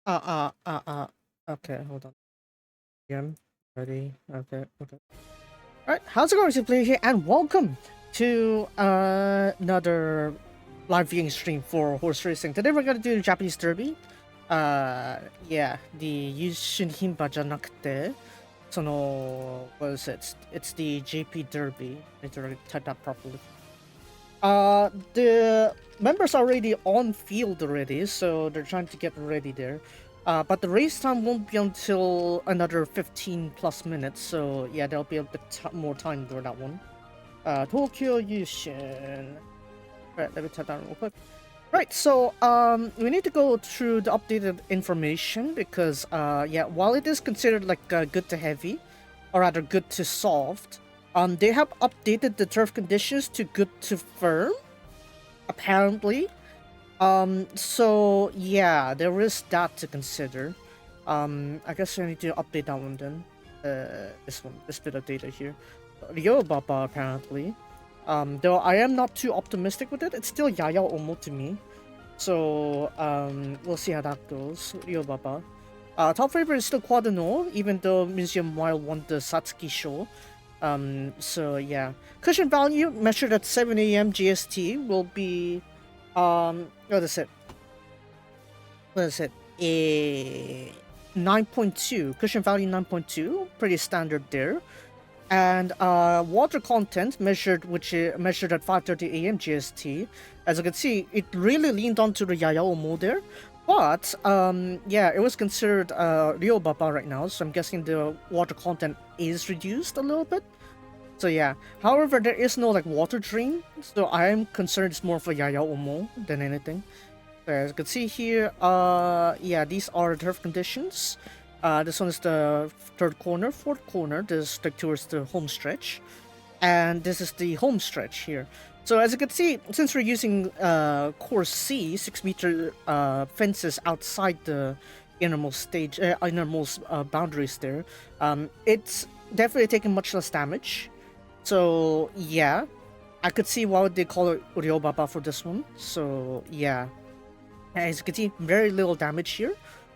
Okay, hold on. Again, ready. Okay, okay. All right, how's it going, Simply here, and welcome to another live viewing stream for horse racing. Today we're gonna do the Japanese Derby. Yeah, the Yushin Himba じゃなくて、what is it? It's the JP Derby. I need to type that properly. The members are already on field already, so they're trying to get ready there. But the race time won't be until another 15 plus minutes, so yeah, there'll be a bit more time for that one. Tokyo Yushin. Right, let me type that real quick. Right, so we need to go through the updated information because yeah, while it is considered like good to heavy, or rather good to soft, they have updated the turf conditions to good to firm, apparently. So yeah, there is that to consider. I guess I need to update that one then. This bit of data here. Ryobaba apparently. Though I am not too optimistic with it, it's still Yaya Omo to me. So we'll see how that goes. Ryobaba. Top favorite is still Quadano, even though Museum Wild won the Satsuki show. So yeah. Cushion value measured at 7 a.m. GST will be what is it? What is it? A 9.2. Cushion value 9.2. Pretty standard there. And water content measured measured at 5:30 a.m. GST. As you can see, it really leaned onto the Yayao mode there. But yeah, it was considered Ryobaba right now, so I'm guessing the water content is reduced a little bit. So yeah. However, there is no like water drain, so I am concerned it's more of a Yaya Omo than anything. So as you can see here, yeah, these are the turf conditions. This one is the third corner, fourth corner. This is like towards the home stretch, and this is the home stretch here. So as you can see, since we're using course C, 6-meter fences outside the innermost boundaries there, it's definitely taking much less damage. So yeah, I could see why would they call it Ryobaba for this one. So yeah, as you can see, very little damage here.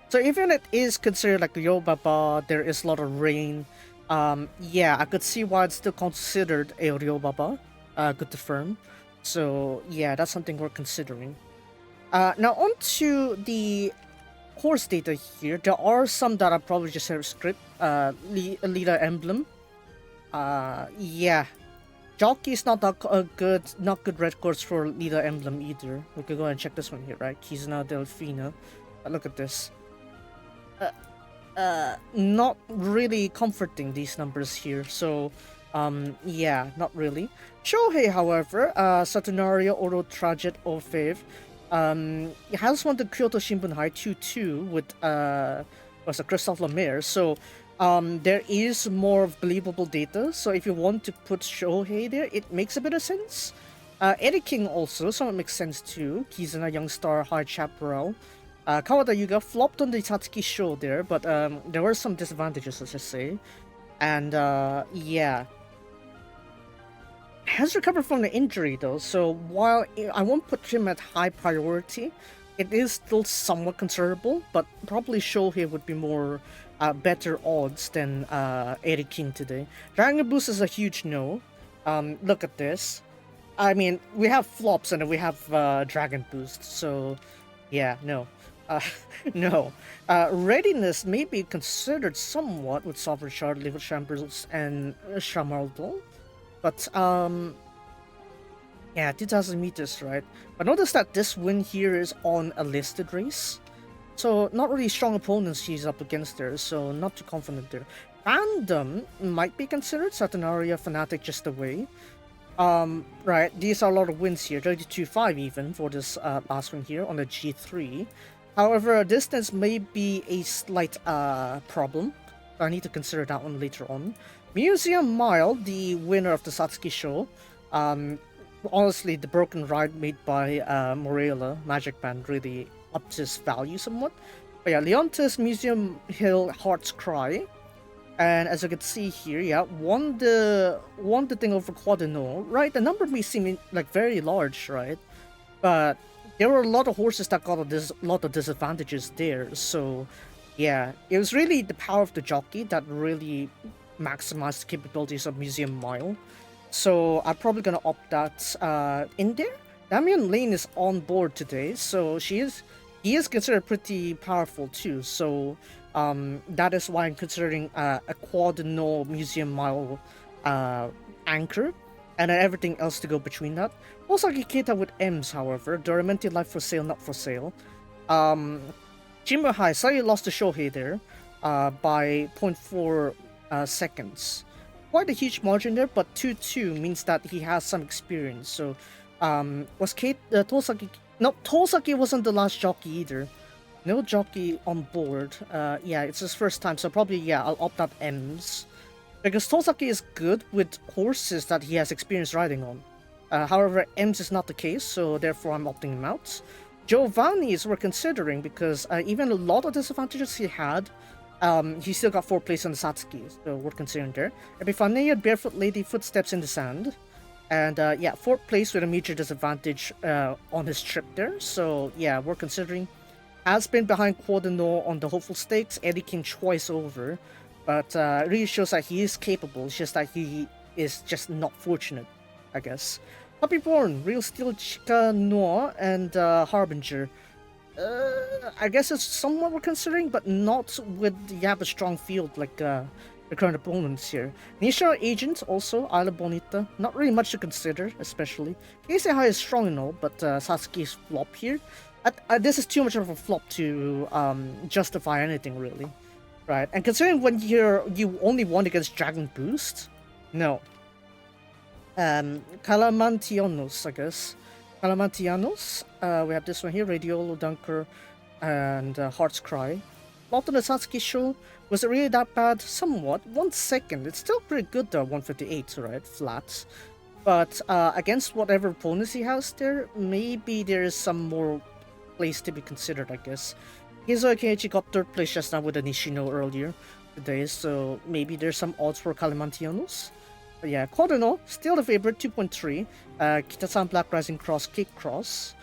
So even it is considered like Ryobaba, there is a lot of rain. Yeah, I could see why it's still considered a Ryobaba, good to firm. So yeah, that's something we're considering. Now on to the course data here. There are some that I probably just have script. Leader emblem. Yeah, Jockey is not that not good red course for leader emblem either. We could go and check this one here, right? Kizuna Delfina. Look at this. Not really comforting these numbers here. So, yeah, not really. Shohei, however, Saturnaria Oro Trajet Ofave, it has won the Kyoto Shimbunhai 2-2 with was a Christophe Lemaire. So, there is more believable data. So if you want to put Shohei there, it makes a bit of sense. Eddie King also, so it makes sense too. Kizuna Youngstar High Chaparral. Kawada Yuga flopped on the Satsuki show there, but there were some disadvantages, let's just say. And yeah, has recovered from the injury though, so while I won't put him at high priority, it is still somewhat considerable, but probably Shohei would be more better odds than Eddie King today. Dragon Boost is a huge no. Look at this. I mean, we have flops and we have Dragon Boost, so yeah, no. No. Readiness may be considered somewhat with Sovereign Shard, Liver Shambles, and Shamardo. But, yeah, 2,000 meters, right? But notice that this win here is on a listed race. So, not really strong opponents he's up against there, so not too confident there. Random might be considered, Saturnaria Fanatic just away. Right, these are a lot of wins here, 32.5 even for this last one here on the G3. However, distance may be a slight problem. I need to consider that one later on. Museum Mile, the winner of the Satsuki show. Honestly, the broken ride made by Morella Magic Band really upped his value somewhat. But yeah, Leontis Museum Hill Heart's Cry. And as you can see here, yeah, won the thing over Quadino, right? The number may seem like very large, right? But there were a lot of horses that got a lot of disadvantages there. So, yeah, it was really the power of the jockey that really maximized the capabilities of Museum Mile. So I'm probably gonna opt that in there. Damian Lane is on board today, so he is considered pretty powerful too. So that is why I'm considering a quad no Museum Mile anchor, and then everything else to go between that. Osaki Keita with M's, however. Doramente Life for sale, not for sale. Jimbo High slightly lost to Shohei there by 0.4 seconds. Quite a huge margin there, but 2-2 means that he has some experience. So, was Tosaki... No, Tosaki wasn't the last jockey either. No jockey on board. Yeah, it's his first time, so probably, yeah, I'll opt out M's. Because Tosaki is good with horses that he has experience riding on. However, M's is not the case, so therefore I'm opting him out. Giovanni's we're considering because even a lot of disadvantages he had, he still got 4th place on the Satsuki, so we're considering there. Epiphania, Barefoot Lady, Footsteps in the Sand. And yeah, 4th place with a major disadvantage on his trip there, so yeah, we're considering. Has been behind Quadino on the Hopeful Stakes, Eddie came twice over, but it really shows that he is capable, it's just that he is just not fortunate, I guess. Puppy Born, Real Steel Chica Noir, and Harbinger. I guess it's somewhat we're considering, but not with you have a strong field like the current opponents here. Nisha Agent also, Isla Bonita. Not really much to consider, especially. Casey High is strong and all, but Sasuke's flop here. This is too much of a flop to justify anything really, right? And considering when you only won against Dragon Boost, no. Calamantianos, I guess. Calamantianos. We have this one here, Radiolo Dunker and Heart's Cry. Flopped on the Satsuki show. Was it really that bad? Somewhat. 1 second. It's still pretty good though, 158, right? Flat. But against whatever opponents he has there, maybe there is some more place to be considered, I guess. Hizo Keiichi got 3rd place just now with a Nishino earlier today, so maybe there's some odds for Calamantianos. But yeah, Kodono, still the favorite, 2.3. Kitasan Black Rising Cross, Kick Cross.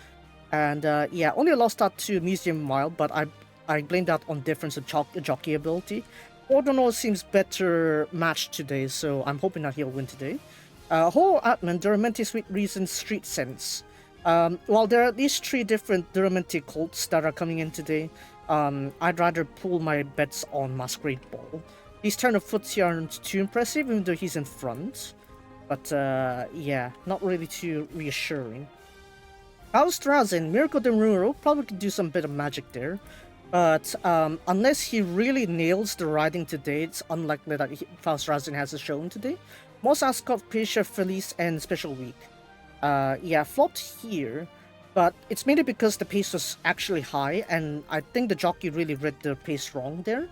And yeah, only lost that to Museum Mile, but I blame that on difference of jockey ability. Kodono seems better matched today, so I'm hoping that he'll win today. Ho Atman, Duramente Sweet Reason, Street Sense. Well, there are at least 3 different Duramente colts that are coming in today. I'd rather pull my bets on Masquerade Ball. His turn of foot here aren't too impressive, even though he's in front. But yeah, not really too reassuring. Faustrazin, Miracle de Muro, probably could do some bit of magic there. But unless he really nails the riding today, it's unlikely that Faustrazin has a showing today. Moss Ascot, Prisha, Felice, and Special Week. Yeah, flopped here, but it's mainly because the pace was actually high, and I think the jockey really read the pace wrong there.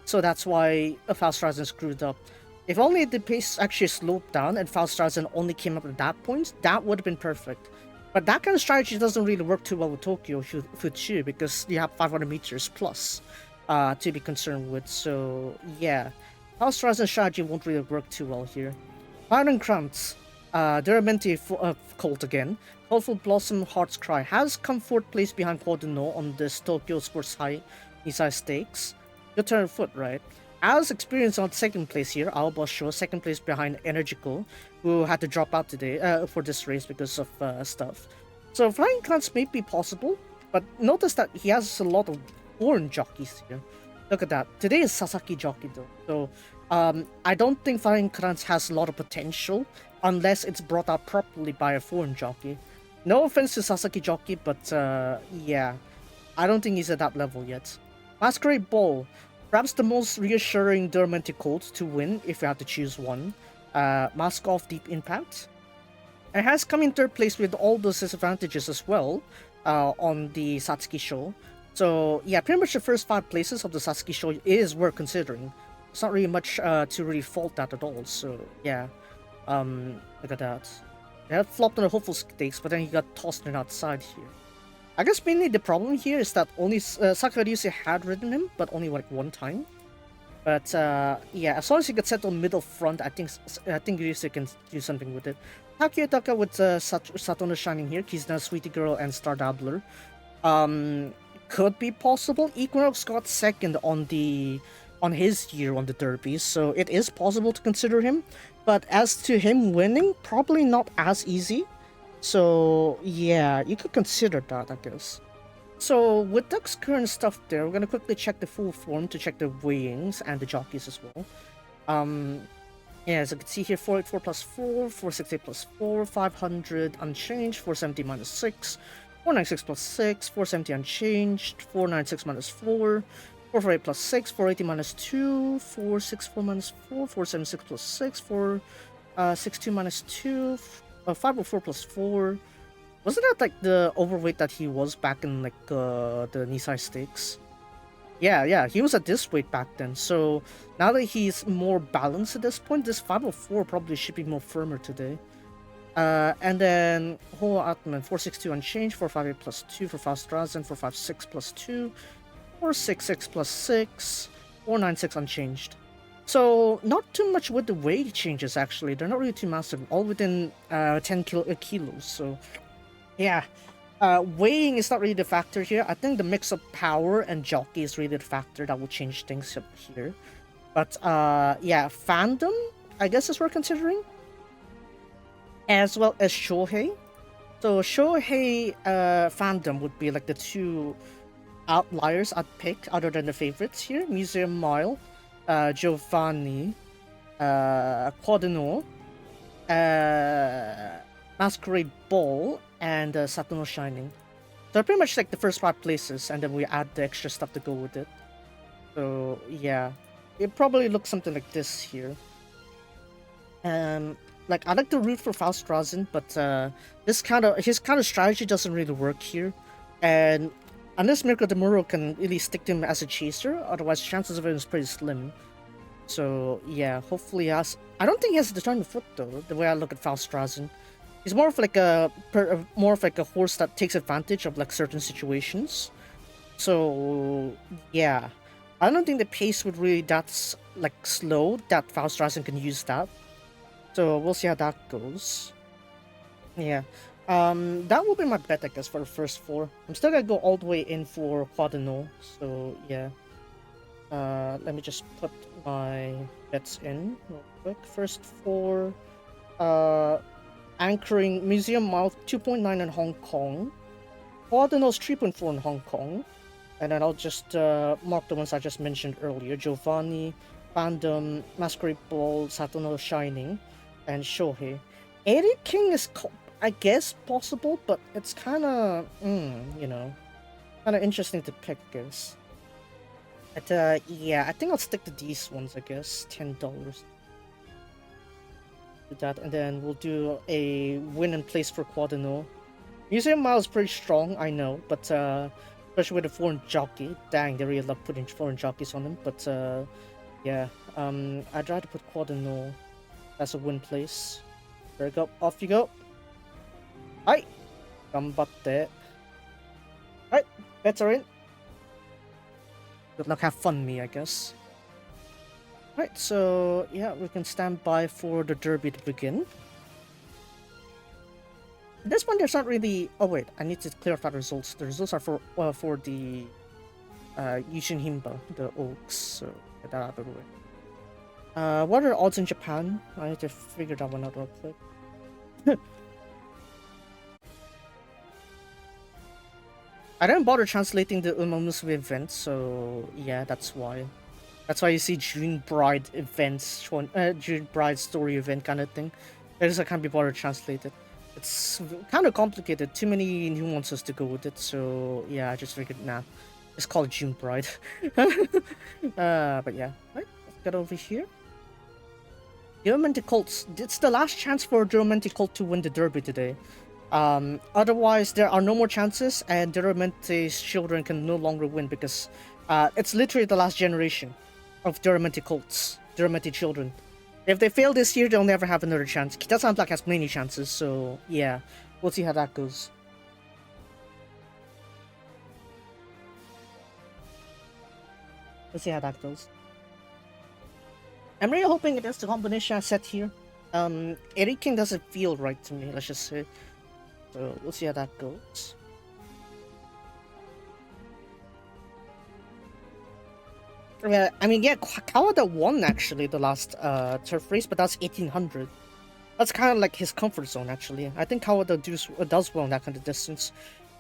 So that's why Faustrazin screwed up. If only the pace actually slowed down and Faustrazin only came up at that point, that would have been perfect. But that kind of strategy doesn't really work too well with Tokyo Fuchu because you have 500 meters plus to be concerned with. So yeah, Faustrazin strategy won't really work too well here. Iron Krantz, Duramente Colt again. Colorful Blossom Heart's Cry has come 4th place behind Quaduno on this Tokyo Sports High Nisai Stakes. Good turn of foot, right? As experience on 2nd place here, Aoba Show, 2nd place behind Energical, who had to drop out today for this race because of stuff. So Flying Krantz may be possible, but notice that he has a lot of foreign jockeys here. Look at that. Today is Sasaki jockey though, so I don't think Flying Krantz has a lot of potential unless it's brought out properly by a foreign jockey. No offense to Sasaki jockey, but yeah, I don't think he's at that level yet. Masquerade Ball, perhaps the most reassuring Duramente Colt to win if you have to choose one. Mask Off Deep Impact. It has come in 3rd place with all those disadvantages as well on the Satsuki show. So yeah, pretty much the first 5 places of the Satsuki show is worth considering. It's not really much to really fault that at all. So yeah, look at that. They had flopped on the Hopeful Stakes, but then he got tossed on outside here. I guess mainly the problem here is that only Sakaryusi had ridden him, but only like 1 time. But yeah, as long as he gets set on middle front, I think Ryusu can do something with it. Takayutaka with Satono Shining here, Kizuna, Sweetie Girl, and Star Dabbler. Could be possible. Equinox got second on his year on the derby, so it is possible to consider him. But as to him winning, probably not as easy. So yeah, you could consider that, I guess. So with Duck's current stuff there, we're gonna quickly check the full form to check the weighings and the jockeys as well. Yeah, as you can see here, 484 plus 4, 468 plus 4, 500 unchanged, 470 minus 6, 496 plus 6, 470 unchanged, 496 minus 4, 448 plus 6, 480 minus 2, 464 minus 4, 476 plus 6, 462 minus 2, 504 plus 4. Wasn't that like the overweight that he was back in like the Nisai Stakes? Yeah, he was at this weight back then. So now that he's more balanced at this point, this 504 probably should be more firmer today. And then Ho Atman 462 unchanged, 458 plus 2 for Fastrazen, 456 plus 2, 466 plus 6, 496 unchanged. So not too much with the weight changes actually. They're not really too massive, all within 10 kilos. So yeah. Weighing is not really the factor here. I think the mix of power and jockey is really the factor that will change things up here. But yeah, fandom, I guess is worth considering. As well as Shohei. So Shohei fandom would be like the two outliers I'd pick other than the favorites here. Museum Mile, Giovanni, Quadino, Masquerade Ball, and Satono Shining. So pretty much like the first 5 places, and then we add the extra stuff to go with it. So yeah, it probably looks something like this here. Like I like to root for Faustrazin, but his kind of strategy doesn't really work here, and unless Mirko Demuro can really stick to him as a chaser, otherwise chances of it is pretty slim. So yeah, hopefully he has. I don't think he has the turn of foot though. The way I look at Faustrazin. He's more of like a horse that takes advantage of like certain situations. So yeah, I don't think the pace would really that's like slow that Faustrazin can use that. So we'll see how that goes. Yeah, that will be my bet I guess for the first 4. I'm still gonna go all the way in for Quadino. So yeah, let me just put my bets in real quick. First 4, anchoring Museum Mile 2.9 in Hong Kong, Quadino's 3.4 in Hong Kong, and then I'll just mark the ones I just mentioned earlier: Giovanni, Fandom, Masquerade Ball, Satono Shining, and Shohei. Eric King is, I guess, possible, but it's kind of, you know, kind of interesting to pick, I guess. But yeah, I think I'll stick to these ones, I guess. $10. That, and then we'll do a win and place for Quadino. Museum Mile is pretty strong, I know, but especially with a foreign jockey. Dang, they really love putting foreign jockeys on them. But yeah, I'd rather put Quadino as a win place. There you go, off you go. Hi, gambatte. Alright, bets are in. Good luck, have fun, me, I guess. Right, so yeah, we can stand by for the derby to begin. This one, there's not really. Oh wait, I need to clarify the results. The results are for the Yushin Himba, the Oaks. So get that out of the way. What are the odds in Japan? I need to figure that one out real quick. I didn't bother translating the Musume event, so yeah, that's why. That's why you see June Bride events, June Bride story event kind of thing. I just can't be bothered to translate it. It's kind of complicated, too many nuances to go with it, so yeah, I just figured, nah, just call it June Bride. But yeah, right, let's get over here. Diamante Colts, it's the last chance for Diamante Colt to win the derby today. Otherwise, there are no more chances, and Diamante's children can no longer win because it's literally the last generation of Diamante Colts, Diamante children. If they fail this year, they'll never have another chance. Kitasan Black has many chances, so yeah, we'll see how that goes. Let's see how that goes. I'm really hoping it is the combination I set here. Anything doesn't feel right to me, let's just say. So we'll see how that goes. Yeah, I mean, yeah, Kawada won actually the last turf race, but that's 1800. That's kind of like his comfort zone, actually. I think Kawada does well in that kind of distance.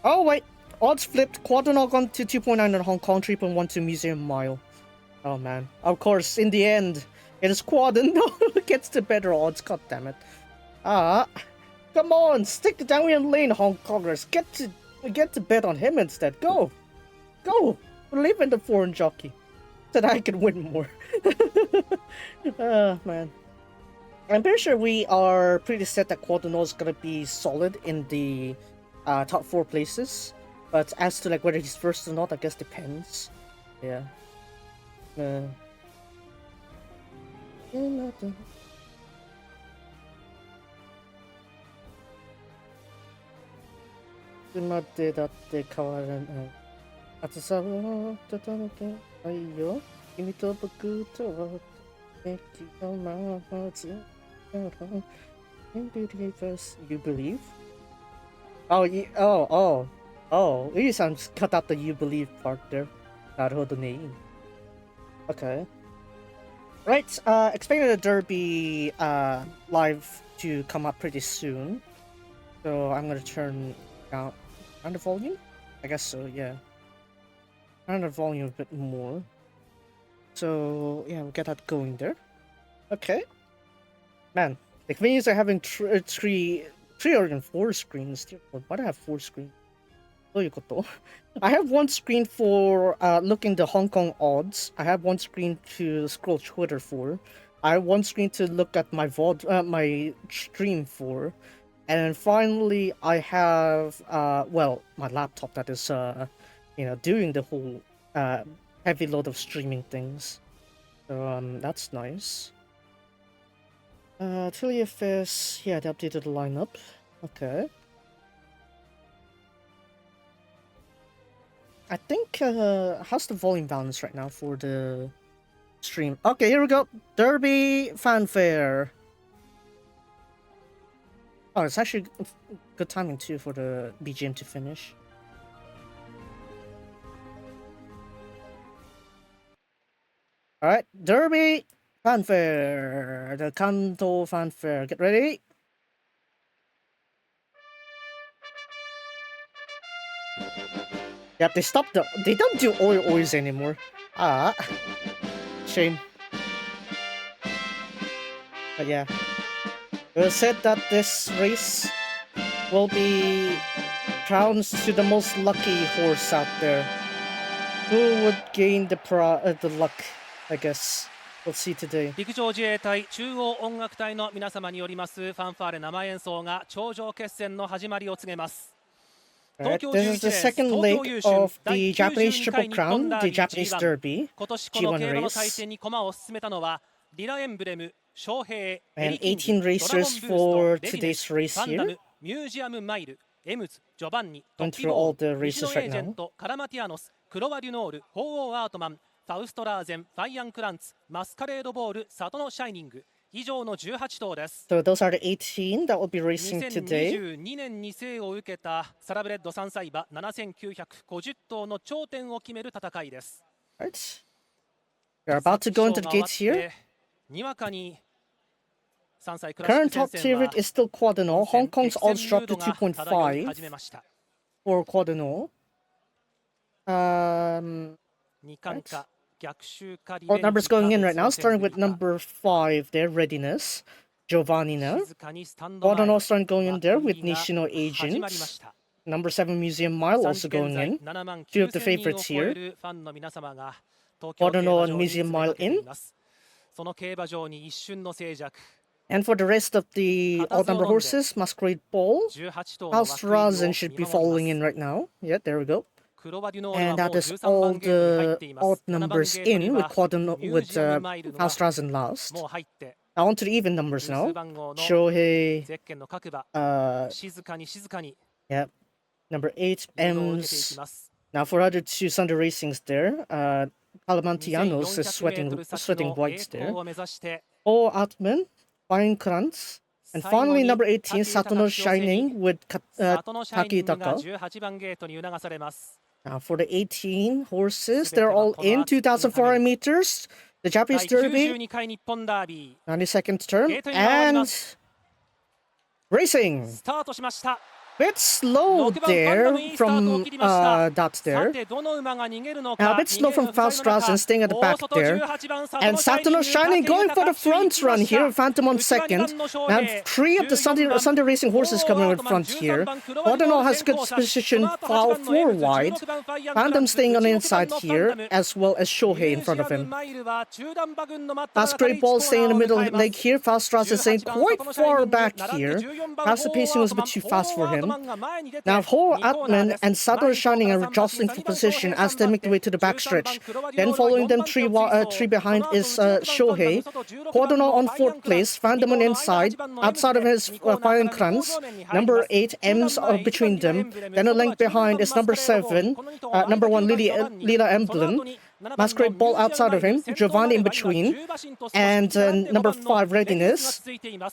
Oh, wait. Odds flipped. Quadrangle gone to 2.9 in Hong Kong, 3.1 to Museum Mile. Oh, man. Of course, in the end, it is Quadrangle who gets the better odds. God damn it. Come on. Stick to Damian Lane, Hong Kongers. Get to bet on him instead. Go. Go. Believe in the foreign jockey. That I can win more. Man. I'm pretty sure we are pretty set that Quadrangle is gonna be solid in the top 4 places. But as to like whether he's first or not, I guess depends. Yeah. You believe? Oh, you just cut out the you believe part there. Okay. Right, expecting the Derby live to come up pretty soon. So I'm gonna turn down the volume? I guess so, yeah. Turn the volume a bit more. So yeah, we'll get that going there. Okay. Man, the convenience are having three or even 4 screens. Why do I have 4 screens? I have one screen for looking the Hong Kong odds. I have one screen to scroll Twitter for. I have one screen to look at my my stream for. And then finally, I have my laptop that is doing the whole heavy load of streaming things. So that's nice. TeleFS, yeah, they updated the lineup. Okay. I think how's the volume balance right now for the stream? Okay, here we go. Derby fanfare. Oh, it's actually good timing too for the BGM to finish. Alright, Derby fanfare. The Kanto fanfare. Get ready. Yep, they don't do oils anymore. Shame. But yeah. It was said that this race will be crowned to the most lucky horse out there. Who would gain the luck, I guess. We'll see today. 陸上自衛隊中央音楽隊の皆様によりますファンファーレ生演奏が頂上決戦の始まりを告げます。 Alright, this is the second leg of the Japanese Triple Crown, the Japanese Derby, 今年この競馬の祭典に駒を進めたのはリラエンブレム、翔平、and 18 racers for today's race here. ミュージアムマイル、エムズ、ジョバンニ、ト Going ッピ through ボ all the ール、西 races 野エ right ージェン now. ト、カラマティアノス、クロワデュノール、鳳凰アートマン、ファウストラーゼン、ファイアンクランツ、マスカレードボール、サトノシャイニング。以上の18頭です。 So those are the 18 that will be racing today. 2022年に生を受けたサラブレッド3歳馬7950頭の頂点を決める戦いです。 Right. We're about to go into the gates here. にわかに3歳クラシッ Current ク戦 top 線は favorite is still Quadrangle. Hong Kong's odds dropped to 2.5 for Quadrangle. 二冠か逆襲かリベン All ジ numbers か going in right now, 別の starting with 戦略か number 5 there, Readiness. Giovanni now. 静かにスタンド前 Quadrangle starting going in there with 枠入りが Nishino 始まり Agent. ました Number 7 Museum Mile 3 also 時現 going 在 in. 7万 Two of the 9000人を favorites 超え here. るファンの皆様が東京競 Quadrangle 馬 and 場に Museum 詰め Mile かけて in. いますその競馬場に一瞬の静寂 And for the rest of the odd number horses, Masquerade Ball, 18頭の House 枠入りを Razen 見 should be 守 following り in ます right now. Yeah, there we go. クロワデュノール And はも that う is 13 番 all ゲートに入っ the ています odd 7番 numbers ゲート in に with は Quadrangle ミュー with ジアムマイルの House Razen last. もう入って Now on to the even numbers 偶数 now. 番号の Shohei, ゼッケンの各馬 静かに静かに yeah, number 8, 誘導を受けていき M's. ます Now for other two Sunday racings there, Palamantianos is 2400 メートル先 sweating の whites 栄光 there. を目指して Oh, Atman, Fine Krantz. And finally, number 18, Satono Shining with 里のシャイニングが Takitaka. 18番ゲートに促されます。 Now, for the 18 horses, they're all in 2,400 meters. The Japanese 第 Derby, 92回日本ダービ 92nd term, ゲートに回りま and す。 racing. スタートしました。 Bit slow 6番 there ファンダムいいスタートを from 切りました。 that さ there. てどの馬が逃げるの A か。 bit slow from 逃げるの Fauststrassen, staying at the 大 back 外 there. 18番 And Satono Shining going for the front run here. Phantom on second. Now 3 of the Sunday racing horses coming in front here. Ordinal has good position four wide. Phantom staying on the inside here, as well as Shohei in front of him. Masquerade Ball staying in the middle leg here. Fauststrassen staying quite far back here. Perhaps the pacing was a bit too fast for him. Now Ho Atman and Satono Shining are jostling for position as they make their way to the backstretch. Then following them three behind is Shohei. Cordonal on 4th place, Phantom on inside. Outside of his Fire Kranz. Number 8, M's are between them. Then a length behind is number 7, number 1, Lila Emblem. Masquerade Ball outside of him, Giovanni in between, and number 5, Readiness.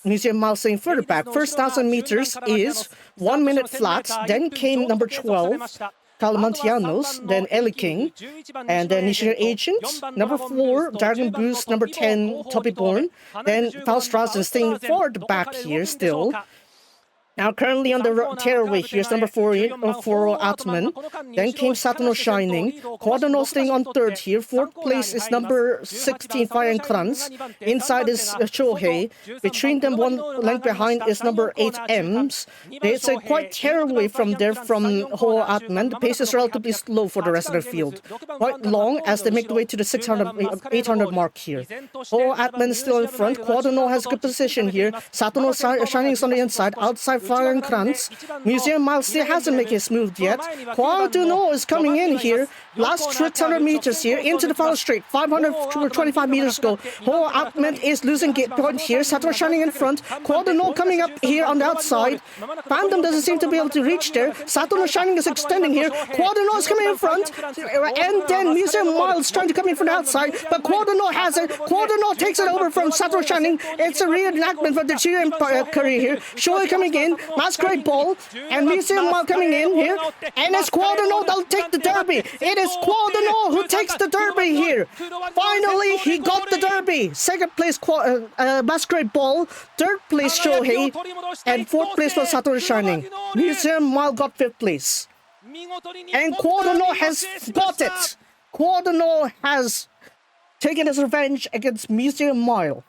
Museum Mile staying further back. First 1,000 meters is 1 minute flat, then came number 12, Calamantianos, then Ellie King, and then Nishino Agent, number 4, Dragon Boost, number 10, Toppy Born, then Fauststrassen staying far back here still. Now currently on the tearaway here is number 4 Atman. Then came Satono Shining. Cordonal staying on 3rd here. 4th place is number 16 Fire and Kranz. Inside is Shohei. Between them 1 length behind is number 8 M's. It's a quite tearaway from there from Ho Atman. The pace is relatively slow for the rest of the field. Quite long as they make the way to the 800 mark here. Ho Atman is still in front. Cordonal has good position here. Satono Shining is on the inside. Outside Fire and Kranz. Museum Mile still hasn't made his move yet. Quaduno is coming in here. Last 600 meters here into the final straight. 525 meters go. Ho Atman is losing gate point here. Satono Shining in front. Quaduno coming up here on the outside. Phantom doesn't seem to be able to reach there. Satono Shining is extending here. Quaduno is coming in front. And then Museum Mile is trying to come in from the outside. But Quaduno has it. Quaduno takes it over from Satono Shining. It's a reenactment for the Chilean career here. Shoei coming in. Masquerade Ball and Museum Mile coming in here, and it's Quaduno that'll take the Derby. It is Quaduno who takes the Derby here. Finally, he got the Derby. Second place, Masquerade Ball. Third place, Shohei, and 4th place was Satono Shining. Museum Mile got 5th place, and Quaduno has got it. Quaduno has taken his revenge against Museum Mile.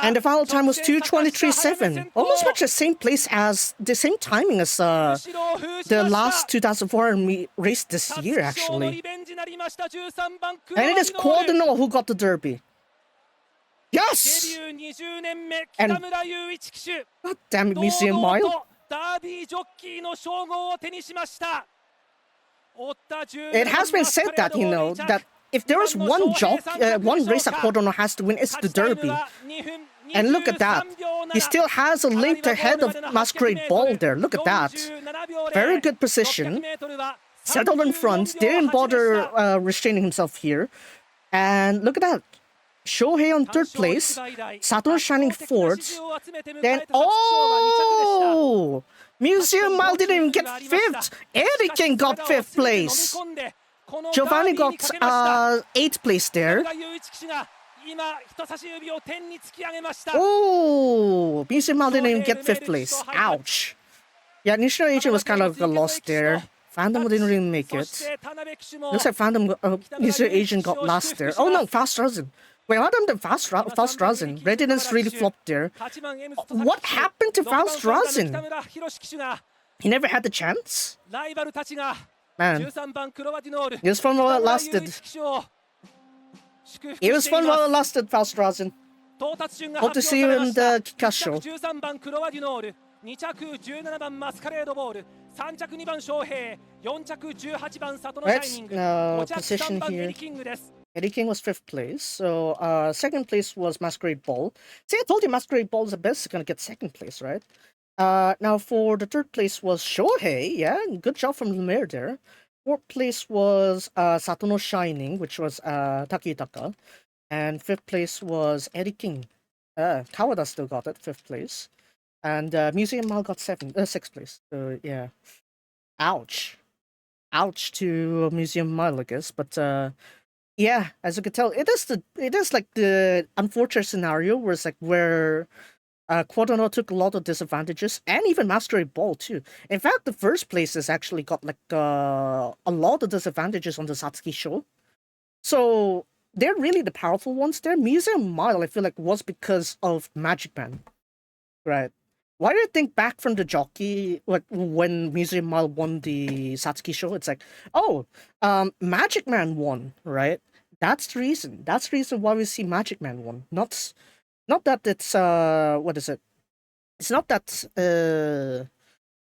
And the final time was 2:23.7, almost much the same place as the same timing as the last 2,400 race this year, actually. And it is Quaduno who got the Derby. Yes! And God damn it, Museum Mile. It has been said that, that if there is one race that Quaduno has to win, it's the Derby. And look at that. He still has a length ahead of Masquerade Ball there. Look at that. Very good position. Settled in front. Didn't bother restraining himself here. And look at that. Shohei on 3rd place. Satono Shining 4th. Then, Museum Mile didn't even get 5th. Eddie King got 5th place. Giovanni got 8th place there. Oh, Museum Mile didn't even get 5th place. Ouch. Yeah, Nishino Agent was kind of lost there. Phantom didn't really make it. Looks like Nishino Agent got last there. Oh no, Fauststrassen. Wait, what happened to Fauststrassen? Readiness really flopped there. What happened to Fauststrassen? He never had the chance? Man, it was fun while it lasted. It was fun while it lasted, Fauststrassen. Hope to see you in the Kikasho. 2着17番マスカレードボール、3着2番翔平、4着18番サトノシャイニング、5着3番エリキングです。Eddie King was 5th place, so 2nd place was Masquerade Ball. See, I told you Masquerade Ball is the best, gonna get 2nd place, right? Now for the 3rd place was Shohei, yeah, good job from Lumiere there. 4th place was Satono Shining, which was Takitaka. And 5th place was Eddie King. Kawada still got it, 5th place. And Museum Mile got 6th place. So yeah. Ouch. Ouch to Museum Mile, I guess. But yeah, as you can tell, it is like the unfortunate scenario where it's like where Quadrano took a lot of disadvantages, and even Mastery Ball too. In fact, the first place has actually got like a lot of disadvantages on the Satsuki show. So they're really the powerful ones there. Museum Mile, I feel like, was because of Magic Man. Right. Why do you think back from the jockey, like when Museum Mile won the Satsuki show, it's like, oh, Magic Man won, right? That's the reason. That's the reason why we see Magic Man won. Not that it's what is it? It's not that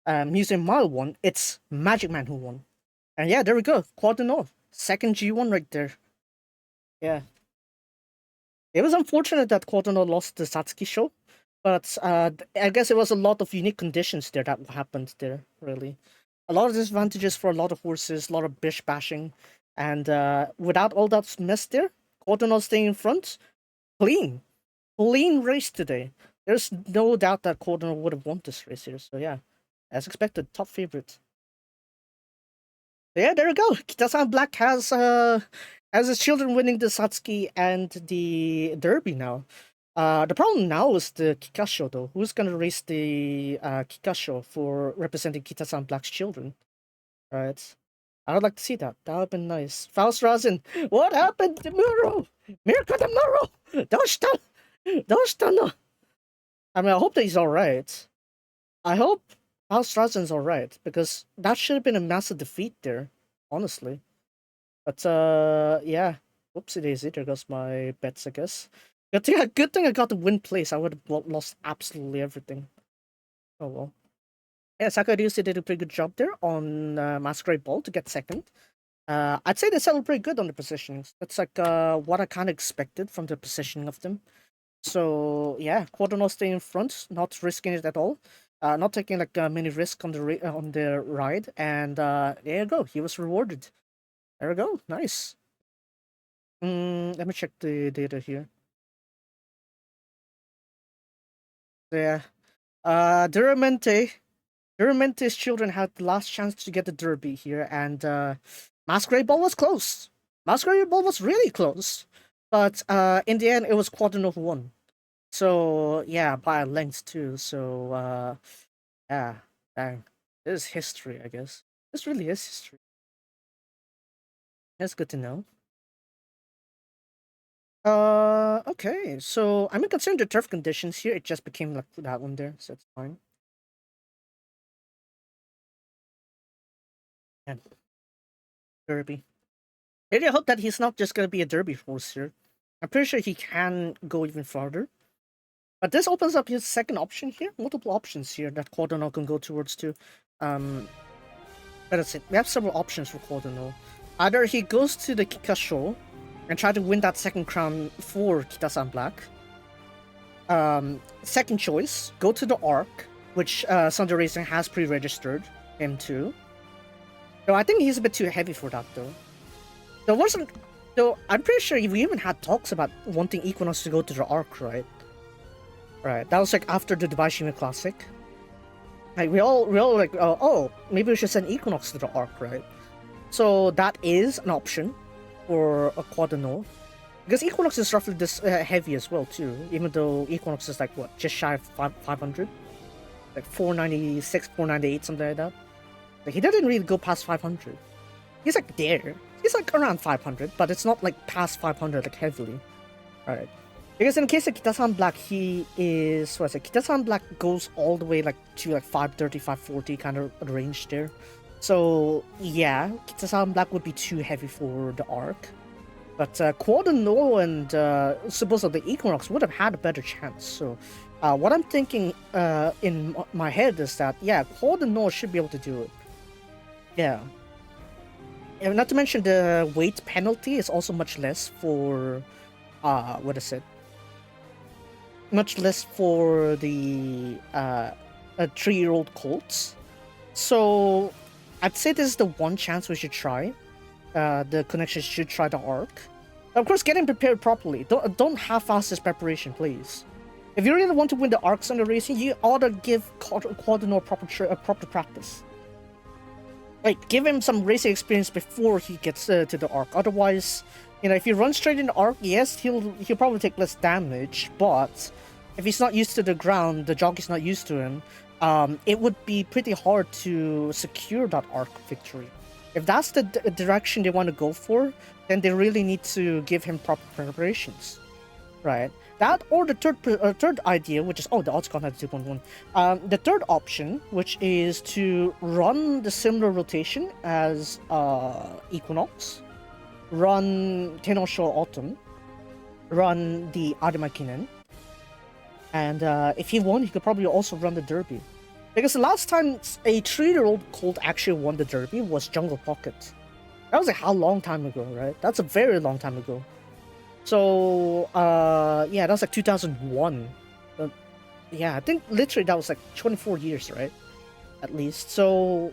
Museum Mile won. It's Magic Man who won. And yeah, there we go. Quadrano, second G1 right there. Yeah. It was unfortunate that Quadrano lost the Satsuki show. But I guess it was a lot of unique conditions there that happened there, really. A lot of disadvantages for a lot of horses, a lot of bish bashing. And without all that mess there, Quadrano staying in front, clean race today. There's no doubt that Quadrano would have won this race here. So yeah, as expected, top favorite. So yeah, there we go. Kita-san Black has his children winning the Satsuki and the Derby now. The problem now is the Kikasho though. Who's gonna race the Kikasho for representing Kita-san Black's children? Right. I would like to see that. That would have been nice. Faust Razin, what happened to Muro? Mirko de Muro! Doshita no! I mean, I hope that he's alright. I hope Faust Razin's alright, because that should have been a massive defeat there, honestly. But, yeah. Whoopsie daisy, there goes my bets, I guess. Good thing I got the win place. I would have lost absolutely everything. Oh well. Yeah, Sakaryusi did a pretty good job there on Masquerade Ball to get second. I'd say they settled pretty good on the positionings. That's like what I kind of expected from the positioning of them. So yeah, Quadrano staying in front, not risking it at all. Not taking like many risk on the ride, and there you go. He was rewarded. There we go. Nice. Let me check the data here. Yeah. Duramente's children had the last chance to get the Derby here, and Masquerade Ball was close. Masquerade Ball was really close. But in the end, it was Quadrano who won. So, yeah, by a length too. So, yeah, dang. This is history, I guess. This really is history. That's good to know. Okay. So, I mean, considering the turf conditions here, it just became like that one there, so it's fine. Yeah. Derby. Maybe I hope that he's not just gonna be a Derby horse here. I'm pretty sure he can go even farther. But this opens up his second option here. Multiple options here that Quadrano can go towards too. But that's it. We have several options for Quadrano. Either he goes to the Kikasho and try to win that second crown for Kita-san Black. Second choice, go to the Arc, which Sunday Racing has pre-registered him to. So I think he's a bit too heavy for that though. Though I'm pretty sure we even had talks about wanting Equinox to go to the Arc, right? Right, that was like after the Dubai Shima Classic. Like we all like, oh, maybe we should send Equinox to the Arc, right? So that is an option for a Quadrano. Because Equinox is roughly this heavy as well too, even though Equinox is like what, just shy of 500? Like 496, 498, something like that. Like he didn't really go past 500. He's like there. He's like around 500, but it's not like past 500 like heavily. Alright. Because in the case of Kita-san Black, he is, what is it? Kita-san Black goes all the way like to like 530, 540 kind of range there. So yeah, Kita-san Black would be too heavy for the Arc. But Quadrano and supposedly Equinox would have had a better chance. So what I'm thinking in my head is that, yeah, Quadrano should be able to do it. Yeah. And not to mention the weight penalty is also much less for, what is it? Much less for the 3-year-old colts. So I'd say this is the one chance we should try. The connection should try the Arc. Of course, getting prepared properly. Don't half-ass this preparation, please. If you really want to win the arcs on the racing, you ought to give Quadenor proper practice. Like, give him some racing experience before he gets to the arc. Otherwise, you know, if you run straight in the arc, yes, he'll probably take less damage, but if he's not used to the ground, the jockey's not used to him, it would be pretty hard to secure that arc victory. If that's the direction they want to go for, then they really need to give him proper preparations, right? That or the third idea, which is the odds gone at 2.1. The third option, which is to run the similar rotation as Equinox, run Tenosho Autumn, run the Arimakinen, and if he won, he could probably also run the Derby. Because the last time a 3-year-old colt actually won the Derby was Jungle Pocket. That was like how long time ago, right? That's a very long time ago. So, yeah, that was like 2001. Yeah, I think literally that was like 24 years, right? At least. So,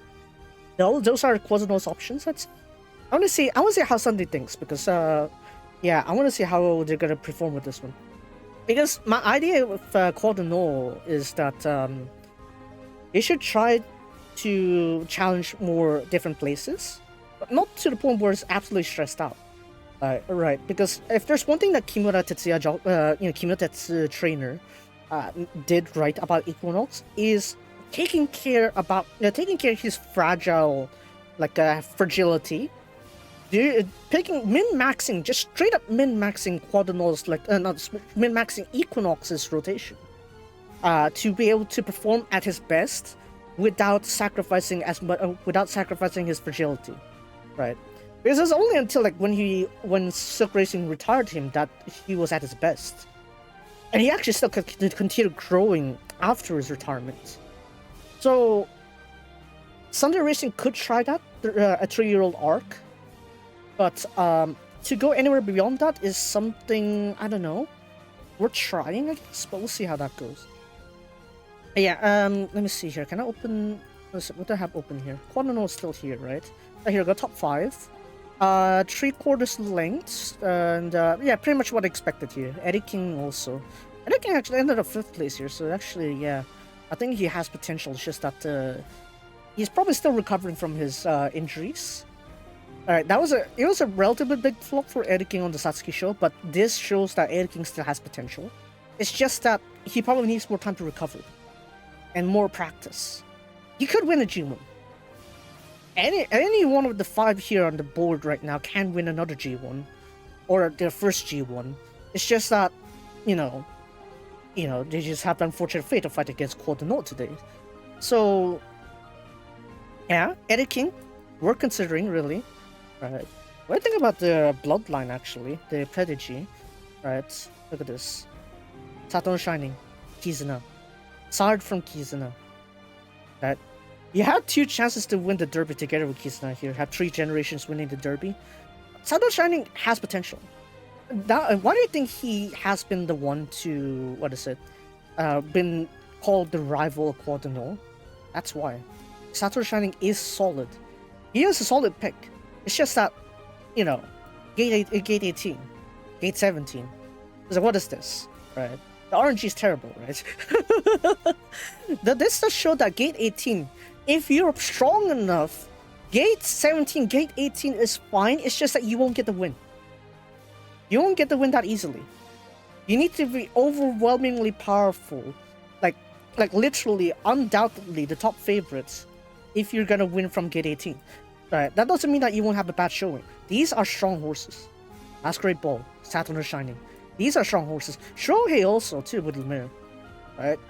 those are Quadenor's options. I want to see how Sunday thinks, because, yeah, I want to see how they're going to perform with this one. Because my idea with Quadenor is that, they should try to challenge more different places, but not to the point where it's absolutely stressed out. Right, because if there's one thing that Kimura Tetsuya trainer did right about Equinox is taking care of his fragile, fragility. Min-maxing, just straight up min-maxing Quadenor's, min-maxing Equinox's rotation. To be able to perform at his best without sacrificing his fragility, right? Because it was only until when Silk Racing retired him that he was at his best, and he actually still continued growing after his retirement. So Sunday Racing could try that a 3-year-old arc, but to go anywhere beyond that is something, I don't know, we're trying, I guess, but we'll see how that goes. Yeah, let me see here. Can I open... What do I have open here? Quadenor is still here, right? Here we go, top 5. 3/4 lengths, and yeah, pretty much what I expected here. Eddie King also. Eddie King actually ended up 5th place here, so actually, yeah, I think he has potential. It's just that he's probably still recovering from his injuries. Alright, it was a relatively big flop for Eddie King on the Satsuki show, but this shows that Eddie King still has potential. It's just that he probably needs more time to recover and more practice. He could win a G1. Any one of the 5 here on the board right now can win another G1 or their first G1. It's just that, you know, they just have the unfortunate fate to fight against Quadenor today. So, yeah, Eddie King, we're considering, really. Right. What do you think about the bloodline, actually? The pedigree. Right. Look at this. Saturn Shining. Kizuna. Sard from Kizuna. Right. You had 2 chances to win the Derby together with Kizuna here. Have 3 generations winning the Derby. Saturn Shining has potential. Why do you think he has been the one to, been called the rival of Quadenor? That's why. Saturn Shining is solid. He is a solid pick. It's just that, gate 18, gate 17. It's like, what is this? Right? The RNG is terrible, right? This does show that gate 18, if you're strong enough, gate 17, gate 18 is fine. It's just that you won't get the win. You won't get the win that easily. You need to be overwhelmingly powerful, like literally, undoubtedly the top favorites, if you're gonna win from gate 18. Right, that doesn't mean that you won't have a bad showing. These are strong horses. Masquerade Ball, Saturn Shining. These are strong horses. Shohei also, too, with Lemire. Right?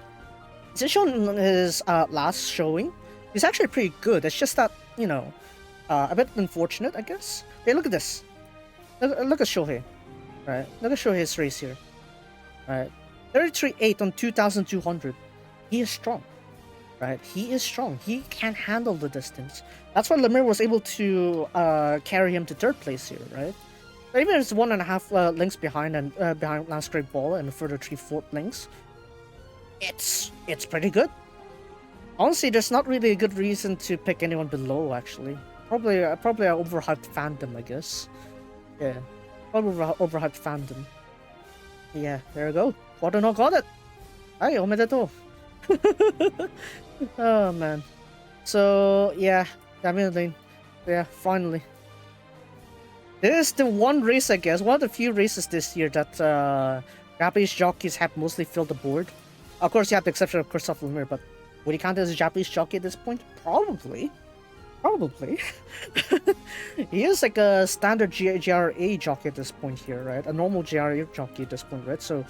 Zishon, his last showing, is actually pretty good. It's just that, a bit unfortunate, I guess. Hey, look at this. Look at Shohei. Right? Look at Shohei's race here. Right? 33.8 on 2,200. He is strong. Right? He is strong. He can handle the distance. That's why Lemire was able to carry him to 3rd place here, right? But even if it's 1.5 lengths behind and behind Last Great Ball and a further 3/4 lengths, it's pretty good. Honestly, there's not really a good reason to pick anyone below. Actually, probably overhyped fandom, I guess. Yeah. overhyped fandom. Yeah, there we go. Quaderno got it. Hey, omedetou. Oh man. So yeah, definitely. Yeah, finally. This is the one race, I guess, one of the few races this year that Japanese jockeys have mostly filled the board. Of course, you have the exception of Christoph Lemire, but would he count as a Japanese jockey at this point? Probably. Probably. He is like a standard GRA jockey at this point here, right? A normal GRA jockey at this point, right? So,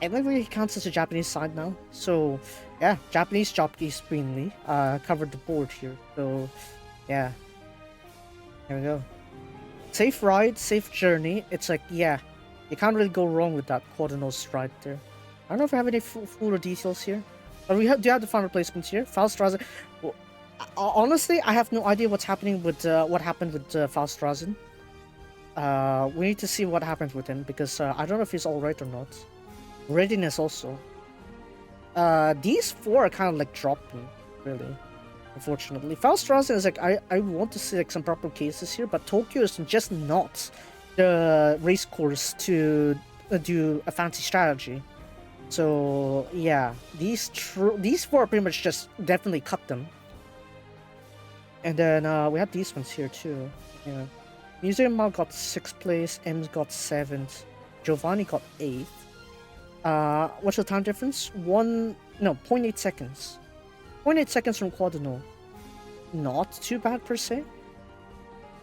technically he counts as a Japanese side now. So, yeah, Japanese jockeys mainly covered the board here. So, yeah. There we go. Safe ride, safe journey. It's like, yeah, you can't really go wrong with that quarter-nose ride there. I don't know if I have any fuller details here. But we do have the final placements here. Fauststraßen. Well, honestly, I have no idea what's happening with what happened with Fauststraßen. We need to see what happened with him because I don't know if he's alright or not. Readiness also. These four are kind of like dropping, really. Unfortunately, Fauststraßen is like I want to see like some proper cases here, but Tokyo is just not the race course to do a fancy strategy. So yeah, these four pretty much just definitely cut them. And then we have these ones here too. Yeah, Musume got 6th place, M's got 7th, Giovanni got 8th. What's the time difference? 0.8 seconds. 0.8 seconds from Quaderno. Not too bad per se.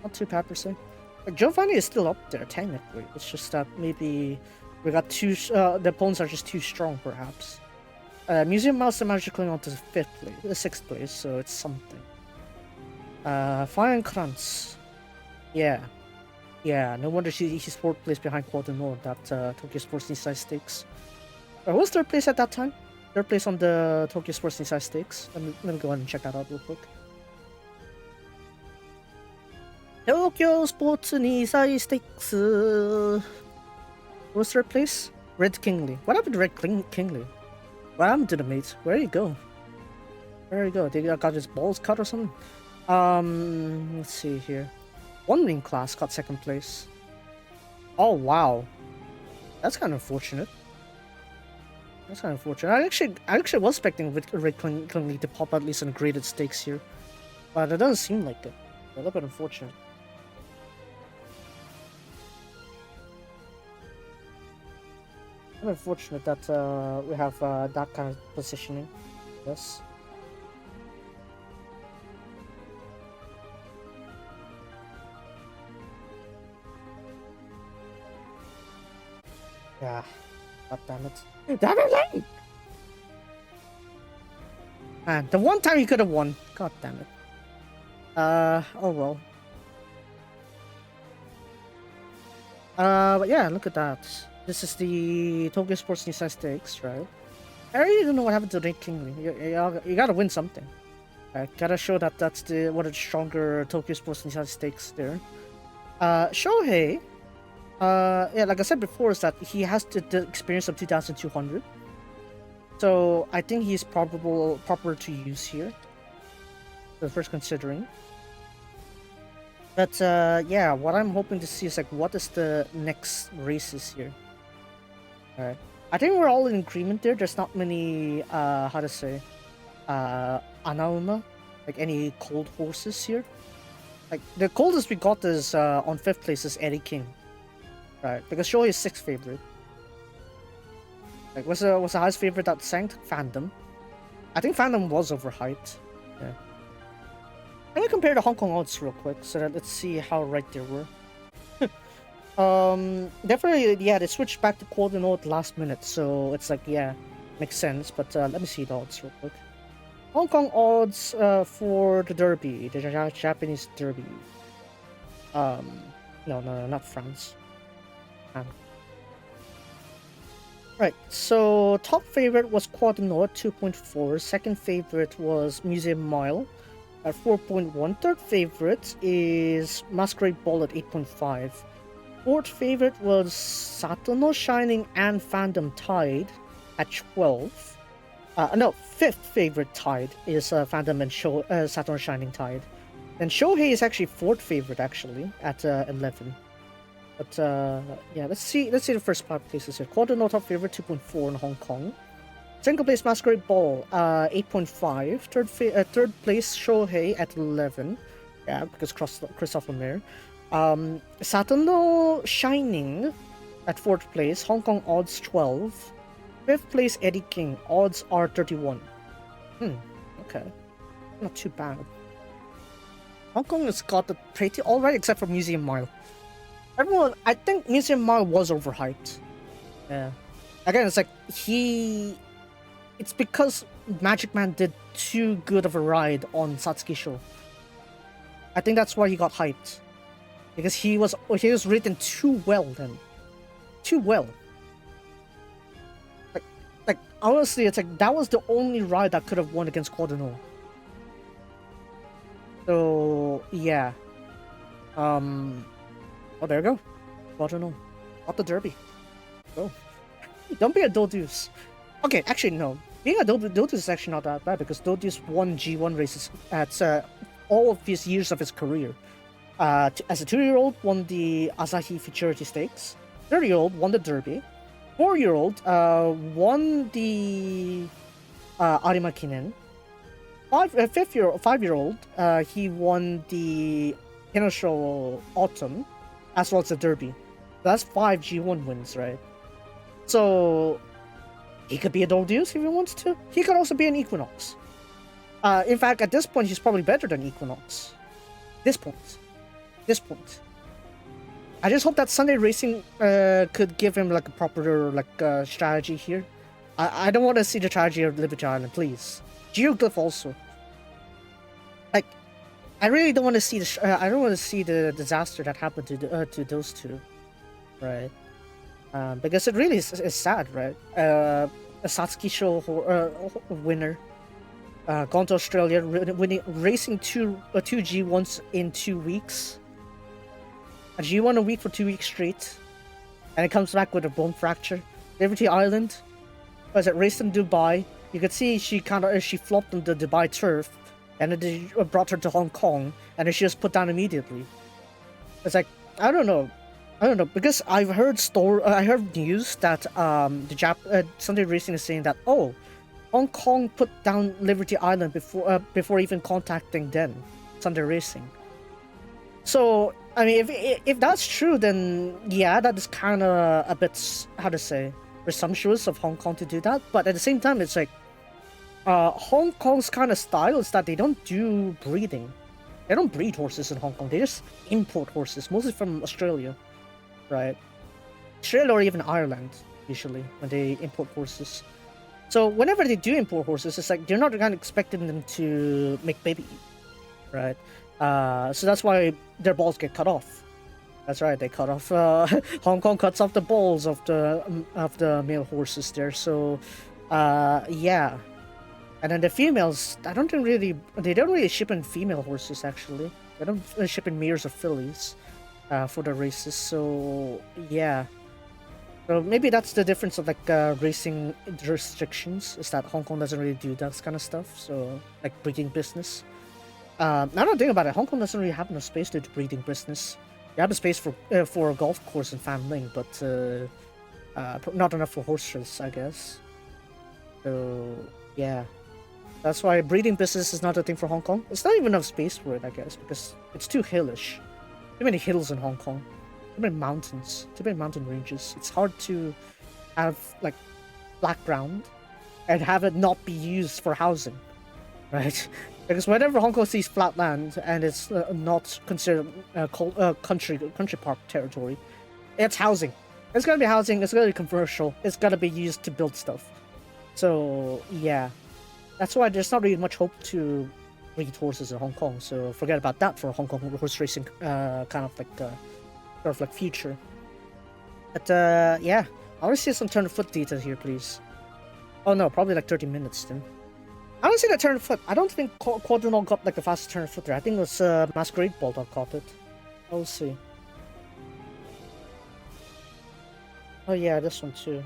Not too bad per se. Like, Giovanni is still up there technically. It's just that maybe we got the opponents are just too strong, perhaps. Museum Mouse managed to cling on to 6th place, so it's something. Feirenkranz. Yeah. Yeah, no wonder he's 4th place behind Quaderno at that Tokyo Sports Nisai Stakes. Who was 3rd place at that time? 3rd place on the Tokyo Sports Nisai Stakes. Let me go ahead and check that out real quick. Tokyo Sports Nisai Stakes. Who was 3rd place? Red Kingley. What happened to Red Kingley? What happened to the mate? Where did he go? Where did he go? Did he got his balls cut or something? Let's see here. One ring class got 2nd place. Oh wow, that's kind of unfortunate. That's kind of unfortunate. I actually was expecting Red Kingley to pop at least in graded stakes here, but it doesn't seem like it. A little bit unfortunate. Unfortunate that we have that kind of positioning. Yes. Yeah. God damn it. Damn it! Man, the one time you could have won. God damn it. Oh well. But yeah, look at that. This is the Tokyo Sports Nisai Stakes, right? I really don't know what happened to Red Kingley. You gotta win something. Gotta show that that's one of the stronger Tokyo Sports Nisai Stakes there. Shohei, yeah, like I said before, is that he has the experience of 2,200. So I think he's proper to use here. So first considering. But yeah, what I'm hoping to see is like what is the next races here. Alright. I think we're all in agreement there. There's not many how to say anauma, like any cold horses here. Like the coldest we got is on 5th place is Eddie King. Right, because Shohei is 6th favorite. Like was the highest favorite that sank? Fandom. I think Fandom was overhyped. Yeah. Let me compare the Hong Kong odds real quick so that let's see how right they were. Definitely, yeah, they switched back to Quaderno at the last minute, so it's like, yeah, makes sense. But let me see the odds real quick. Hong Kong odds for the Derby, the Japanese Derby. No, not France. Right, so top favorite was Quaderno at 2.4. Second favorite was Museum Mile at 4.1. Third favorite is Masquerade Ball at 8.5. Fourth favorite was Satono Shining and Fandom tied at 12. No, fifth favorite tied is Fandom and Satono Shining tied. Then Shohei is actually fourth favorite actually at 11. But yeah, let's see the first 5 places here. Quarter no top favorite 2.4 in Hong Kong. Single place Masquerade Ball 8.5. Third place Shohei at 11. Yeah, because Christopher Mayer. Satono Shining at 4th place. Hong Kong odds 12. 5th place Eddie King. Odds are 31. Okay. Not too bad. Hong Kong has got it pretty alright except for Museum Mile. Everyone, I think Museum Mile was overhyped. Yeah. Again, it's like it's because Magic Man did too good of a ride on Satsuki Show. I think that's why he got hyped. Because he was written too well then. Too well. Like honestly, it's like that was the only ride that could have won against Quadrino. So yeah. Oh, there you go. Quadrino. Not the Derby. Go. Don't be a Doduce. Okay, actually no. Being a Doduce is actually not that bad because Doduce won G1 races at all of his years of his career. As a 2-year-old, won the Asahi Futurity Stakes. 3-year-old won the Derby. 4-year-old won the Arima Kinen. 5-year-old he won the Hinosho Autumn, as well as the Derby. That's 5 G1 wins, right? So he could be a Doldeuce if he wants to. He could also be an Equinox. In fact, at this point, he's probably better than Equinox. This point. I just hope that Sunday Racing could give him like a proper strategy here. I don't want to see the tragedy of Liberty Island, please. Geoglyph also. Like, I really don't want to see I don't want to see the disaster that happened to those two, right? Because it really is sad, right? A Satsuki Show winner, gone to Australia, racing two G1s in 2 weeks. A G1 a week for 2 weeks straight, and it comes back with a bone fracture. Liberty Island, was it raced in Dubai? You could see she flopped on the Dubai turf, and it brought her to Hong Kong, and then she was put down immediately. It's like I don't know, because I've heard news that Sunday Racing is saying that Hong Kong put down Liberty Island before even contacting them, Sunday Racing. So I mean, if that's true, then yeah, that is kind of a bit, how to say, presumptuous of Hong Kong to do that. But at the same time, it's like Hong Kong's kind of style is that they don't do breeding. They don't breed horses in Hong Kong. They just import horses, mostly from Australia, right? Australia or even Ireland, usually, when they import horses. So whenever they do import horses, it's like they're not kind of expecting them to make baby, right? So that's why their balls get cut off. That's right, they cut off. Hong Kong cuts off the balls of the male horses there. So, yeah. And then the females, they don't really ship in female horses actually. They don't ship in mares or fillies for the races. So yeah. So maybe that's the difference of racing jurisdictions, is that Hong Kong doesn't really do that kind of stuff. So like breeding business. Now that I think about it, Hong Kong doesn't really have enough space to do breeding business. You have a space for a golf course in Fan Ling, but not enough for horse race, I guess. So yeah, that's why breeding business is not a thing for Hong Kong. It's not even enough space for it, I guess, because it's too hillish. Too many hills in Hong Kong. Too many mountains. Too many mountain ranges. It's hard to have like flat ground and have it not be used for housing, right? Because whenever Hong Kong sees flat land and it's not considered country park territory, it's housing. It's gonna be housing. It's gonna be commercial. It's gonna be used to build stuff. So yeah, that's why there's not really much hope to breed horses in Hong Kong. So forget about that for Hong Kong horse racing kind of like future. But yeah, I want to see some turn of foot data here, please. Oh no, probably like 30 minutes then. I don't see the turn of foot. I don't think Quadrenal got like the fastest turn of foot there. I think it was Masquerade Ball that caught it. We'll see. Oh yeah, this one too.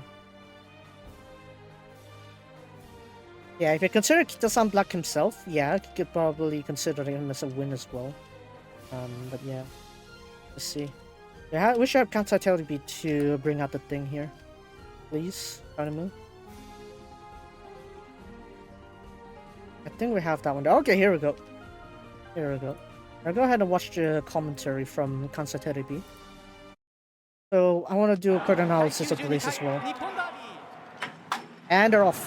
Yeah, if you consider Kita-san Black himself, yeah, you could probably consider him as a win as well. But yeah, let's see. Yeah, we should have Kansai Terubi to bring out the thing here. Please, Dynamo. I think we have that one. Okay, here we go. Here we go. Now go ahead and watch the commentary from Kansai Terubi. So I want to do a quick analysis of the race as well. And they're off.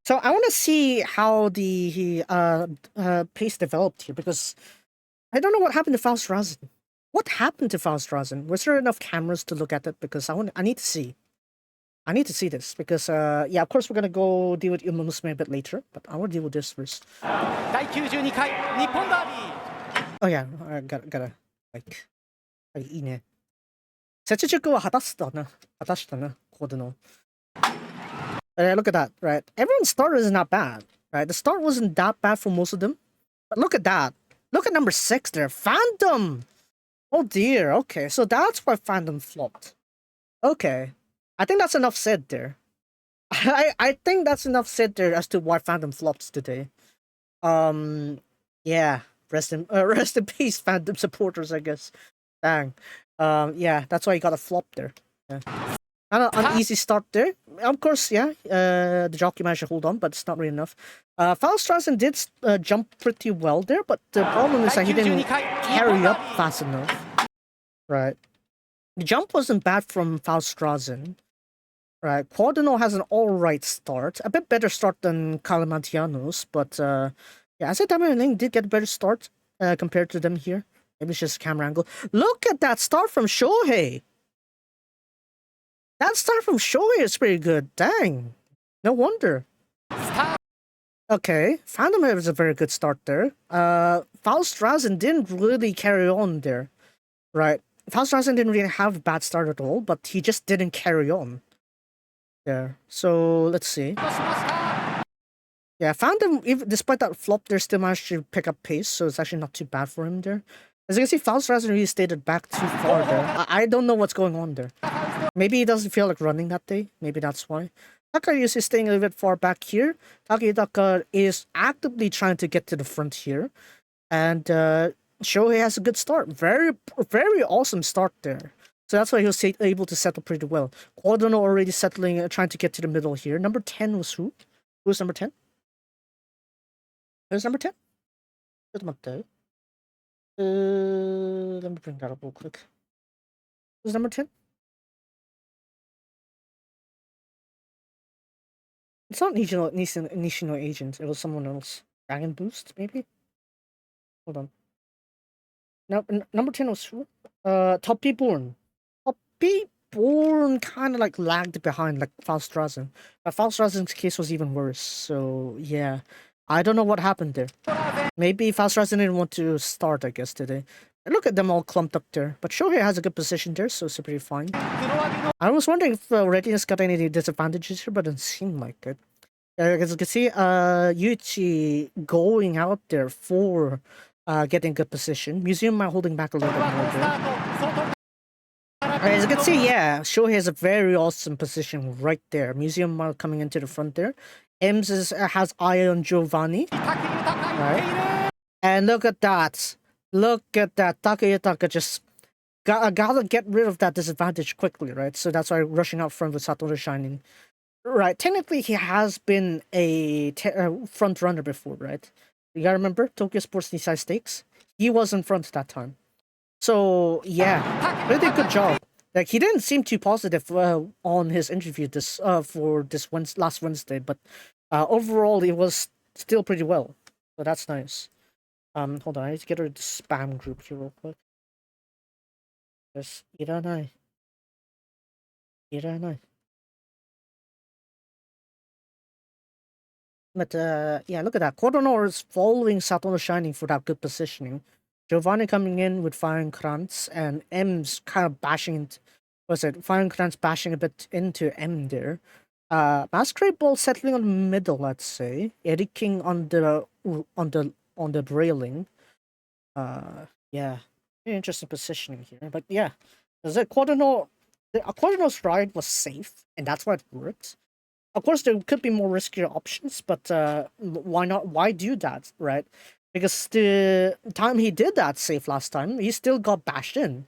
So I want to see how the pace developed here, because I don't know what happened to Faust Rasen. What happened to Faust Rasen? Was there enough cameras to look at it? Because I need to see. I need to see this because yeah, of course we're gonna go deal with Musume a bit later, but I want to deal with this first. Oh yeah, I gotta like いいね。雪辱は果たしたな。果たしたな。ここでの。Look at that, right? Everyone's start is not bad, right? The start wasn't that bad for most of them. But look at that. Look at number 6 there. Phantom! Oh dear, okay. So that's why Phantom flopped. Okay. I think that's enough said there. I think that's enough said there as to why Phantom flopped today. Yeah. Rest in peace, Phantom supporters, I guess. Dang. Yeah, that's why he got a flop there. Yeah. An easy start there. Of course, yeah. The jockey managed to hold on, but it's not really enough. Faust Rasen did jump pretty well there, but the problem is that he didn't carry up fast enough. Right. The jump wasn't bad from Faust Rasen. Right. Quadino has an alright start. A bit better start than Calamantiano's, but yeah, I said Diamond Ling did get a better start compared to them here. Maybe it's just camera angle. Look at that start from Shohei! That start from Shohei is pretty good. Dang. No wonder. Okay, Phantom has a very good start there. Faust Rasen didn't really carry on there. Right. Faust Rasen didn't really have a bad start at all, but he just didn't carry on. There. So, let's see. Yeah, Phantom, even despite that flop, they still managed to pick up pace, so it's actually not too bad for him there. As you can see, Faust Rasen really stayed back too far there. I don't know what's going on there. Maybe he doesn't feel like running that day. Maybe that's why. Takayuki is staying a little bit far back here. Takayutaka is actively trying to get to the front here. And Shohei has a good start. Very, very awesome start there. So that's why he was able to settle pretty well. Quadrano already settling, trying to get to the middle here. Number 10 was who? Who was number 10? Who's number 10? Let me bring that up real quick. Who's number 10? It's not Nishino Agent. It was someone else. Dragon Boost, maybe? Hold on. Now, number 10 was who? Toppy Born. Toppy Born kind of like lagged behind like Faust Rasen. But Faust Rasen's case was even worse. So, yeah. I don't know what happened there. Maybe Faust Rasen didn't want to start, I guess, today. Look at them all clumped up there. But Shohei has a good position there, so it's pretty fine. I was wondering if Readiness got any disadvantages here, but it didn't seem like it. As you can see, Yuichi going out there for getting good position. Musume holding back a little bit more there. As you can see, yeah, Shohei has a very awesome position right there. Musume coming into the front there. Ems has eye on Giovanni. Right? And look at that. Look at that. Takayutaka just gotta get rid of that disadvantage quickly, right? So that's why rushing out front with Satoru Shining. Right. Technically, he has been a front runner before, right? You gotta remember, Tokyo Sports Nisai Stakes? He was in front that time. So, yeah. Pretty good job. Like, he didn't seem too positive on his interview for this last Wednesday, but overall, it was still pretty well. So that's nice. Hold on, I need to get rid of the spam group here real quick. Just, iranai. But, yeah, look at that. Cordonor is following Satoru Shining for that good positioning. Giovanni coming in with Fire and Krantz, and M's kind of bashing into... Was it? Fire and Krantz bashing a bit into M there. Masquerade Ball settling on the middle, let's say. Eric King on the railing. Yeah. Very interesting positioning here. But yeah. Quadrano's ride was safe, and that's why it worked. Of course, there could be more riskier options, but why not? Why do that, right? Because the time he did that save last time, he still got bashed in.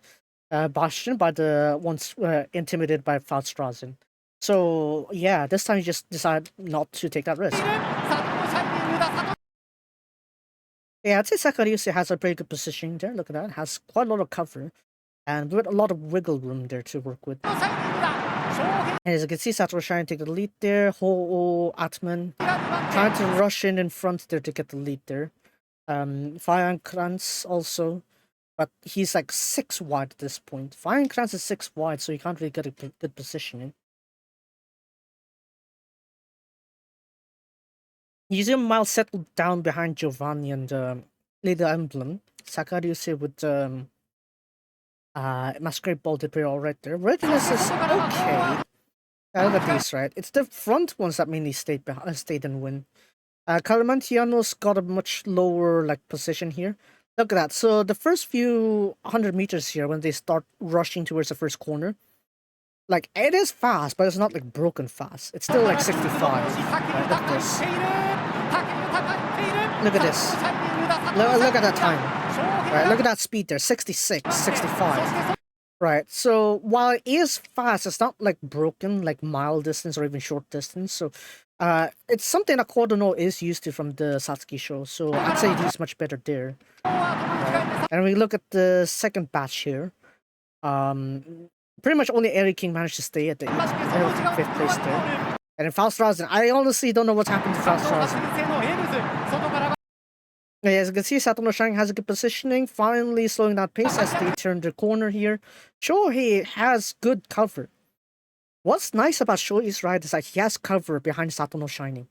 Bashed in by the ones intimidated by Fauststraßen. So yeah, this time he just decided not to take that risk. Yeah, I'd say Sakariusi has a pretty good position there. Look at that. Has quite a lot of cover. And with a lot of wiggle room there to work with. And as you can see, Satoru trying to take the lead there. Ho-Oh, Atman trying to rush in front there to get the lead there. Feirenkranz also. But he's like 6 wide at this point. Feirenkranz is 6 wide, so you can't really get a good positioning. Musume Mile settled down behind Giovanni and Little Emblem. Sakariusi with Masquerade Ball did pretty alright there. Readiness is okay. Look at these, right? It's the front ones that mainly stayed and win. Calamantiano's got a much lower like position here. Look at that. So the first few 100 meters here, when they start rushing towards the first corner, like it is fast, but it's not like broken fast. It's still like 65. Right? Look at this. Look at this. Look at that time. Right? Look at that speed there. 66, 65. Right, so while it is fast, it's not like broken, like mile distance or even short distance. So it's something that Kodono is used to from the Satsuki show. So I'd say he's much better there. Right. And we look at the second batch here. Pretty much only Eric King managed to stay at the 5th place there. And then Fauststraßen, I honestly don't know what's happened to Fauststraßen. As you can see, Satono Shining has a good positioning, finally slowing down pace as they turn the corner here. Shohei has good cover. What's nice about Shohei's ride is that he has cover behind Satono Shining.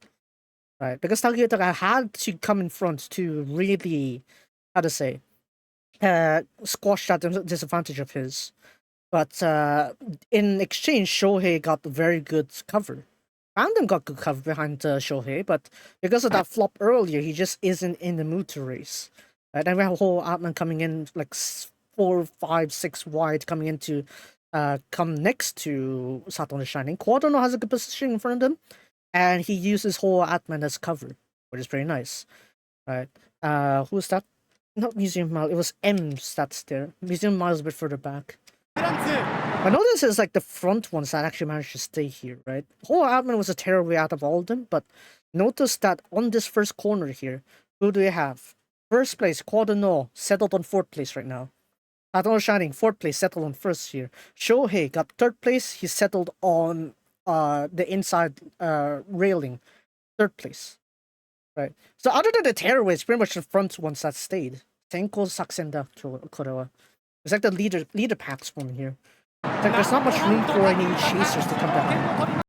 Right? Because Takayutaka had to come in front to really, how to say, squash that disadvantage of his. But in exchange, Shohei got very good cover. Random got good cover behind Shohei, but because of that flop earlier, he just isn't in the mood to race. Right? And we have a whole Atman coming in like 4, 5, 6 wide, coming in to come next to Satono Shining. Kodono has a good position in front of him, and he uses whole Atman as cover, which is pretty nice. Right? Who's that? Not Museum Mile. It was M's that's there. Museum Mile is a bit further back. I notice it's like the front ones that actually managed to stay here, right? Whole Admin was a terrible out of all of them, but notice that on this first corner here, who do we have? First place, Kodono, settled on 4th place right now. Satono Shining, 4th place, settled on 1st here. Shohei got 3rd place, he settled on the inside railing, 3rd place. Right. So other than the tearaways, pretty much the front ones that stayed. Tenko Saksenda Korewa. It's like the leader packs one here. Like there's not much room for any chasers to come down.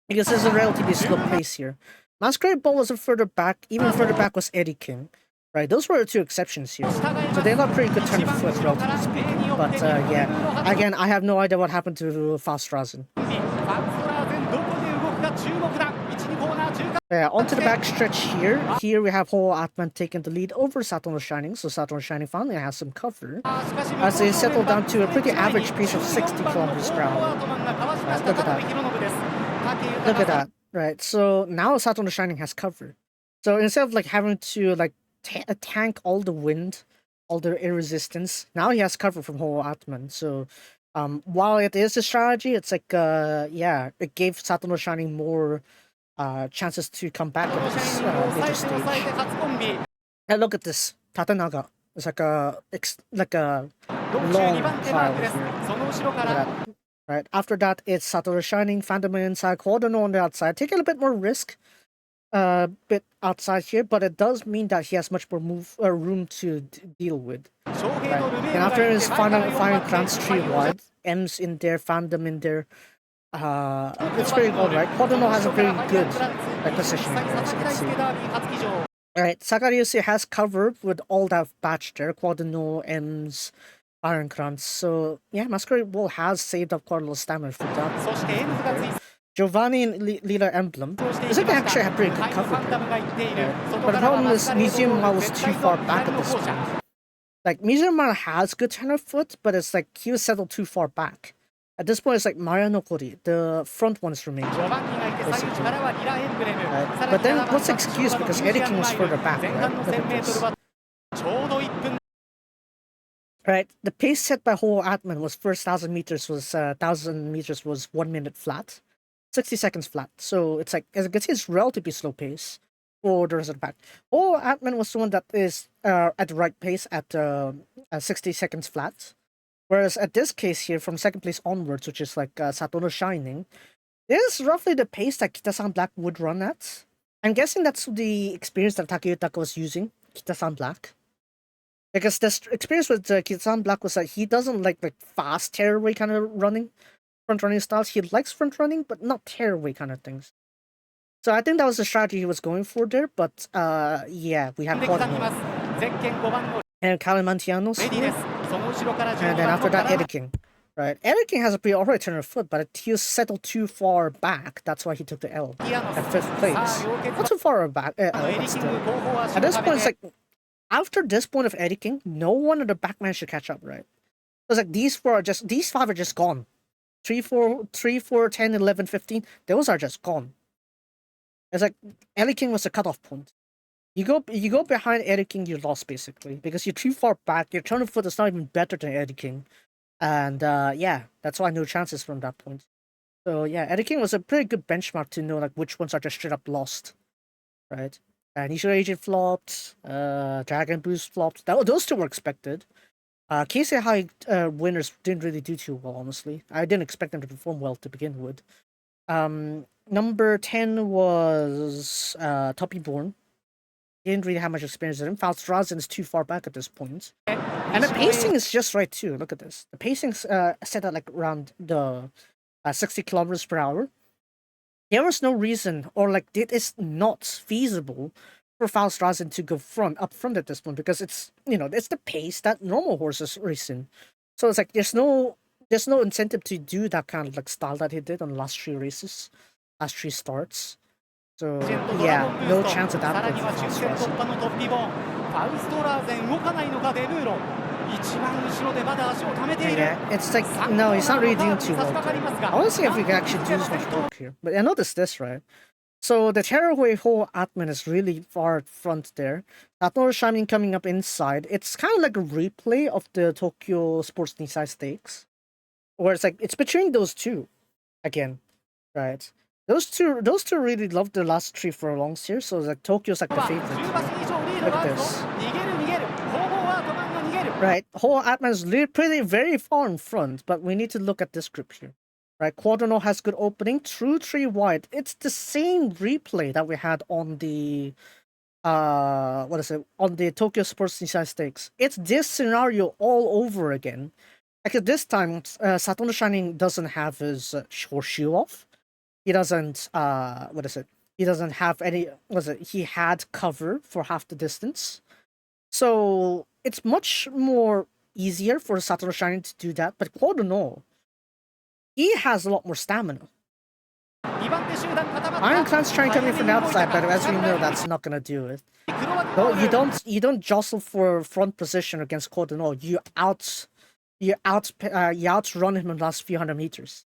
Because there's a relatively slow pace here. Masquerade Ball was further back, even further back was Eddie King. Right, those were the 2 exceptions here. So they got pretty good turn of foot, relatively speaking. But yeah, again, I have no idea what happened to Fauststraßen. Yeah, onto the back stretch here. Here we have Ho Atman taking the lead over Satono Shining, so Satono Shining finally has some cover as they settle down to a pretty average pace of 60 kilometers per hour. Right, look at that. Look at that. Right, so now Satono Shining has cover. So instead of like having to like tank all the wind, all the air resistance, now he has cover from Ho Atman. So while it is a strategy, it's like yeah, it gave Satono Shining more chances to come back at this later stage. And look at this, Tatanaga. It's like a long pile here. Right. After that, it's Satoru Shining, Phantom inside, Kodono on the outside, taking a bit more risk, bit outside here, but it does mean that he has much more room to deal with. Right. And after his final Krantz 3 wide, M's in there, Phantom in there. It's very good, right? Kodono has a very good position, as you can see. Alright, Sakariusi has covered with all that batch there, Kodono, M's, Feirenkranz. So, yeah, Masquerade Ball has saved up quite a lot of stamina for that. Giovanni and Lila Emblem. This like they actually have pretty good cover there. But the problem is, Museum Mile was too far back at this point. Like, Museum Mile has good turn of foot, but it's like he was settled too far back. At this point, it's like Marianokori, the front ones remain. Basically. But then, what's the excuse? Because Eddie King was further back, right? Look at this. Right, the pace set by Ho Atman was first 1,000 meters was 1 minute flat, 60 seconds flat. So it's like, as you can see, it's relatively slow pace for the rest of the pack. Ho Atman was the one that is at the right pace at 60 seconds flat. Whereas at this case here, from second place onwards, which is like Satono Shining, this is roughly the pace that Kita-san Black would run at. I'm guessing that's the experience that Takeyutaka was using, Kita-san Black. Because the experience with Kita-san Black was that he doesn't like fast tearaway kind of front running styles. He likes front running, but not tearaway kind of things. So I think that was the strategy he was going for there. But yeah, we have and Kalimantianos here. And then after that, Eddie King. Right, Eddie King has a pretty alright turn of foot, but he was settled too far back. That's why he took the L at 5th place. Not too far back. But still. At this point, it's like, after this point of Eddie King, no one of the backman should catch up, right? It's like these 5 are just gone. 3, 4, 10, 11, 15. Those are just gone. It's like Eddie King was the cutoff point. You go behind Eddie King, you lost basically because you're too far back. Your turn of foot is not even better than Eddie King, and yeah, that's why no chances from that point. So yeah, Eddie King was a pretty good benchmark to know like which ones are just straight up lost, right? Nishio Agent flopped, Dragon Boost flopped. Those two were expected. Keisei High winners didn't really do too well, honestly. I didn't expect them to perform well to begin with. Number 10 was Toppy Born. He didn't really have much experience with him. Faustrazin is too far back at this point. And the pacing is just right too. Look at this. The pacing's set at like around the 60 kilometers per hour. There was no reason, or like it is not feasible for Faustrazin to go up front at this point because it's it's the pace that normal horses race in. So it's like there's no incentive to do that kind of like style that he did on the last 3 races, last 3 starts. So yeah, no chance at that point for Faustrazin. Yeah, it's like, no, he's not really doing too well. I want to see if we can actually do this much work here. But I noticed this, right? So the tearaway Ho Atman is really far front there. Satono Shining coming up inside. It's kind of like a replay of the Tokyo Sports Nisai Stakes. Where it's like, it's between those two. Again, right? Those two really loved the last 3 furlongs here. So like Tokyo's like the favorite. Look at this. Right, Ho Atman's pretty very far in front, but we need to look at this group here. Right, Quadrano has good opening, through 3 wide. It's the same replay that we had on the on the Tokyo Sports Nisai Stakes. It's this scenario all over again. Like this time, Satono Shining doesn't have his horseshoe off. He doesn't he doesn't have any he had cover for half the distance. So it's much more easier for Satono Shining to do that, but Quadrano, he has a lot more stamina. Ironclad's trying to come in from the outside, but as we know, that's not gonna do it. No, you don't jostle for front position against Quadrano. You outrun him in the last few hundred meters.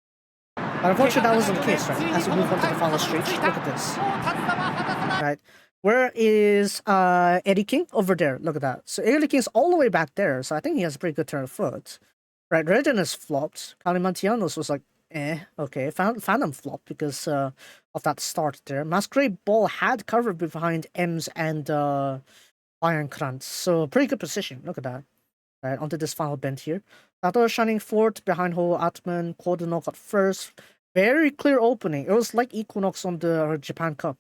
But unfortunately, that wasn't the case, right? As we move on to the final stretch, look at this. Right. Where is Eddie King? Over there. Look at that. So Eddie King's all the way back there, so I think he has a pretty good turn of foot. Right, Readiness flopped. Kalimantianos was like, okay. Phantom flopped because of that start there. Masquerade Ball had cover behind Ems and Ironkrantz, so pretty good position. Look at that. Right, onto this final bend here. Satono Shining fourth behind Ho Atman. Quadrano got first. Very clear opening. It was like Equinox on the Japan Cup.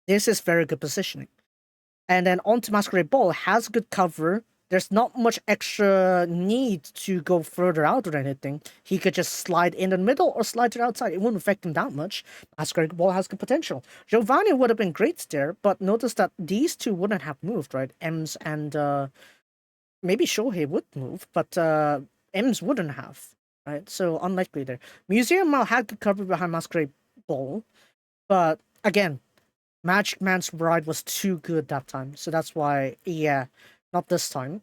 This is very good positioning. And then onto Masquerade Ball, has good cover. There's not much extra need to go further out or anything. He could just slide in the middle or slide to the outside. It wouldn't affect him that much. Masquerade Ball has good potential. Giovanni would have been great there, but notice that these two wouldn't have moved, right? Ems and maybe Shohei would move, but Ems wouldn't have, right? So unlikely there. Museum had good cover behind Masquerade Ball, but again, Magic Man's Bride was too good that time, so that's why, yeah, not this time.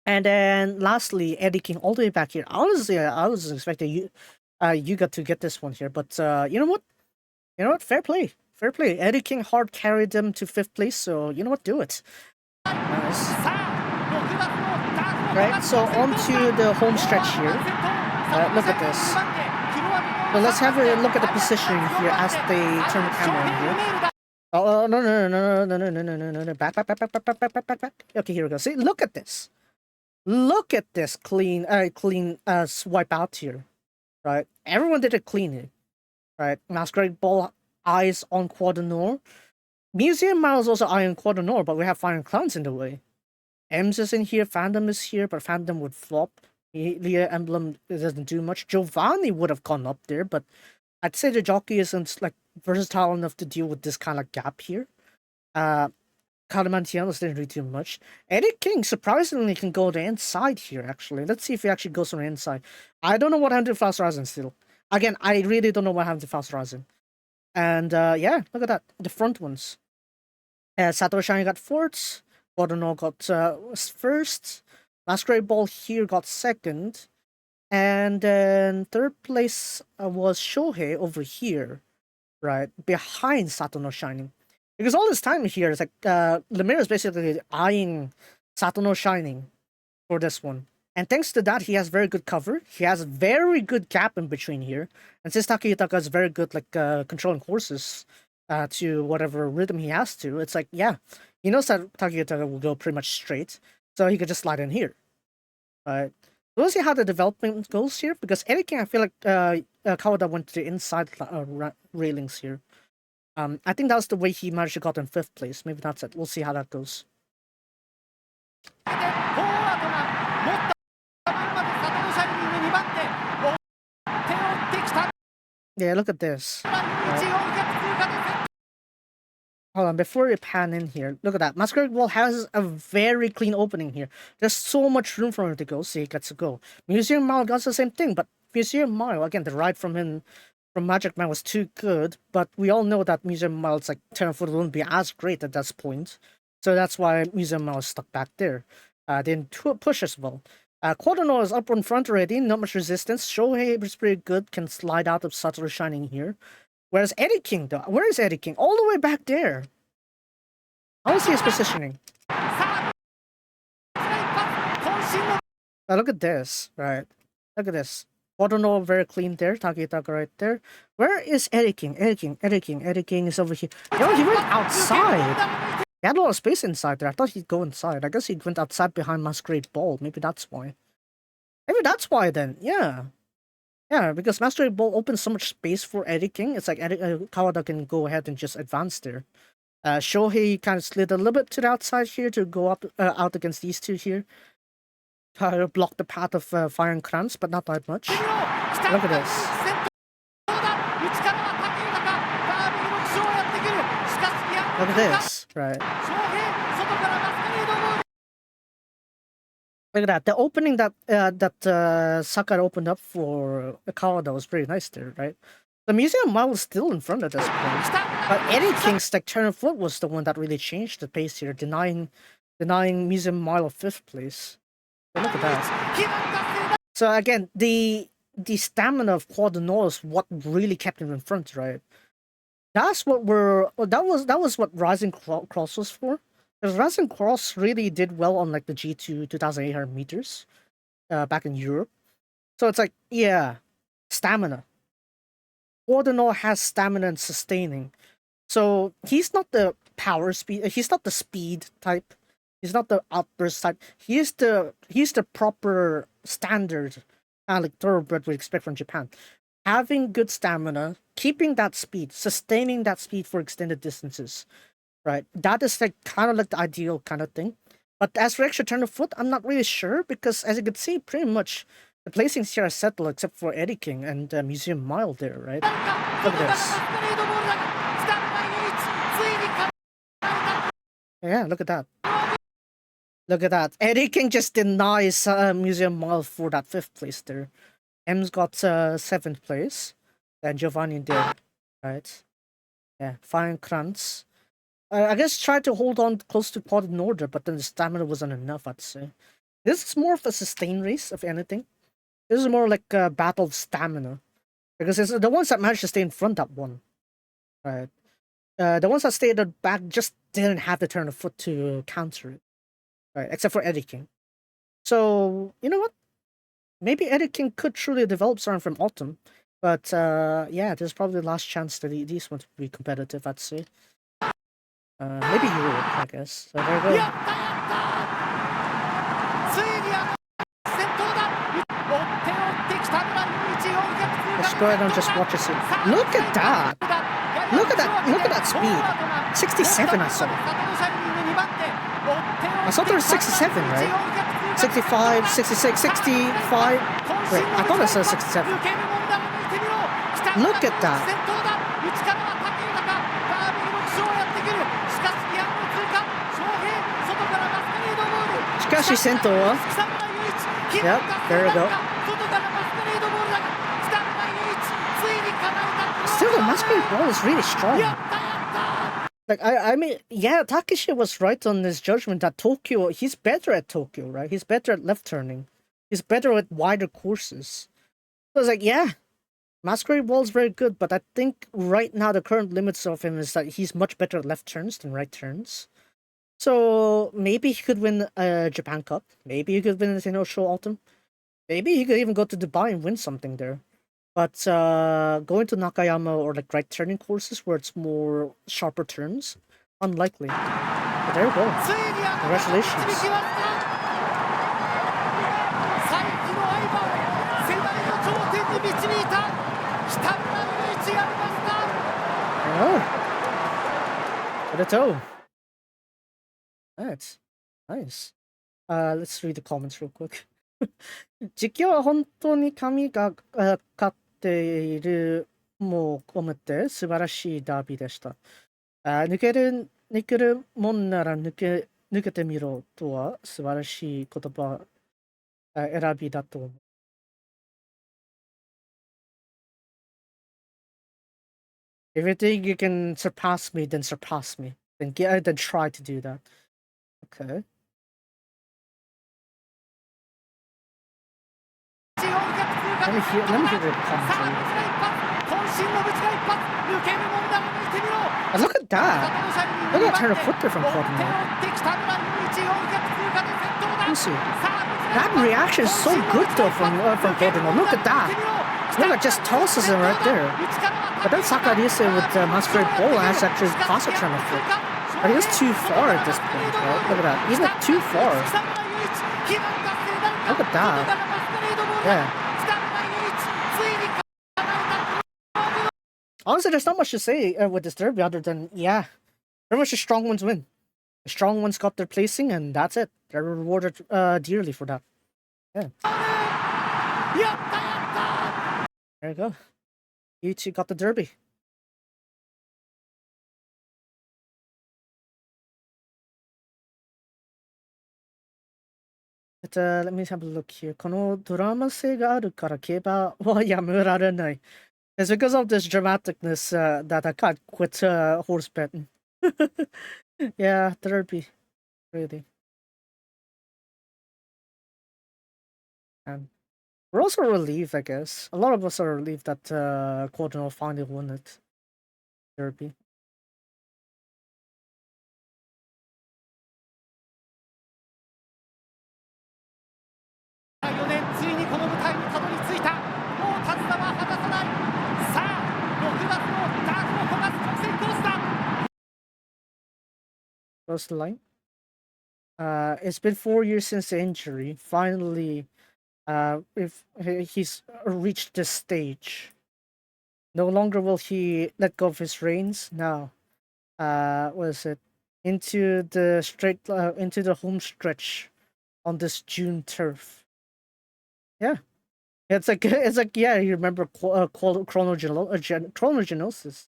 And then lastly, Eddie King all the way back here. Honestly, I was expecting you got to get this one here, but you know what? Fair play. Eddie King hard carried them to 5th place, so you know what? Do it. Nice. Right, so on to the home stretch here. Look at this. So let's have a look at the positioning here as they turn the camera on here. Oh, no. Back. Okay, here we go. See, look at this. Look at this clean swipe out here. Right? Everyone did it cleanly. Right? Masquerade Ball eyes on Quadenor. Museum Miles also eye on Quadenor, but we have Fire and Clowns in the way. Ems is in here, Phantom is here, but Phantom would flop. Leah Emblem doesn't do much. Giovanni would have gone up there, but I'd say the jockey isn't like versatile enough to deal with this kind of gap here. Calamantianos didn't really do much. Eddie King surprisingly can go the inside here, actually. Let's see if he actually goes on the inside. I don't know what happened to Fast Rising still. Again, I really don't know what happened to Fast Rising. And yeah, look at that. The front ones. Satoru Shiny got fourth. Bodono got first. Masquerade Ball here got second. And then third place was Shohei over here. Right, behind Satono Shining. Because all this time here, it's like Lemire is basically eyeing Satono Shining for this one. And thanks to that, he has very good cover. He has very good gap in between here. And since Takayutaka is very good like controlling horses to whatever rhythm he has to, it's like, yeah, he knows that Takayutaka will go pretty much straight. So he could just slide in here. Right. We'll see how the development goes here. Because anything, I feel like Kawada went to the inside railings here. I think that's the way he managed to got in 5th place. Maybe that's it. We'll see how that goes. Yeah, look at this. Hold on, before we pan in here, look at that. Masquerade Ball has a very clean opening here. There's so much room for him to go, so he gets to go. Museum Mile does the same thing, but Museum Mile, again, the ride from him from Magic Man was too good, but we all know that Museum Mile's like turn foot wouldn't be as great at this point. So that's why Museum Mile is stuck back there. Didn't push as well. Quaderno is up in front already, not much resistance. Shohei is pretty good, can slide out of Satoru Shining here. Whereas Eddie King, though, where is Eddie King? All the way back there. I want to see his positioning. Look at this, right? Look at this. Quaderno very clean there. Takayutaka right there. Where is Eddie King? Eddie King is over here. Yo, he went outside. He had a lot of space inside there. I thought he'd go inside. I guess he went outside behind Masquerade Ball. Maybe that's why. Maybe that's why then. Yeah. Yeah, because Masquerade Ball opens so much space for Eddie King. It's like Kawada can go ahead and just advance there. Shohei kind of slid a little bit to the outside here to go up out against these two here. Block the path of Fire and Krantz, but not that much. Look at this. Look at this, right? Look at that. The opening that Sakai opened up for Kawada was pretty nice there, right? The Museum Mile is still in front at this point, but Eddie King's like turn of foot was the one that really changed the pace here, denying Museum Mile of 5th place. So look at that. So again, the stamina of Quaderno is what really kept him in front, right? That's what that was what Rising Cross was for. Because Rising Cross really did well on like the G2 2800 meters back in Europe. So it's like, yeah, stamina. Quaderno has stamina and sustaining. So he's not the power speed, he's not the speed type. He's not the outburst type. He's the proper standard like thoroughbred we expect from Japan. Having good stamina, keeping that speed, sustaining that speed for extended distances, right? That is like kind of like the ideal kind of thing. But as for extra turn of foot, I'm not really sure because as you can see, pretty much the placings here are settled except for Eddie King and Museum Mile there, right? Look at this. Yeah, look at that. Look at that. Eddie King just denies Museum Mile for that 5th place there. M's got 7th place. Then Giovanni there. Right? Yeah, Fine Krantz. I guess tried to hold on close to Quad in order, but then the stamina wasn't enough, I'd say. This is more of a sustain race, if anything. This is more like a battle of stamina. Because it's the ones that managed to stay in front that won. Right? The ones that stayed at the back just didn't have the turn of foot to counter it. right? Except for Eddie King. So you know what? Maybe Eddie King could truly develop starting from autumn, but yeah, there's probably the last chance that these ones will be competitive. I'd say. Maybe Europe, I guess. So there we go. Let's go ahead and just watch it. Look at that! Look at that! Look at that speed! 67, I saw. I saw there was 67, right? 65, 66, 65. Wait, I thought I saw 67. Look at that! しかし先頭は Yep, there we go. Still, the masquerade ball is really strong. Like, I mean, yeah, Takeshi was right on his judgment that Tokyo, he's better at Tokyo, right? He's better at left turning. He's better at wider courses. So I was like, yeah, masquerade ball is very good, but I think right now the current limits of him is that he's much better at left turns than right turns. So maybe he could win a Japan Cup. Maybe he could win the Tenosho Autumn. Maybe he could even go to Dubai and win something there. But going to Nakayama or like right turning courses where it's more sharper turns, unlikely. But there you go. Congratulations. Oh. What a toe. That's nice. Let's read the comments real quick. 実況は本当に神が勝っているもう込めて素晴らしいダービーでした。抜けるもんなら抜けてみろとは素晴らしい言葉選びだと思う。If you think you can surpass me, then surpass me. Then try to do that. Okay. Let me hear the commentary. Look at that! Look at her foot there from Cordon. See, that reaction is so good though from Cordon. Look at that! Look, it just tosses him right there. But then Sakarise with Masquerade Ball has actually concentrated on the foot. But he was too far at this point, right? Look at that. He's not too far. Look at that. Yeah. Honestly, there's not much to say with this derby other than, yeah, pretty much the strong ones win. The strong ones got their placing, and that's it. They're rewarded dearly for that. Yeah. There you go. You two got the derby. But let me have a look here. このドラマ性があるから競馬はやめられない。It's because of this dramaticness that I can't quit horse betting. Yeah, derby. Really. And we're also relieved, I guess. A lot of us are relieved that Cordon finally won it. Derby. Close the line. It's been 4 years since the injury. Finally, if he's reached this stage, no longer will he let go of his reins. Now, what is it? Into the home stretch on this June turf. Yeah, it's like yeah. You remember chronogenosis?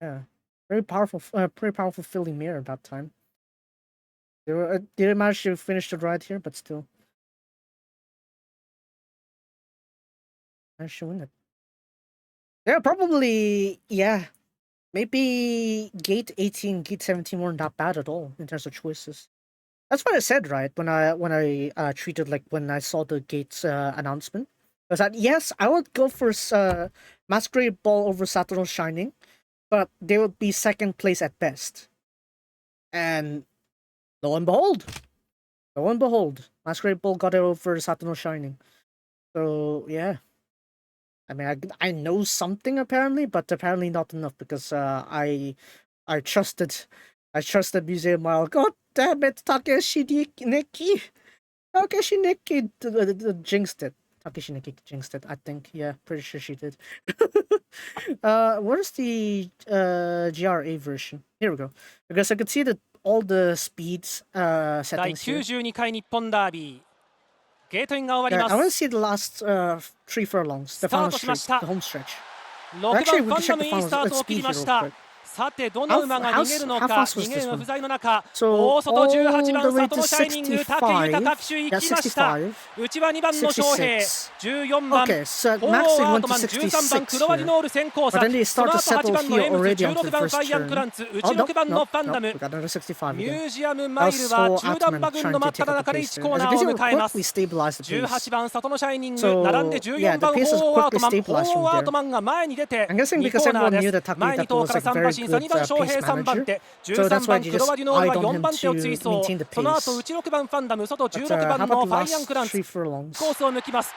Yeah, very powerful filly mare at that time. They didn't manage to finish the ride here, but still. Managed to win it. Yeah, probably, yeah. Maybe Gate 18, Gate 17 weren't that bad at all in terms of choices. That's what I said, right? When I treated like when I saw the Gates announcement. I was like, yes, I would go for Masquerade Ball over Satoru Shining, but they would be second place at best. And lo and behold, Lo and behold, Masquerade Ball got it over Satono Shining. So yeah, I mean, I know something apparently, but apparently not enough because I trusted Museum Mile. God damn it, Takeshi Neki. Takeshi Neki jinxed it. Takeshi Neki jinxed it, I think. Yeah, pretty sure she did. Where's the GRA version? Here we go. Because I could see that all the speeds 第 settings here. 92回日本ダービーゲートインが終わ Yeah, り I ま want to す see the last 3 furlongs, the final スタートしま straight, した the home stretch. 6 Actually, 番 we ファ can ン check ダ the ムいいスタ final ートを切り speed ま here し real た quick. さてどの馬が逃げるの How か fast was 逃げ this るの one? 不在の中 So 大外 all 18 the 番 way サト to ノシャイニング武豊 65. 騎手行 Yeah, きました 65. 内は2番の翔平66. 14番 Okay, so フォー Max アー went ト to マン13番 66クロワディ here. ノール先行 But 差 then they その start to 後 settle 8番の here エムズ already onto 16 the 番フ first ァイアンクラ turn. ンツ Oh, 16番の no, ファンダ no, ム we got another 65ミ again. ュージアム That マイ was ルは so 中段 Atman 馬群 trying の to 真っ take 只 up the 中で pace 1 there. コー As ナ you ー can を see, 迎えま quickly す stabilized the pace. 18番サトノシャイニング So, 並んで yeah, 14 the 番フォ pace was ーアー quickly トマンフォ stabilized ー from アー there. トマンが前に出て I'm guessing 2 because コーナー everyone で knew す that Taki 前2 Itaku 頭 was から like 3 馬 very 身 good 2番翔 pace 平3番 manager. 手 So 13 that's why 番 they クロ just ワディノール eyed は on 4 him 番手を to 追走 maintain the その後 pace. 内6番ファンダム外 But 16 how 番 about の the ファイアン last クラン 3ツ furlongs? コースを抜きます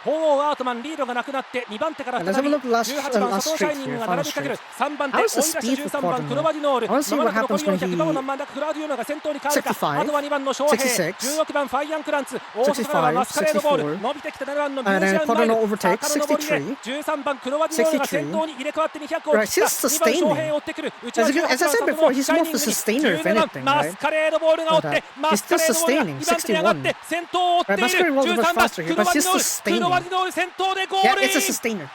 フォーアートマンリードがなくなって2番手から And let's 再 have a び look last 18番 last サトノシャイ straight ニング here, が final 並びかける straight. 3番手 How 追い is 出 the した speed for 13番 Cardinal? クロワディノール I want to see まも what なく残 happens り when 400馬場の he 真ん中クラウディウノが先頭に変わるか65あとは2番の翔平66 16番ファイアンクランツ大外からはマスカレードボール65伸びてきた7番のミュ And ージ then アムマイル Cardinal overtakes 坂の上りで63 13番クロワディノールが先頭に入れ替わって200を切った Right, he's 2番翔 sustaining. 平を追ってくる内は As 18 I 番 said サト before, ノ he's シャイ more ニ of ン a グに sustainer, if 17番 anything, マ right? スカレードボールが追って Look at that. マ He's スカ still レードボールが sustaining, 2番手に上がっ 61. て先頭を追ってい Right, る Masquerade was 13 much 番 faster ク here, ロ but ワディ he's ノール sustaining. クロワディノール先頭でゴー Yeah, ル it's a イン sustainer.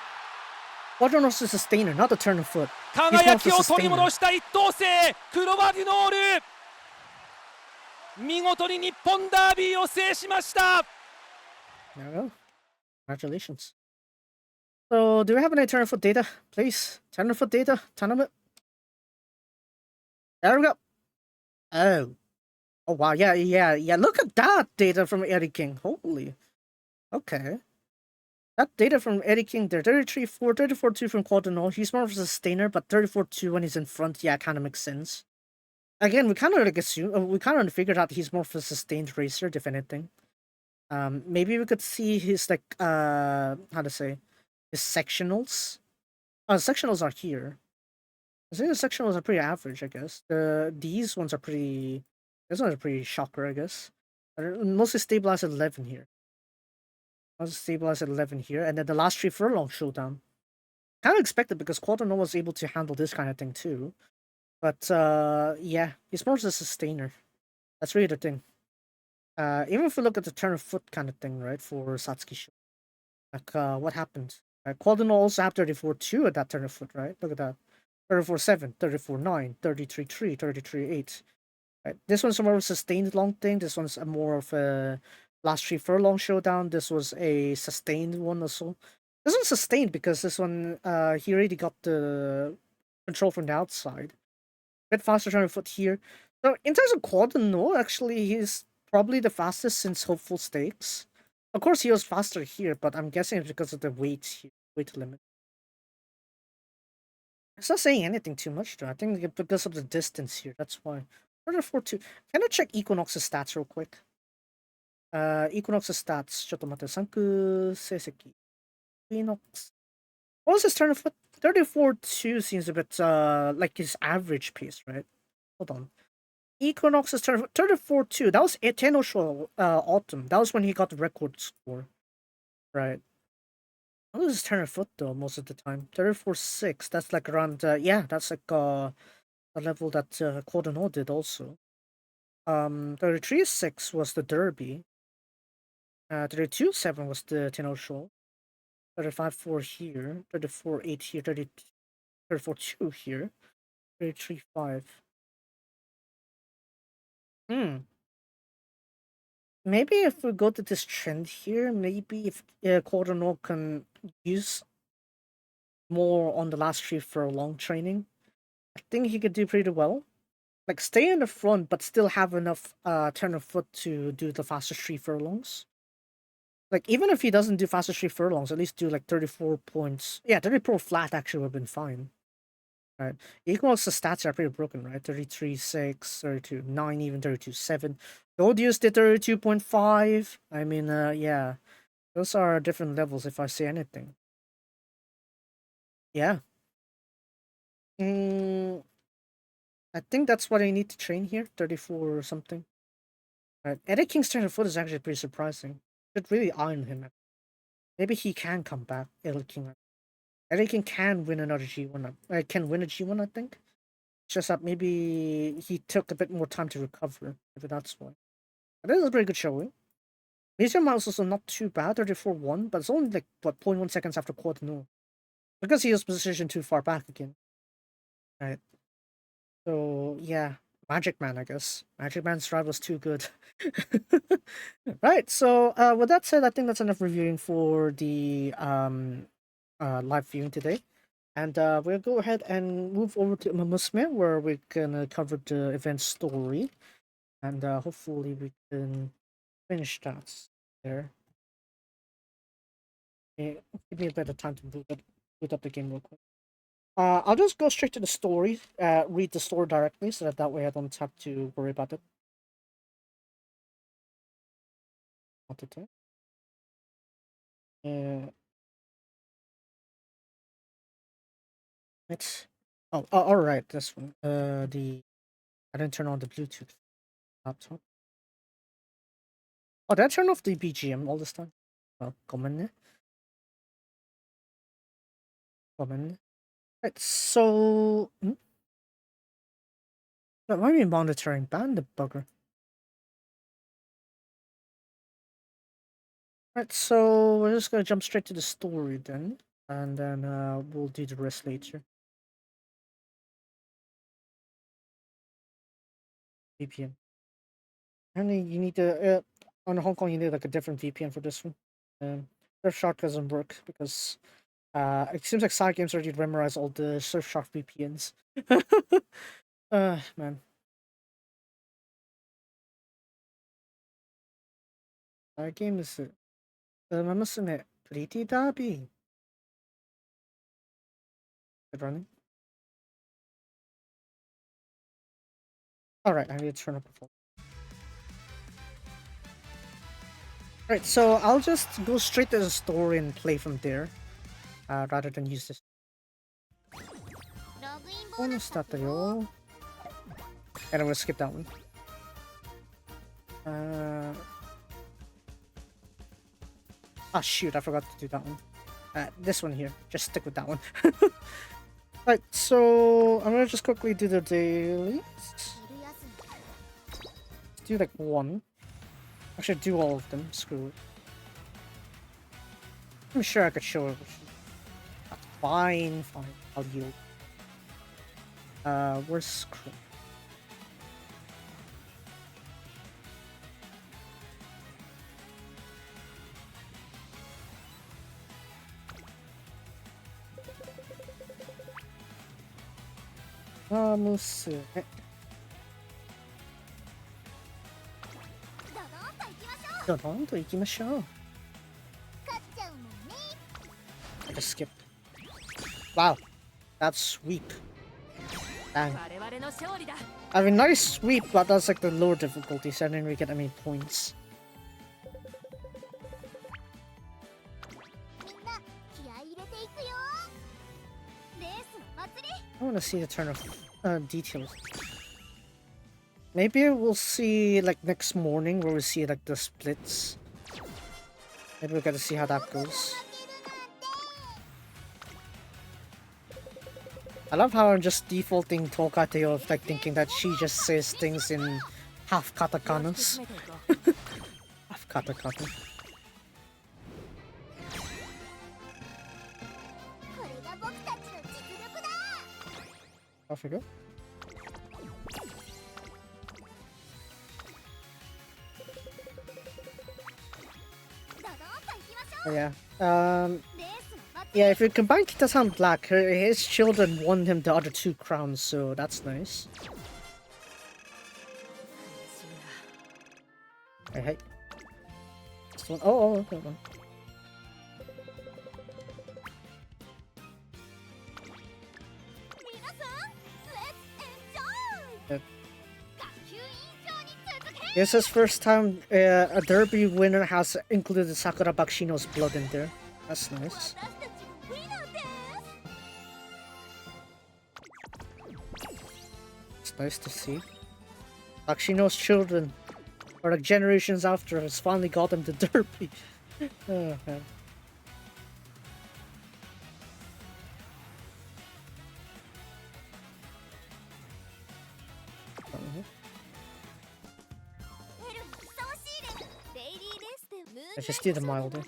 Quadranos is a sustainer, not a turn of foot. He's more 輝 of き a を取り sustainer. 戻した一等星クロワディノール見事に日本ダービーを制しました There we go. Congratulations. So, do we have any turn of foot data? Please. Turn of foot data. Tournament. There we go. Oh. Oh, wow. Yeah. Look at that data from Eddie King. Holy. Okay. That data from Eddie King there. 33-4, 34-2 from Quadrano. He's more of a sustainer, but 34-2 when he's in front, yeah, kind of makes sense. Again, we kind of like assume, we kind of figured out he's more of a sustained racer, if anything. Maybe we could see his, like, how to say, his sectionals. Sectionals are here. I think the sectionals are pretty average, I guess. These ones are pretty, this one's a pretty shocker, I guess. Mostly stabilized at 11 here. Mostly stabilized at 11 here, and then the last 3 furlong showdown. Kind of expected because Quadrano was able to handle this kind of thing too. But, yeah, he's more of a sustainer. That's really the thing. Even if we look at the turn of foot kind of thing, right, for Satsuki Show. Like, what happened? Quadrano also had 34-2 at that turn of foot, right? Look at that. 34-7, 34-9, 33-3, 33-8. Right? This one's more of a sustained long thing. This one's more of a last 3 furlong showdown. This was a sustained one also. This one's sustained because this one, he already got the control from the outside. Bit faster turn of foot here. So in terms of Quadrano, actually, he's probably the fastest since Hopeful Stakes. Of course, he was faster here, but I'm guessing it's because of the weight limit. It's not saying anything too much, though. I think because of the distance here, that's why. 34-2. Can I check Equinox's stats real quick? Equinox's stats. ちょっと待って、3区成績。Equinox. What was his turn of foot? 34-2 seems a bit like his average pace, right? Hold on. Equinox's turn 34-2. That was Tenosho Autumn. That was when he got the record score. Right. What was his turn of foot though most of the time? 34-6. That's like around yeah, that's like a level that Quadrano did also. 33-6 was the Derby. 32-7 was the Tenosho. 35-4 here. 34-8 here. 34-2 here. 33-5. Maybe if we go to this trend here, maybe if Quadrano can use more on the last 3 furlong training, I think he could do pretty well. Like stay in the front, but still have enough turn of foot to do the fastest 3 furlongs. Like even if he doesn't do fastest 3 furlongs, at least do like 34 points. Yeah, 34 flat actually would have been fine. Right. Equals the stats are pretty broken, right? 33, 6, 32, 9, even 32, 7. Dodius did 32.5. I mean, yeah. Those are different levels if I say anything. Yeah. I think that's what I need to train here. 34 or something. Right. Eddie King's turn of foot is actually pretty surprising. Should really iron him. Maybe he can come back, Eddie King. Eddie King can win another G1. Can win a G1, I think. It's just that maybe he took a bit more time to recover. Maybe that's why. But this is a pretty good showing. Musume Mouse also not too bad, 34-1, but it's only like, what, 0.1 seconds after quad no. Because he was positioned too far back again. Right. So, yeah. Magic Man, I guess. Magic Man's drive was too good. Right, so with that said, I think that's enough reviewing for the live viewing today. And we'll go ahead and move over to Musume, where we're gonna cover the event story. And hopefully we can finish that there. Okay, give me a bit of time to boot up the game real quick. I'll just go straight to the story, read the story directly, so that way I don't have to worry about it. Not at all. It's all right. This one. I didn't turn on the Bluetooth laptop. Oh, did I turn off the BGM all this time? Oh, come in. Right. So, why are we monitoring Bandit bugger? Right. So we're just gonna jump straight to the story then, and then we'll do the rest later. VPN. Apparently, you need to on Hong Kong you need like a different VPN for this one. Surfshark doesn't work because it seems like side games already memorize all the Surfshark VPNs. Man. Side game is Musume Pretty Derby. Good running. Alright, I need to turn up the phone. Alright, so I'll just go straight to the story and play from there. Rather than use this. Bonus yo. And I'm gonna skip that one. Ah, shoot, I forgot to do that one. This one here. Just stick with that one. Right, so I'm gonna just quickly do the dailies. Let's do like one. Actually, do all of them. Screw it. I'm sure I could show it. Fine. I'll yield. Where's Screw? Musume. ドドンと行きましょう。I just skipped. Wow, that's sweep. Dang. I mean, nice sweep, but that's like the lower difficulty, so I didn't really get any points. I want to see the turn of details. Maybe we'll see like next morning where we see like the splits. Maybe we'll get to see how that goes. I love how I'm just defaulting Tokate of like thinking that she just says things in half katakanas. Half katakana. Off we go. Oh, yeah. Yeah, if you combine Kita-san Black, his children won him the other 2 crowns, so that's nice. Hey. This one. Oh, okay. This is first time a derby winner has included Sakura Bakshino's blood in there. That's nice. It's nice to see. Bakshino's children, or like generations after, has finally got him the derby. Oh, man. I just did a milder.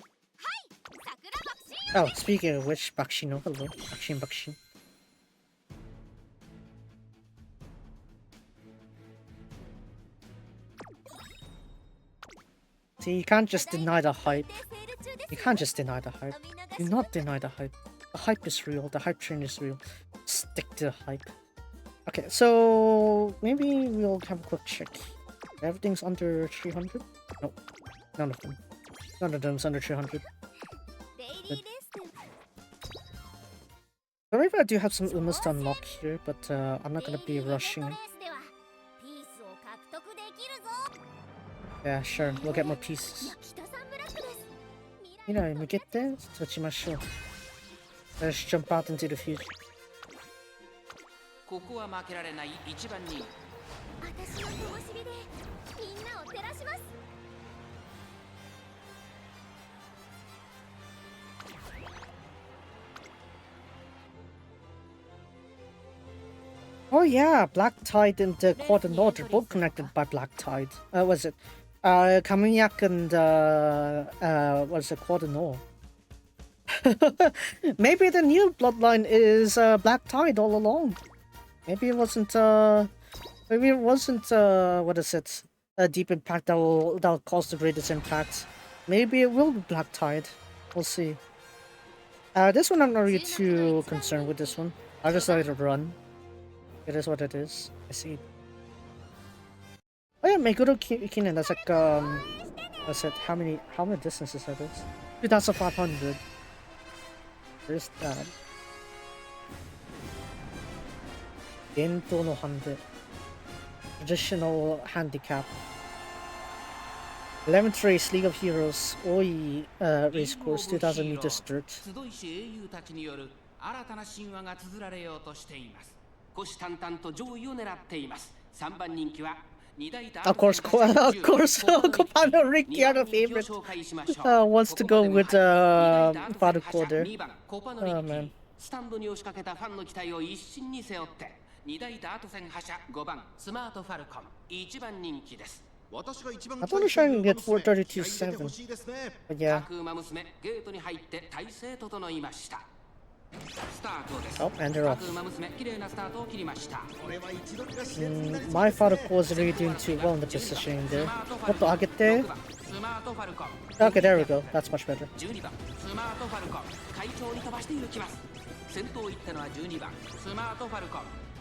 Oh, speaking of which, Bakshino, hello. Bakshin. See, you can't just deny the hype. You can't just deny the hype. Do not deny the hype. The hype is real. The hype train is real. Stick to the hype. Okay, so maybe we'll have a quick check. Everything's under 300? No, none of them. None of them's under 300. Good. So maybe I do have some Umas to unlock here, but I'm not gonna be rushing. Yeah, sure, we'll get more pieces. Let's jump out into the future. Oh yeah, Black Tide and Quad Nord are both connected by Black Tide. Was it Kamiyak and what's it, Quad Nord? Maybe the new bloodline is Black Tide all along. Maybe it wasn't what is it? A deep impact that will cause the greatest impact. Maybe it will be Black Tide. We'll see. This one I'm not really too concerned with. This one, I just let it run. It is what it is. I see. Oh yeah, Meguro Kinen, that's like what's it? How many distances are this? 2,500. There's that. Gento no Hande. Traditional handicap. 11th race, League of Heroes, Oi race course, 2,000 meters dirt. Of course, Kopano Ricky are the favorite. Wants to go with Faruko there. Oh man. 2台ダート戦覇者5番スマートファルコン1番人気です。I want to try and get 432.7. But yeah. Oh, and they're off. My Faruko is really doing too well in the positioning there. What do I get there? Okay, there we go. That's much better.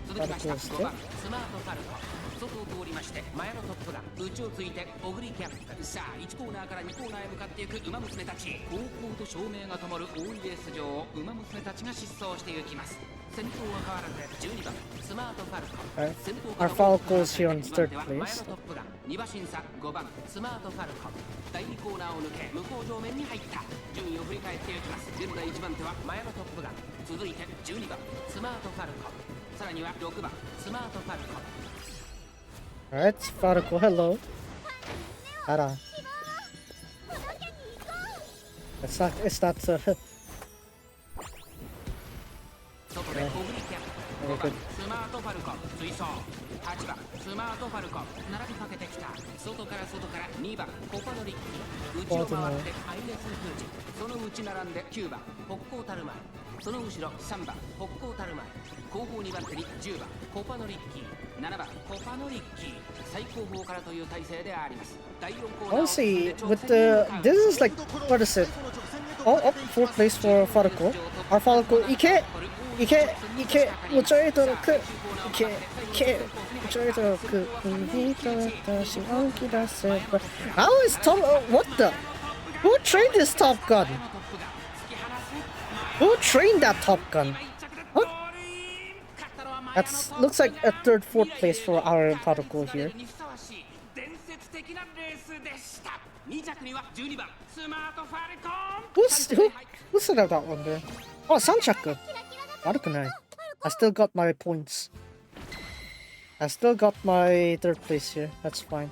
続きました5番スマートファルコン外を通りまして前のトップガン内をついてオグリキャップさあ1コーナーから2コーナーへ向かっていく馬娘たち高校と照明が灯る大井レース場を馬娘たちが疾走していきます先頭は変わらず12番スマートファルコン先頭から Our Falco is here in third place 前のトップガン2馬審査5番スマートファルコン第2コーナーを抜け向こう上面に入った順位を振り返っていきます現在1番手は前のトップガン続いて12番スマートファルコンさらには6番スマートファルコン Alright, Faruko, hello. Ara. It's not Very good. スマートファルコン追走8番スマートファルコン並びかけてきた外から2番コパノリッキー内を回ってアイレスフージその内並んで9番北高タルマイその後ろ3番北高タルマイ後方2番手に10番コパノリッキー7番コパノリッキー最後方からという体勢であります第4コーナー Honestly, with the this is like what is it? Oh, fourth place for Faruko. Our Faruko, Ike, mucho edoroku, Ike, mucho edoroku. How is Tom? What the? Who trained this Top Gun? Who trained that Top Gun? What? That looks like a third, fourth place for our Faruko here. 的なレースでした。2着には12番スマートファルコン。 Who said that one there? Oh, Sanchaku. I still got my points. I still got my third place here. That's fine.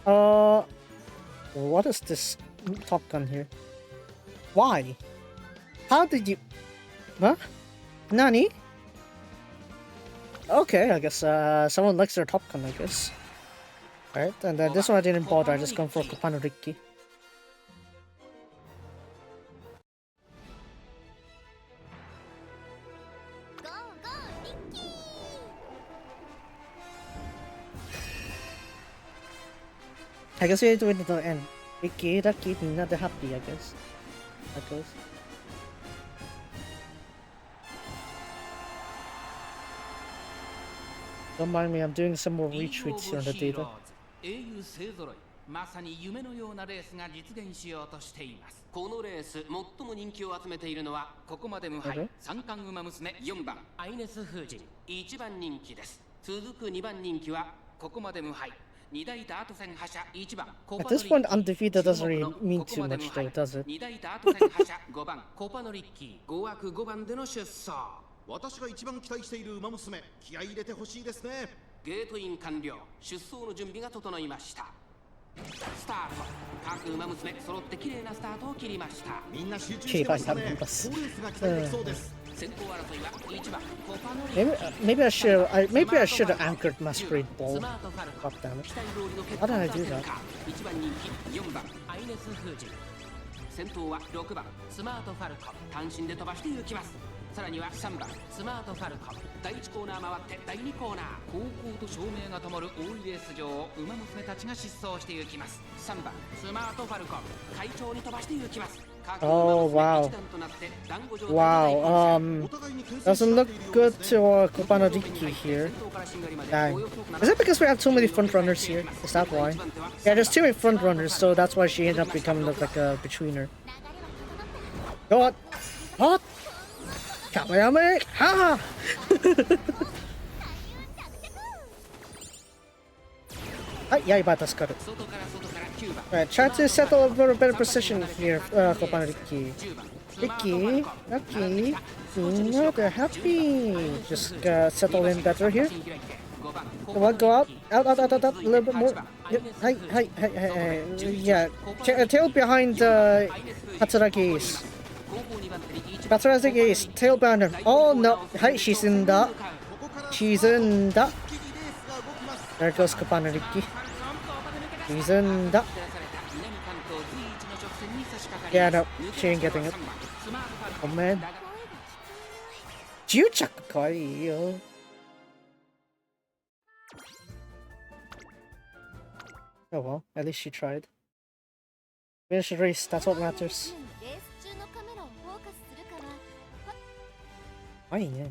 What is this Top Gun here? Why? How did you... Huh? Nani? Okay, I guess someone likes their Top Gun, I guess. Alright, and then this one I didn't bother, I just gone for Kopanoriki. I guess we have to wait until the end. Ricky, that keep me not happy, I guess. That goes. Don't mind me, I'm doing some more retweets here on the data. 英雄勢ぞろい、まさに夢のようなレースが実現しようとしています。このレース、最も人気を集めているのはここまで無敗、三冠馬娘4番アイネス風神、1番人気です。続く2番人気はここまで無敗。At this point, undefeated doesn't really mean too much, though, does it? 5番コパノリッキー、5枠5番での出走。私が一番期待している馬娘、気合い入れてほしいですね。ゲートイン完了、出走の準備が整いました。スタート、各馬娘揃って綺麗なスタートを切りました。みんな集中してますね。好レースが期待できそうです。Maybe I should have anchored Masquerade Ball. God damn it. How did I do that? 先頭は6番スマートファルコン、単身で飛ばして行きます。さらには3番スマートファルコン、第1コーナー回って第2コーナー、高校と照明が灯る大井レース場を馬娘たちが疾走して行きます。3番スマートファルコン、快調に飛ばして行きます。Oh wow. Wow, doesn't look good to Kopanoriki here. Dang. Is it because we have too many front runners here? Is that why? Yeah, there's too many front runners, so that's why she ended up becoming like a betweener. Go on! What? Kamayame! Ha! Yeah, you better cut it. Right, try to settle a little better position here, Kopanoriki. Ricky, okay, not happy. Just settle in better here. Come on, go out, out, a little bit more. Hi, yeah, tail behind Hatsuragi Ace. Hatsuragi Ace, tail behind him. Oh no, hi, she's in that. There goes Kopanoriki. She's in that. Yeah, no, she ain't getting it. Oh man. 10着かいいよ。Oh well, at least she tried. Finish the race, that's what matters. はいね。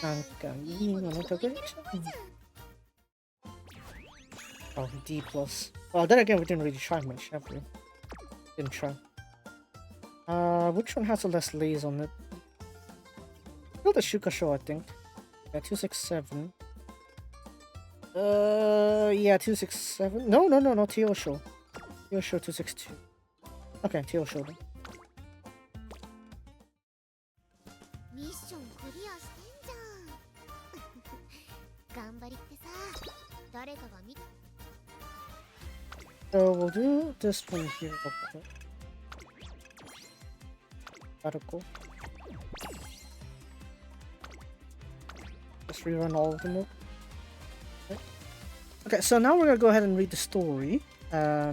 なんかいいものかけちゃう。Oh, D+. Well, then again, we didn't really try much, have we? Didn't try. Which one has the less lays on it? Still the Shuka Show, I think. Yeah, 267. Yeah, 267. No, Teo Show. Teo Show 262. Okay, Teo Show then. So we'll do this one here. Okay. That'll go. Just rerun all of them up. Okay, so now we're gonna go ahead and read the story. A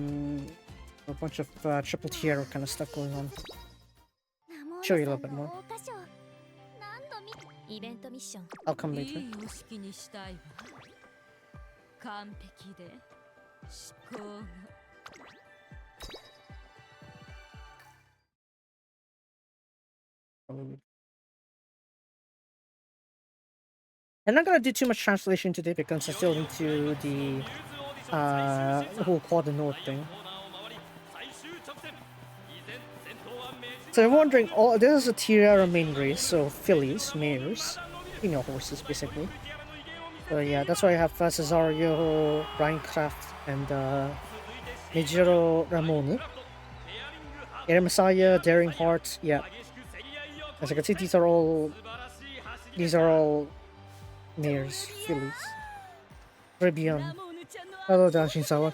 bunch of triple tier kind of stuff going on. Show you a little bit more. I'll come later. I'm not gonna do too much translation today because I still need to do the whole quad north thing. So I'm wondering, this is a Tiara main race, so fillies, mares, female horses basically. So yeah, that's why I have Cesario, Rhinecraft, and Mijiro Ramone. Air Messiah, Daring Heart, yeah. As you can see, these are all mares, fillies. Caribbean. Hello, Danshin-sawa.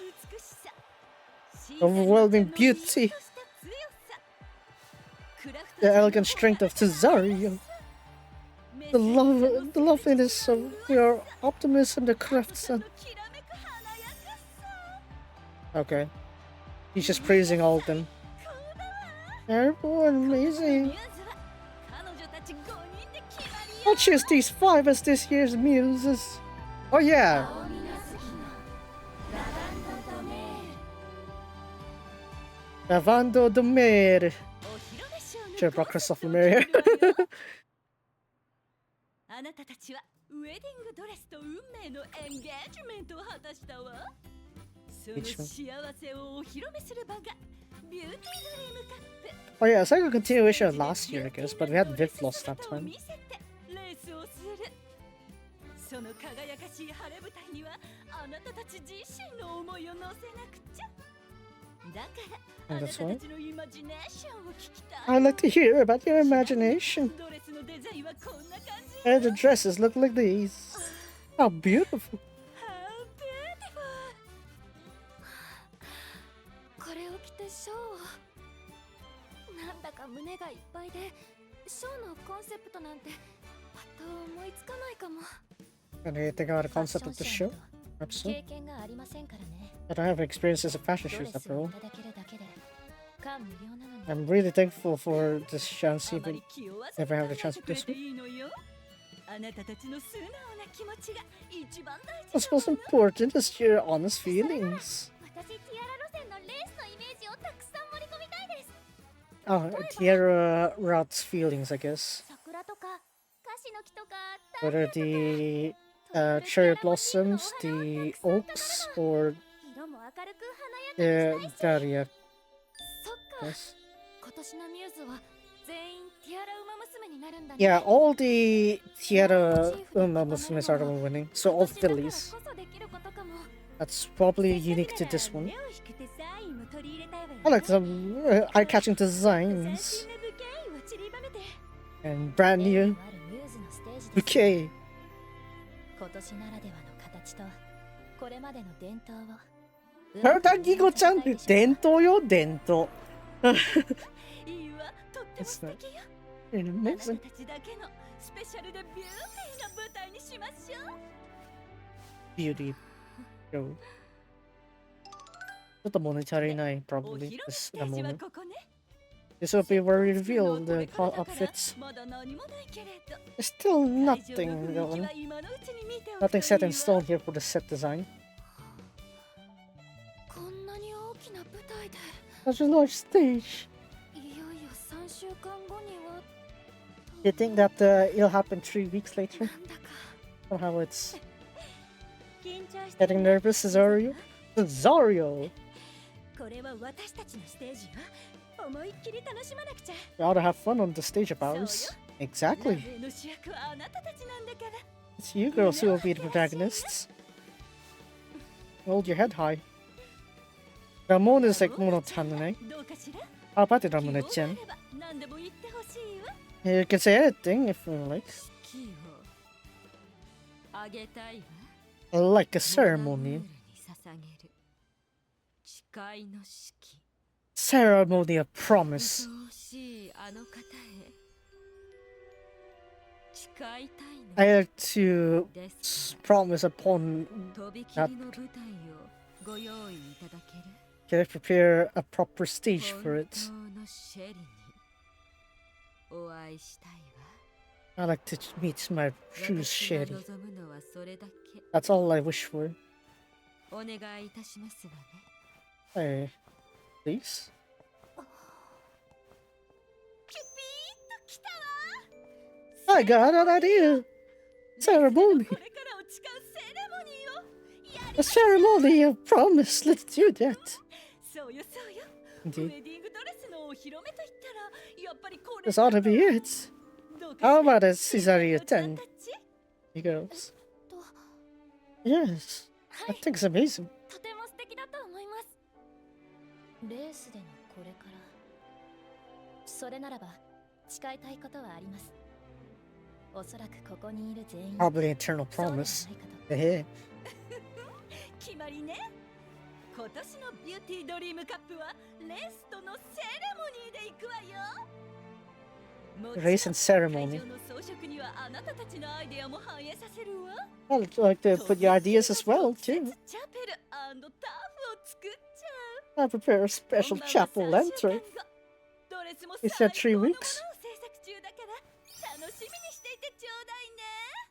Overwhelming beauty. The elegant strength of Cesario. The loveliness of your optimism, the craftsman. Okay. He's just praising all of them. They're amazing. I'll choose these 5 as this year's muses. Oh yeah. Lavando de Mer. Should have brought Christopher Mer here. あなたたちはウェディングドレスと運命のエンゲージメントを果たしたわ。その幸せをお披露目する場がビューティードリームカップ。 Oh yeah, it's like a continuation of last year, I guess, but we had Viv lost that time. レースをする。その輝かしい晴れ舞台にはあなたたち自身の思いを乗せなくちゃ。だからあなたたちのイマジネーションを聞きたい。 I'd like to hear about your imagination. ドレスのデザインはこんな感じ。 And the dresses look like these. How beautiful. How beautiful. これを着てショーを。なんだか胸がいっぱいで、ショーのコンセプトなんてパッと思いつかないかも。 And you think about the concept of the show? Absolutely. 経験がありませんからね。 I don't have experience as a fashion shoot after all. ドレスをいただけるだけで感無量なのに。 I'm really thankful for this chance, あま even り気負わせ if I have the ない chance で to くれ do て so. いいのよ。あなたたちの素直な気持ちが一番大 What's 事 most なの。 important is your honest feelings. 私ティアラ路線のレースのイメージをたくさん盛り込みたいです。 Oh, Tierra Rout's feelings, I guess. 桜とかカシの木とか Whether the cherry blossoms, the oaks, or 色も明るく華やか the にしたいし。 Daria. そっか。 Yes. 今年のミューズは全員ティアラウマ娘になるんだね。 Yeah, all the Tierra Musumes are the one winning, so all fillies. こそできることかも。 That's probably unique to this one. 目を引くデザインも取り入れたいわよね。 I like some eye-catching designs 斬新なブケインを散りばめて。 and brand new あるミューズのステージです。 bouquet. 今年ならではの形とこれまでの伝統を。 Gigo-chan, dento yo, dento. いいわ、とっても素敵よ。 Really あな amazing. たたちだけのスペシャルでビューティーな舞台にしましょう。 Beauty. Yo. Not the monetary night, お probably. 披露目 This ス the テージは moment. ここね。 This will be where we reveal the これからだから outfits. まだ何もないけれど。 There's still 会場の nothing 雰囲気 going. は今のうちに見ておくといい Nothing set in わ。 stone here for the set design. こんなに大きな舞台で。 Such a large stage. いよいよ3週間後には。 You think that it'll happen 3 weeks later? なんだか Somehow it's 緊張して getting nervous, Cesario. Cesario! これは私たちのステージよ。思いっきり楽しまなくちゃ。 We ought to have fun on the stage of ours. ラ Exactly. ブの主役はあなたたちなんだから。 It's you girls who will be the protagonists. Hold your head high. Ramon is like Monotanane. どうかしら。 How about it, 希望 Ramon があ chan? れば何でも言ってほしいわ。 You can say anything if you like. 式をあげたいわ。 Like a モナムー ceremony. ルに捧げる誓いの式。 Ceremony of promise. 恐ろしいあの方へ誓いたいの I like to です promise upon とびきりの舞台をご用意いただける can prepare a proper stage for 本 it. 当のシェリにお会いしたいわ。 I like to meet my true 私が Sherry. 望むのはそれだけ。 That's all I wish for. お願いいたしますわね。 Hey, please. キュピーッと来たわ。 I got an idea. Ceremony. これからを誓うセレモニーをやり A ceremony of promise. Let's do that. そうよそうよ。ウ Indeed. ェディングドレスのお披露目と言ったらやっぱりこれ This ought to be it. どうかしら How about a Cesario ちゃん 10? たち You girls. と Yes, I think it's amazing. とても素敵だと思います。レースでのこれから。それならば誓いたいことはあります。おそらくここにいる全員。Probably eternal promise. Eh. 決まりね。今年のビューティードリームカップはレースとのセレモニーで行くわよ。Race and ceremony. 会場の装飾にはあなたたちのアイデアも反映させるわ。I'd like to put your ideas as well, too. チャペル&ターフを作っちゃう。I'll prepare a special chapel entry. It's at 3 weeks.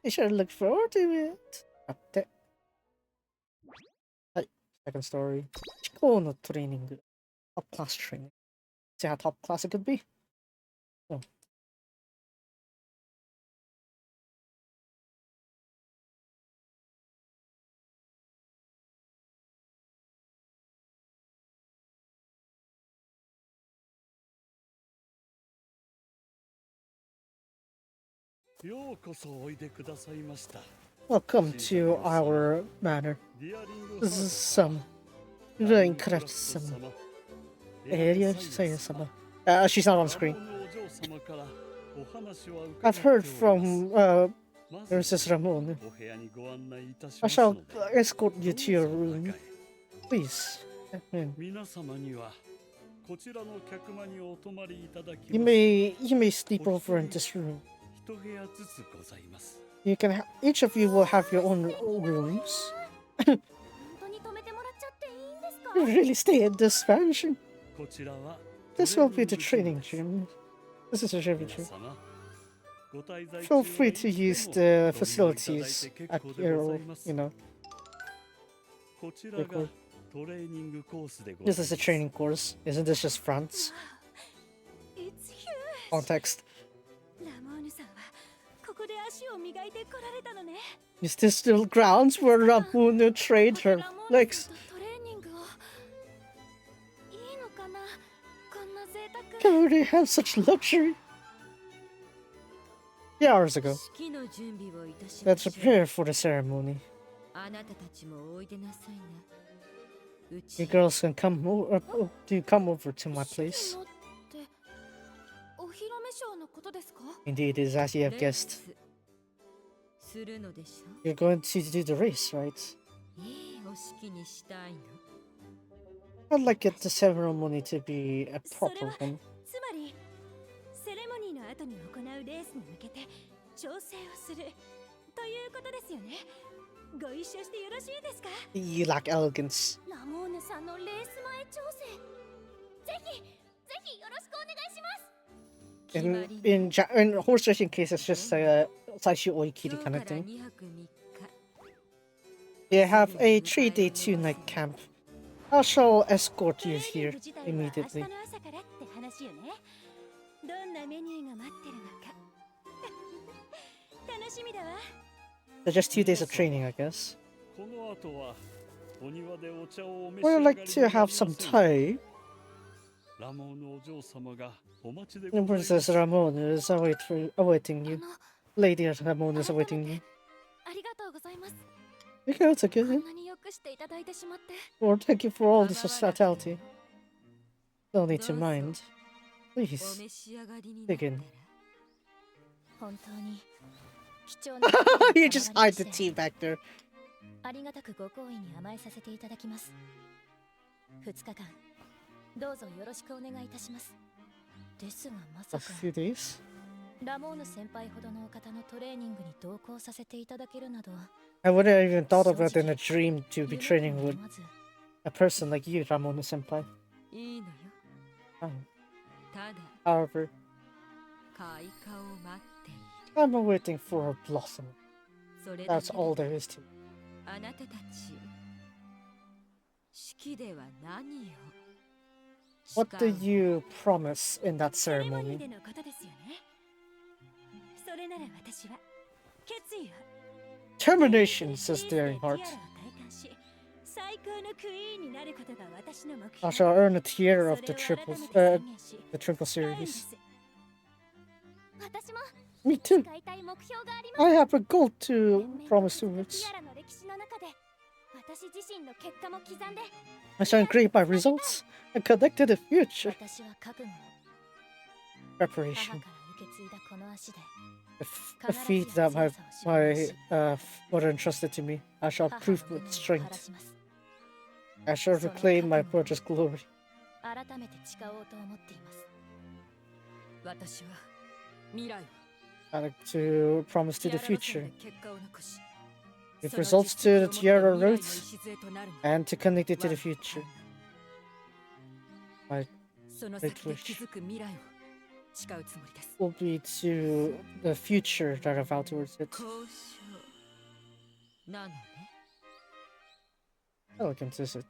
You should look forward to it. だって。はい、second story. 思考のトレーニング。Top class training. See how top class it could be? Oh. ようこそおいでくださいました。 Welcome to our manor. This is some really correct some area. She's not on screen. I've heard from Mrs. Ramon. I shall escort you to your room. Please. You may sleep over in this room. You can each of you will have your own rooms. You really stay in this mansion. This will be the training gym. This is a training gym. Feel free to use the facilities at your, record. This is a training course. Isn't this just France? Context. Is this still grounds where Ramona trained her legs? Can we have such luxury? 3 hours ago. Let's prepare for the ceremony. You girls can come over to my place. Indeed, it is as you have guessed. You're going to do the race, right? I'd like the ceremony to be a proper one. You lack elegance. In horse racing case, it's just a Saishu Oikiri kind of thing. They have a 3-day 2-night camp. I shall escort you here immediately. They're just 2 days of training, I guess. Would you like to have some tea? Princess Ramon is awaiting you. Lady Ramon is awaiting you. Okay, it's okay. Or thank you for all this hospitality. No need to mind. Please, begin. You just hide the tea back there. A few days? I wouldn't have even thought about in a dream to be training with a person like you, Ramona Senpai. However, I'm waiting for a blossom. That's all there is to it. What do you promise in that ceremony? Termination, says Daringheart. I shall earn a tier of the triple series. Me too. I have a goal to promise towards. 史の中で私自身の結果も刻んで I shall create my results and connect to the future. 私は覚悟を Preparation. 母から受け継いだこの足で The feat that my mother entrusted to me. I shall 母の prove 運 with を晴ら strength. します I shall reclaim my brother's glory. 改めて誓おうと思っています私は未来を I like to promise to the ティアラ路線 future. で結果を残し Give その results 実績 to を the 持って Tiara 未来の route 礎となるの and to connect it to the future. My その先で築く未来を誓うつもりです will be to the future that I vow towards it. 交渉なのね Elegant, is it?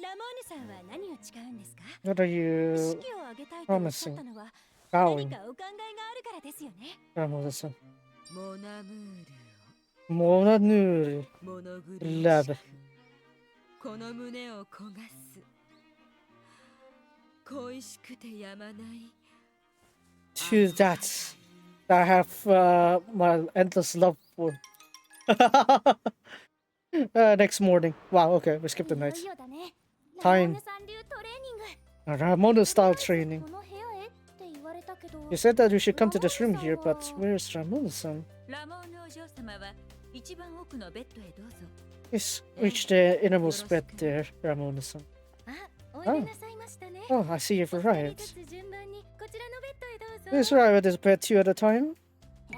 ラモーヌさんは何を誓うんですか What are you 式を挙げたいとおっしゃったのは vowing, 何かお考えがあるからですよね Ramona-san? モナムール Mona Nuri. をモノグ Love. この胸を焦がす恋しくてやまない To that I have my endless love for. Next morning. Wow, okay, we skipped the night. いよいよだね Time. ラモーヌさん流トレーニング Ramona style training. この部屋へって言われたけど You said that we should come to this room here, but where's Ramona-san? ラモーヌお嬢様は一番奥のベッドへどうぞ Yes, reach the innermost bed there, Ramona-san. あ、おいでなさいましたね Oh, I see you've お二人 arrived. ずつ順番にこちらのベッドへどうぞ Please arrive at this bed two at a time.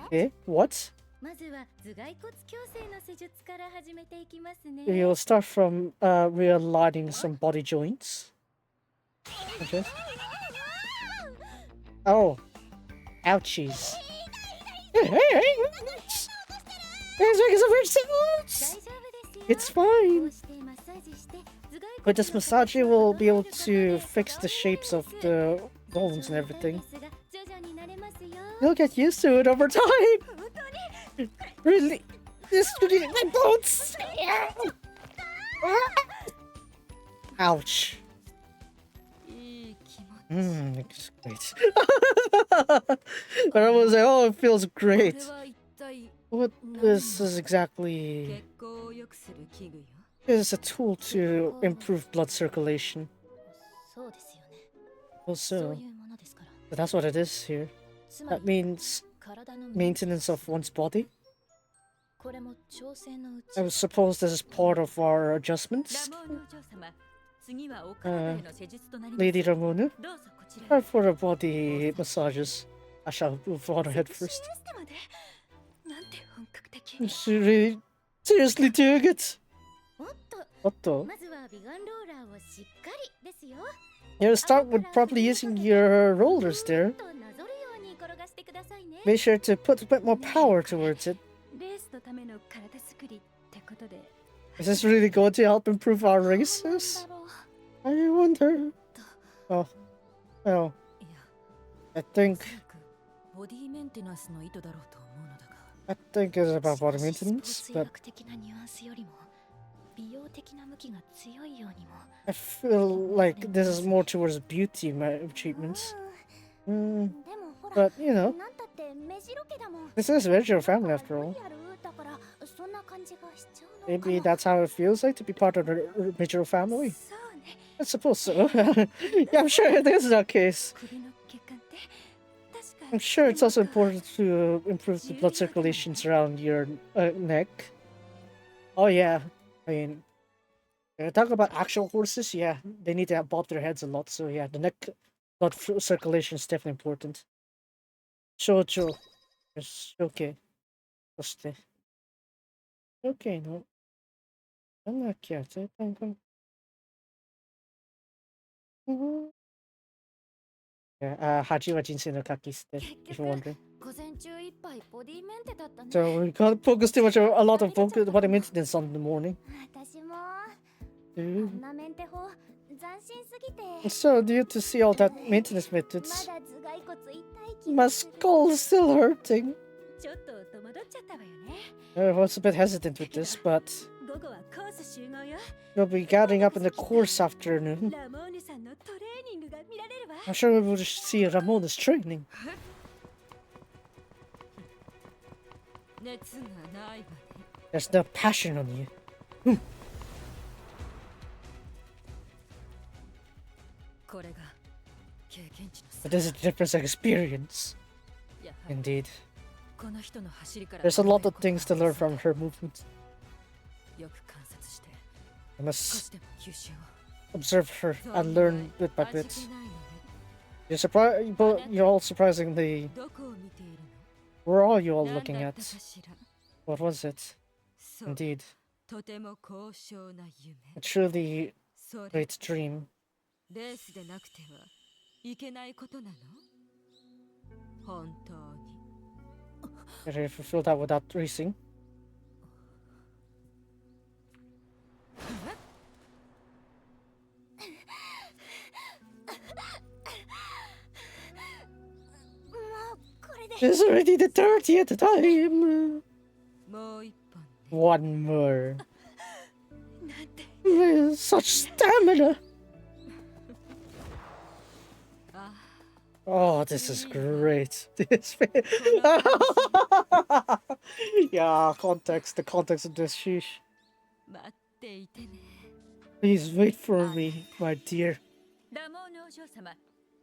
Okay, what? まずは頭蓋骨矯正の施術から始めていきますね We'll start from realigning some body joints. Okay. Oh, ouchies. Hey, It's making some weird sounds. 大丈夫ですよ It's こ fine. うしてマッサージして頭蓋 With 骨 this の massage, you 形を will be able 整 to える fix the shapes of the bones and everything. そうですが徐々に慣れますよ You'll get used to it over time. 本当に Really? This really my bones. Ouch. いい気持ち It's great. But I was like, oh, it feels これ great. は一体 What this is exactly 血行を良くする器具よ is a tool to improve blood circulation. そうですよねそう Also, いうものですから but that's what it is here. つま That り means 体の maintenance of one's body. これも調整のうち I suppose this is part of our ラ adjustments. モーヌお嬢様次はお体への施術となります Lady Ramona, どうぞこちら time for the body massages. I shall move on ahead セクシー first. エステまでなんて本格的 Is she really seriously doing it? おっと What the? まずは美顔ローラーをしっかりですよ You start with properly using your rollers there. となぞるように転がしてくださいね Make sure to put a bit more power towards it. レースのための体作りってことで Is this really going to help improve our どう races? なんだろう I wonder. Oh, well, いや I think おそらくボディメンテナンスの意図だろうと思うのだが I think it's about body しかしスポー maintenance, ツ医 but 学的なニュアンスよりも美容的な向きが強いようにも I feel like this is more towards beauty treatments. でもほら But you know, なんたって目白家だもん this is Veggie family after all. だからそんな感じがしちゃうのか Maybe も that's how it feels like to be part of the Veggie family. そうね I suppose so. Yeah, I'm sure this is our case. 首の血管って確か I'm sure it's also important to improve the blood circulations around your neck. Oh yeah, I mean, talk about actual horses. Yeah, they need to bob their heads a lot. So yeah, the neck blood circulation is definitely important. Shoujo, yes, okay. そして、okay の、なんだっけ、絶対これ。8は人生の書き捨て、if you're wondering. 午前中いっぱいボディメンテだったね So we can't focus too much, a lot of focus body maintenance on the morning. 私もあ Dude. んなメンテ法斬新すぎて So due to see all that maintenance ま methods, だ頭蓋骨痛い気 my がする skull is still hurting. ちょっと戸惑っちゃったわよね I was a bit hesitant with this, but 午後はコース集合よ we'll be gathering up in the course afternoon. ラモーヌさんのトレーニングが見られるわ I'm sure we will see Ramona's training. 熱がないわね。 There's no passion on you. これが経験値の差。 But this is a different experience. やはり Indeed. この人の走りから There's a lot of things to learn from her movements. よく観察して I 少 must しでも吸収を。 observe her and learn bit by 味 bit. 気ないのね。 You're surprised, but you're all surprisingly. どこを見ている Where are you all の？ looking 何だ at? ったかしら。 What was it? そう、 Indeed, とても高尚な夢。 a truly それ great dream. レースでなくてはいけないことなの？本当に。 Did you fulfill that without racing? もうこれで It's already the 30th time. もう一本ね。 One more. なんて。 Such stamina. あ Oh, this is great. This. Yeah, context. The context of this. Sheesh. 待っていてね。 Please wait for me, my dear. ラモーヌお嬢様、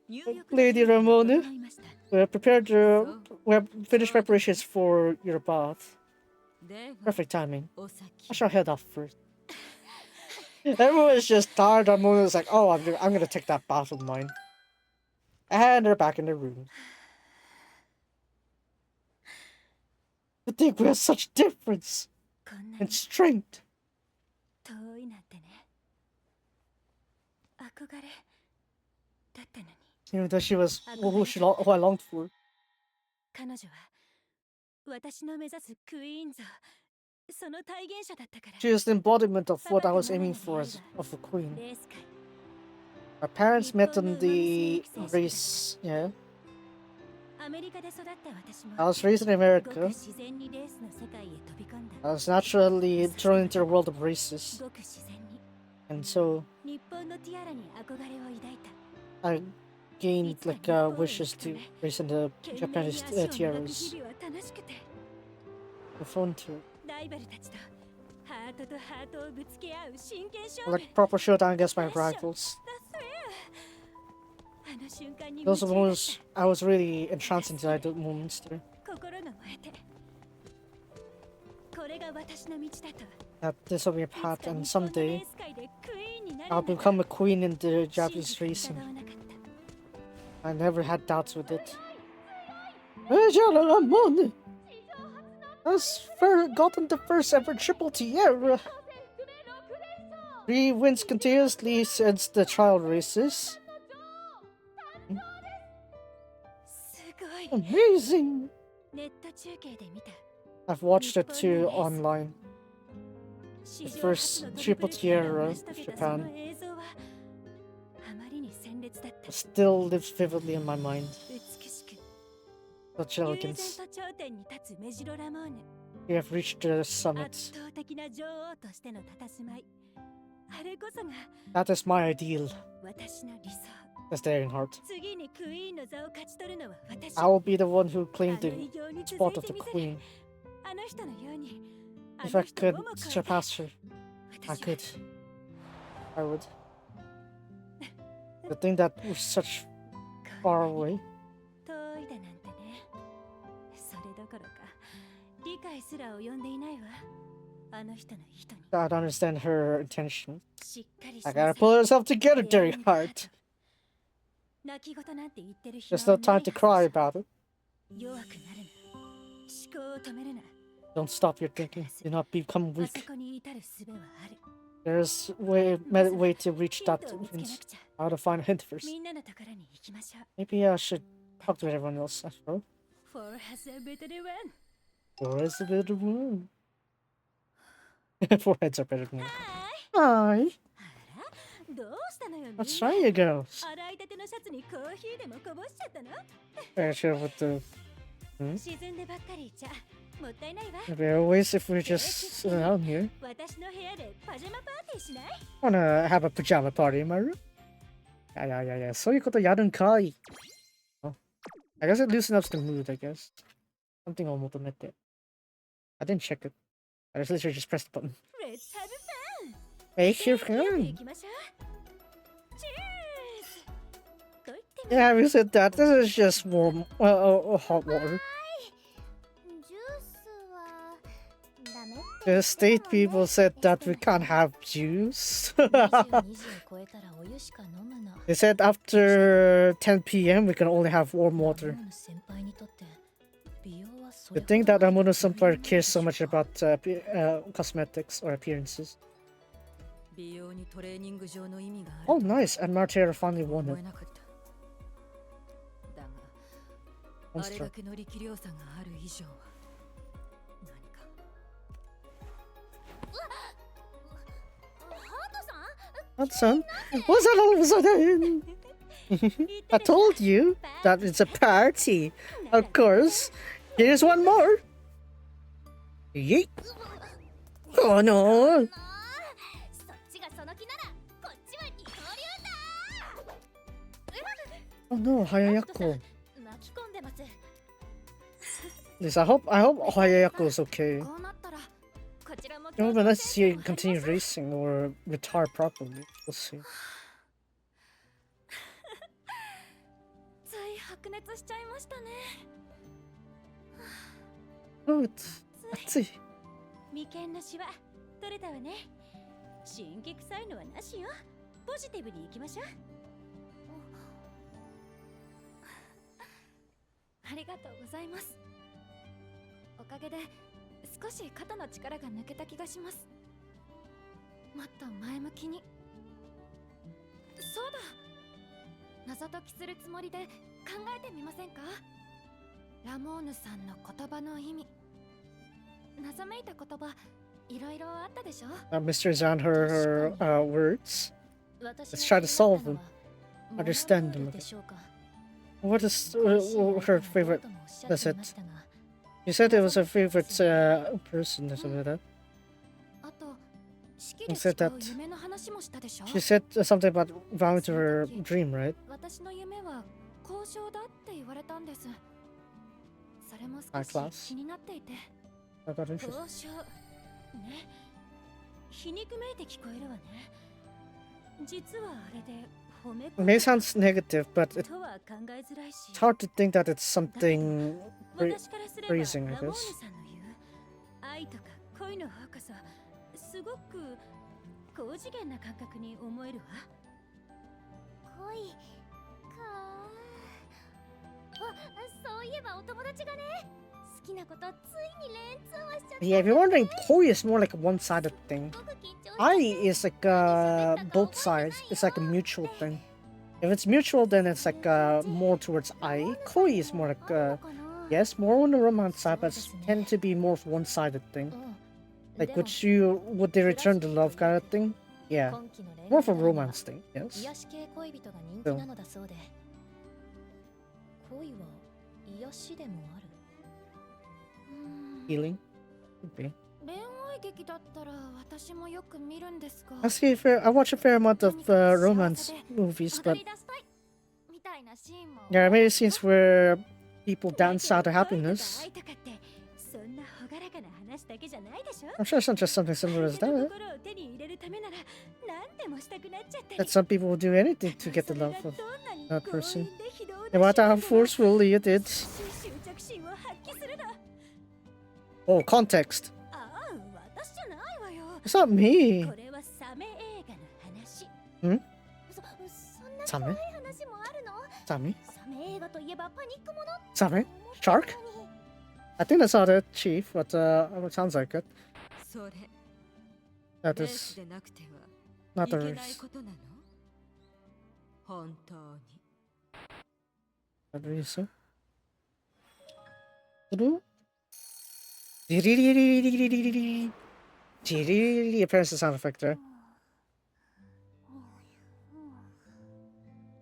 入浴 Lady Ramona, 整いました。 we have prepared your. We have finished preparations for your bath. では Perfect timing. お先 I shall head off first. Everyone's just tired. Ramona's like, oh, I'm gonna take that bath of mine. And they're back in their room. To think we have such difference こんな in に strength. 遠いなんてね。憧れだったのに。 Even though she was who I longed for. 彼女は私の目指すクイーン像、その体現者だったから。 She was the embodiment of what I was aiming for as of a queen. レース界 Our parents met on the race. Yeah, アメリカで育った私も I was raised in ごく America. 自然にレースの世界へ飛び込んだ。 I was naturally thrown into the world of races, ごく自然に and so 日本のティアラに憧れを抱いた。 I gained like wishes to race in the 懸命に Japanese 足を磨く tiaras. 日々は楽しくて、 The fun to ライバルたちとハートとハートをぶつけ合う真剣勝負。 like proper showdown against my rivals. あの瞬間に Those 夢中になった。 moments, I was really entranced inside the moments there. 心が燃えて、これが私の道だと。 That this will be a いつか path, 日 and 本のレ someday ース界でクイーンになる I'll んだと become a queen in the 信 Japanese じて racing. 疑わなかった。 I never had doubts with it. Ramon has gotten the first ever triple tiara. 3 wins continuously since the trial races. すごい。 Amazing! ネット中継で見た。 I've watched it too online. 史 The 上 first 初のドリ triple プルティアラ tiara を of 成し遂げたそ Japan の映像はあまりに鮮烈だった。 still lives vividly in my mind. 美しく Such 悠然 elegance. と頂点に立つメジロラモーヌ。 We have reached the 圧 summit. 倒的な女王としての佇まい。あれこそが That is my ideal. 私の理想。 That's the Iron Heart. 次にクイーンの座を勝ち取るのは私。 I will be the one who あ claimed の the 偉業に続 spot い of て the みせる。 queen. あの人のように。 If あ I の人 could をも超えて surpass her, I 私は could. I would. The thing that was such far away. 遠いだなんてね。それどころか理解すら及んでいないわ。あの人の意図に I don't understand her intention. しっかりし I な gotta さい。 pull herself together, Dirty Heart. 泣き言なんて言ってる暇 There's no time to cry about it. 弱くなるな。思考を止めるな。 Don't stop your thinking. Do not become あそ weak. こに至る術はある。 There's way to reach ヒン that トを見つけな hint. くちゃ。 How to find a hint first. みんなのところに行きましょう。 Maybe I should talk to everyone else as well. For has a better one. Or is it a better one? 4 heads are better than は one. Hi. い。あら、どうしたのよみんな。 Let's try you girls. 洗いたてのシャツにコーヒーでもこぼしちゃったの？ Very sure with the. 沈んでばっかりいちゃもったいないわ。 It'd be a waste if we're just sitting out here. 私の部屋でパジャマパーティーしない？ Wanna have a pajama party in my room? Yeah. そういうことやるんかい。Oh. I guess it loosens up the mood, I guess. Something を求めて。I didn't check it. I literally just pressed the button. Let's have fun. Make your せーので fun. 行きましょう。Cheers. と言っても Yeah, we said that. This is just warm, hot water. ジュースはダメって The state people said that we can't have juice. 22時を超えたらお湯しか飲むな。 They said after 10 p.m. we can only have warm water. ラモーヌ先輩にとって美容はそ The れ thing ほど that Ramona Sunflower cares so much about cosmetics or appearances. 美容にトレーニング上の意味がある Oh, nice. And Martera finally と won 思 it. えなかった。だが、あれ Monster. だけの力量差がある以上は何か。ハートさん Hudson, what's that all of a sudden? I told you that it's a party. Of course. Here's one more. Yeet. Oh no. そっちがその気ならこっちは二刀流だ Oh no, Hayayako. 巻き込んでます Yes, I hope Hayayako is okay. こうなったらこちらも You know, but let's see it continue racing or retire properly. We'll see. つい白熱しちゃいましたね Oh, it's... つい It's... 眉間のシワ取れたわね神経臭いのはなしよポジティブにいきましょうありがとうございますおかげで少し肩の力が抜けた気がしますもっと前向きにそうだ謎解きするつもりで考えてみませんかラモーヌさんの言葉の意味謎めいた言葉いろいろあったでしょ mysteries on her words. 私 Let's try to solve them. が Understand them. でしょうか What is her favorite? That's it. You said it was her favorite person or something like that. あと式 You で said 誓う that 夢の話もしたでしょ she said something about vowing to her dream, right? 私の夢は交渉だって言われたんですそれも High 少 class. し気になっていて I got interested. 交渉ね皮肉めいて聞こえるわね実はあれで褒め It may sound negative, but とは考えづらいし it's hard to think that it's something 私からすれば praising, I ラモー guess. ネさんの言う愛とか恋の方こそすごく高次元な感覚に思えるわ恋かそういえばお友達がね好きなことついに連通はしちゃった Yeah, if you're wondering, koi is more like a one-sided thing. すごく緊張して Ai is like both sides. It's like a mutual thing. If it's mutual, then it's like more towards ai. Koi is more like あるのかな yes, more on the romance side, but it's tend to be more of a one-sided thing. うん Like でも would they return to love kind of thing? Yeah, 今期の恋愛 more of a ドラマは romance thing. Yes. 癒し系恋人が人気なのだそうで恋は癒しでもあるHealing. Could be. 恋愛劇だったら私もよく見るんですが I watch a fair amount of romance movies, 踊 but り出したいみたいなシーンも there are many scenes where people dance out of happiness. 愛とかってそんな朗らかな話だけじゃないでしょ I'm sure it's not just something similar as 相手の that. 心を手に入れるためなら何でもしたくなっちゃったり That some people will do anything to get the それが love of どんなに that 強 person. 引で非道な No matter how 手段でも forcefully it is. 執着心を発揮するな Oh, context. ああ私じゃないわよ It's not me. これはサメ映画の話んそんなサメ怖い話もあるの Sammy? サメ映画といえばパニックもの Sammy? Shark? I think that's not it, Chief, but it sounds like it. それ That レー is スでなくては not い the けない reason. ことなの本当に Not the reason. Hello? Apparently sound effect there.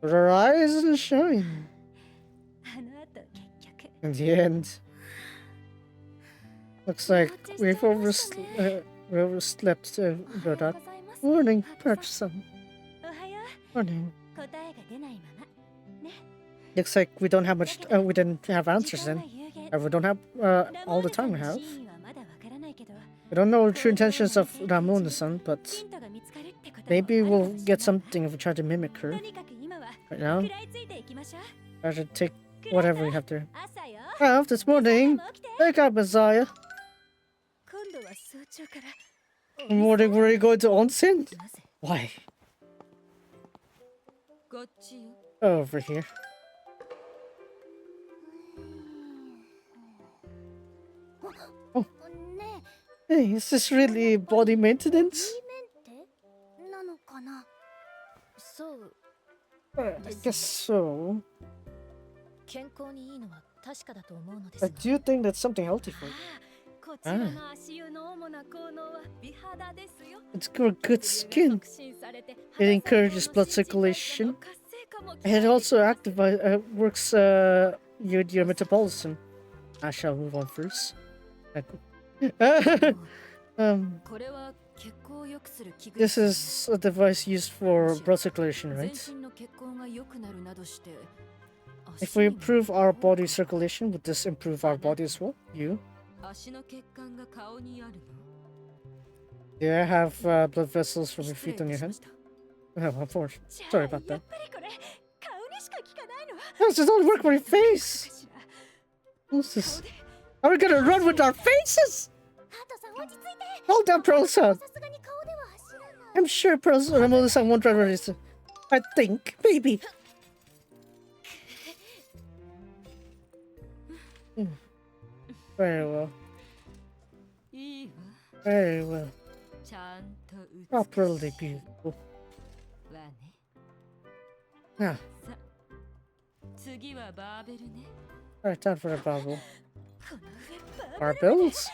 But her eyes isn't showing. あの後結局 In the end. Looks like we've overslept about that. おはようございます Morning, person. おはよ Morning. う答えが出ないまま Looks like we don't have much. We didn't have answers 時間 then. は有限 We don't have ラモ all ー the ネさん time we の have. 真意はまだわから I don't know the true intentions of Ramona-san, but ヒントが見つかるってことも maybe あるか we'll もし get れない something if we try to mimic her. とにかく今は Right now, 食らいついていきましょう try to take whatever we have there. 朝よ Oh, this morning. も起きて Wake up, Messiah. 今度は早朝から Good morning, were you going to onsen? なぜ Why? こっちよ Over here. ね Hey, is this really body maintenance? えメンテなのかなそう I guess so. 健康にいいのは確かだと思うので I す do think that's something healthy for you. こちらの足湯の主な効能は美肌ですよ It's for good skin. It encourages blood circulation. And it also works your metabolism. I shall move on first. This is a device used for blood circulation, right? If we improve our body circulation, would this improve our body as well? You? Do I have blood vessels from your feet on your head? Oh, of course. Sorry about that. This does not work for your face! What's this? Are we gonna run with our faces? Hold down, Pearl-san. I'm sure Ramona-san won't run with this. I think, maybe. Very well. Very well. Properly beautiful. Now. Alright, time for a barbell. Barbells?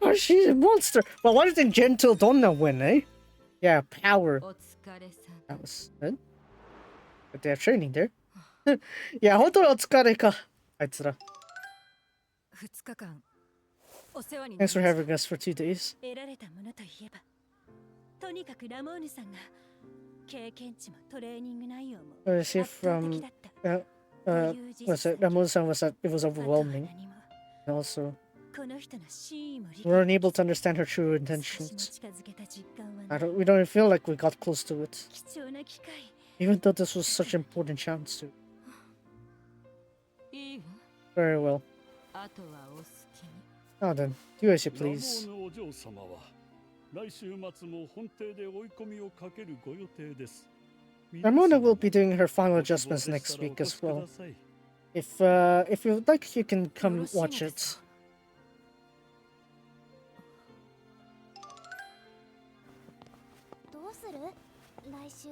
Oh, she's a monster! Well, why didn't Gentle Donna win, eh? Yeah, power. That was good. But they have training there. Yeah, 本当にお疲れか。あいつら。Thanks for having us for 2 days. 得られたものといえば、とにかくラモーヌさんが経験値もトレーニング内容も Was it from was it Ramon-san was that it was overwhelming. And also, この人の真意も理 we weren't able to understand her true 解 intentions. 近づけた実感は We don't even feel like we got close to it. 貴重な機会 Even though this was such an important chance to. Very well. Now then, do as you please. ラモーヌお嬢様は来週末も本邸で追い込みをかけるご予定です。 Ramona will be doing her final adjustments next week as well. If you'd like, you can come watch it. どうする来週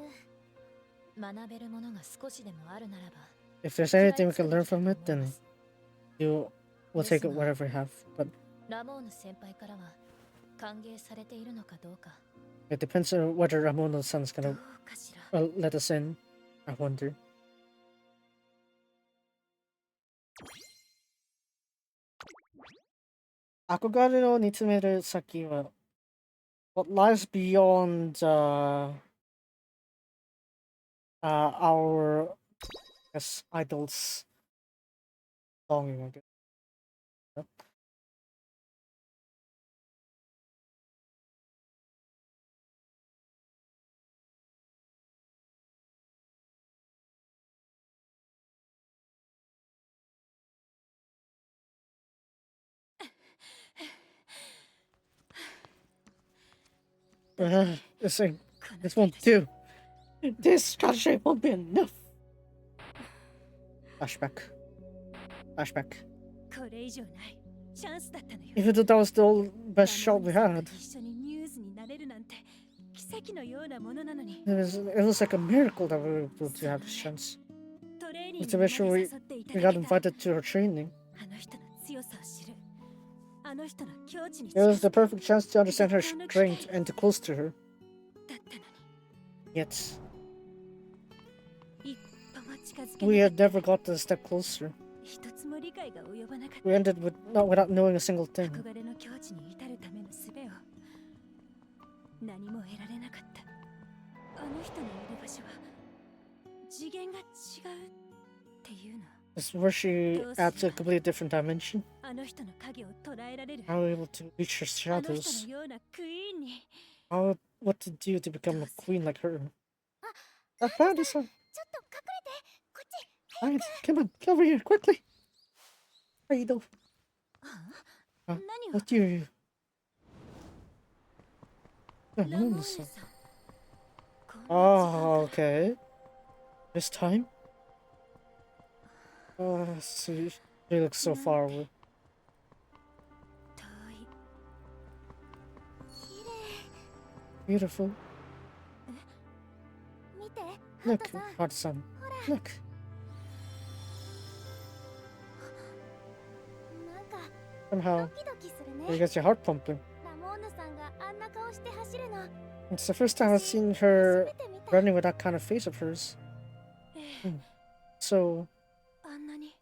学べるものが少しでもあるならば If there's anything we can learn from it, then we'll take it whatever we have. But ラモーヌ先輩からは歓迎されているのかどうか it depends on whether Ramona-san's ど gonna うかしら let us in. I wonder. Akogare no nitsumeru saki wa what lies beyond our idols longing, I guess. Yep. This won't do. This country won't be enough. Flashback. Flashback. これ以上ないチャンスだったのよ Even though that was the best shot we had, 一緒にニュースになれるなんて奇跡のようなものなのに it was like a miracle that we were able to have this chance. トレーニン Let's グに make sure 誘っていた we だ got けた invited to her training. あの人の強さを知るあの人の境地に It was the 近づく perfect chance to understand her strength and to close to her. だったの Yet, に一歩も近づけ we な had never gotten a step closer. 一つも理解が及ばなかっ We ended without knowing a single た thing. 憧れの境地に至るための術を何も得られなかったあの人のいる場所は次元が違うっていうの The where she adds a completely different dimension. あの人の影を捉えられる。 How able to reach her あの人 shadows. のようなクイーンに。 What to do to become a queen like her. あ、 I found this one. ちょっと隠れて。こっち。 Alright, come on, get over here, quickly. How you doing? 何を。 What do you? ラモーネ Musume. さん。こんな時間 Oh, okay. This time? See, she looks so far away. 遠い。 Beautiful. 見て。 Look, ハトさん。 Hot sun. Look. なんか Somehow, ドキドキする you ね。 get your heart pumping. ラモーヌさんがあんな顔して走るの。 It's the first time I've seen her running with that kind of face of hers. ええ。 So, あんなに。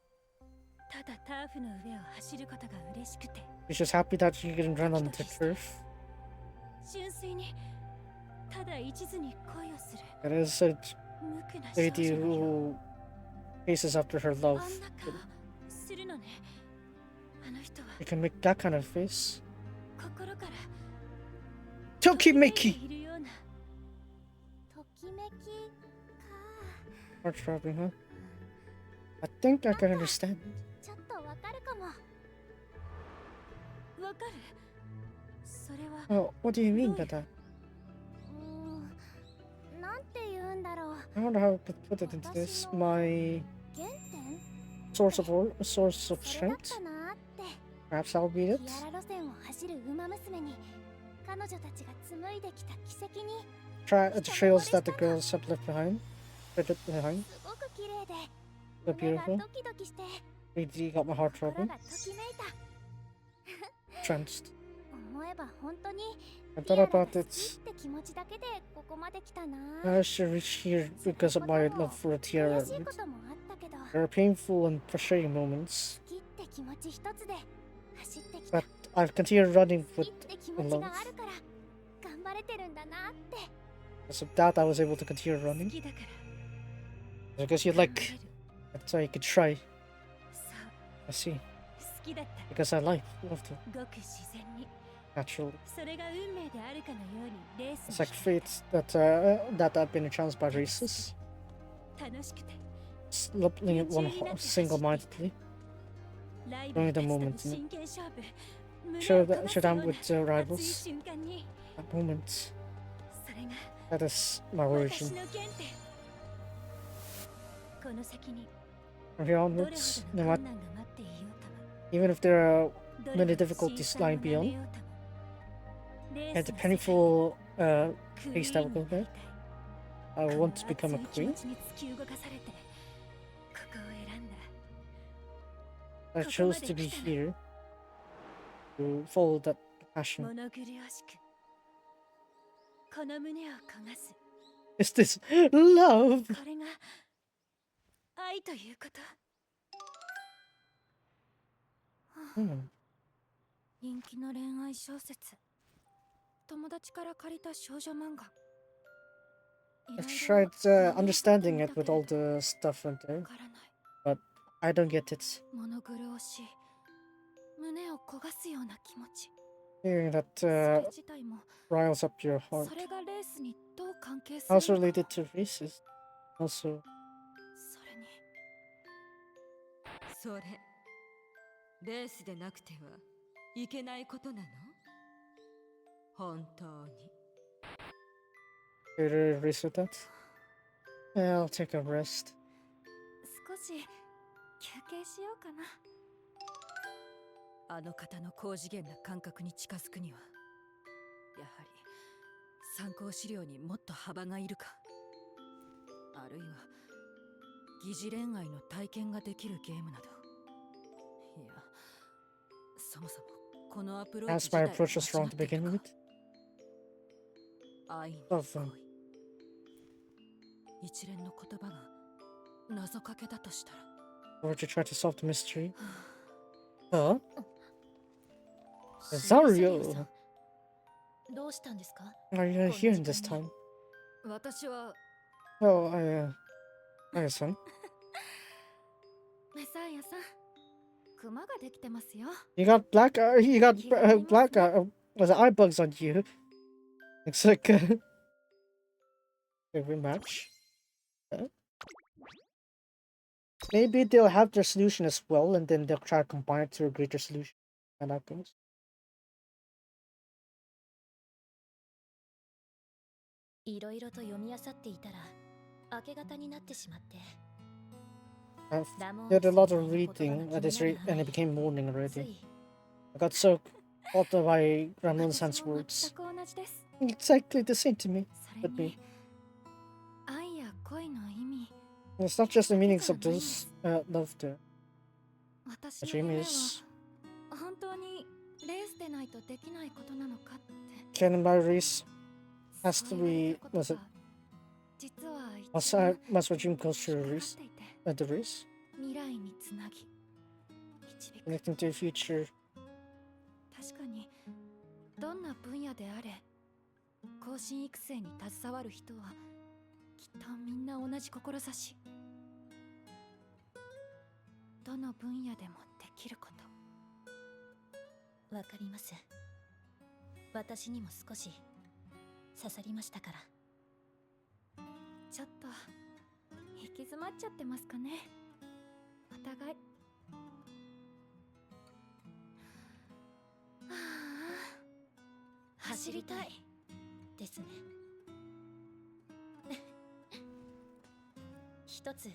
ただターフの上を走ることが嬉しくて。 she's just happy that she can run on the turf. 純粋に。ただ一途に恋をする。 It is a 無垢な少 lady 女のよう。 who chases after her love. あんな顔するのね。あの人は You can make that kind of face. 心から。 Tokimeki! いるような。ときめきか。 Heart throbbing, huh? I think I can understand. ちょっとわかるかも。わかる。それは。 Oh, what do you mean by that? なんて言うんだろう。 I wonder how I could put it into this. My 原点 source ofそれだっ strength? たなーって。 Perhaps I'll be it? キアラ路線を走る馬娘に彼女たちが紡いできた奇跡に The trails that the girls have left behind. Left behind. すごく綺麗で So 胸が beautiful. ドキドキして Really got my heart 心 throbbing. がときめいた。 Tranced. 思えば本当に I キア thought ラが about 好き it. って気持ちだけでここまで来たな。 I should reach here because of my love for Tiara. 悔しいこともあったけど、 There are painful and frustrating moments, 好きって気持ち一つで走ってきた。 but I've continued running 好 with きって気持ちがあるから頑張れてるんだなって。 because of that I was able to continue 好 running. きだから Because you 頑 like, 張れる。 that's why you could try. そう I see. 好きだった Because I love to ごく自然に naturally. それが運命であるかのようにレース It's に like fate that I've been entranced by races, 楽しくて sloping it single-mindedly. ライバルたちとの真剣勝負 Show 胸を焦 that が show す down ような with 熱い rivals. 瞬間に That moment, それが that is my 私 origin. の原点この先に From here どれほ onwards, ど no の matter, 困難が待っていようとも even if there are どれほ many ど difficulties 辛酸を lying 舐め beyond, ようともレー and ス the の世界 painful クイ pace that ーン will に go なり there, たい I want to become a この熱い queen. 気持ちに突き動かされてここを選んだ I chose to be here to follow that passion. 物苦しくこの胸を焦がす Is this love? これが愛ということ Hmm. 人気の恋愛小説。友達から借りた少女漫画。 I tried understanding it with all the stuff in there, わからない。 I don't get it. 物苦しい。胸を焦がすような気持ち。 Hearing that それ自体も riles up your heart. それがレースにどう関係する Also のか。 related to races. Also, それにそれレースでなくてはいけないことなの？本当に。 you race with that? Yeah, I'll take a rest. 少し休憩しようかな。あの方の高次元な感覚に近づくにはやはり参考資料にもっと幅がいるか、あるいは疑似恋愛の体験ができるゲームなど。いや、そもそもこのアプローチ Perhaps 自 my 体 approach was wrong to 間違って begin る with. か。愛の Love 恋、一連の言葉が謎かけだとしたら。 Or would you try to solve the mystery? Huh? シェリー Zario! さんどうしたんですか Are you here in this time? 私は Oh, I son. メサイアさん、クマができてますよ。You got black, black, was it eye bugs on you? Looks like a rematch. Maybe they'll have their solution as well, and then they'll try to combine it to a greater solution. And that goes. いろいろと読み漁っていたら明け方になってしまって I did a lot of reading and it became morning already. I got so caught up by Ramon-san's words. Exactly the same to me. With me. It's not just the meanings of those love there. The dream is can my race has to be must my dream goes through a race the race connecting to the future. 確かにどんな分野であれ後進育成に携わる人はきっとみんな同じ志。どの分野でもできること。わかります。私にも少し刺さりましたから。ちょっと行き詰まっちゃってますかね、お互い。はあ、走りたいですね。一つ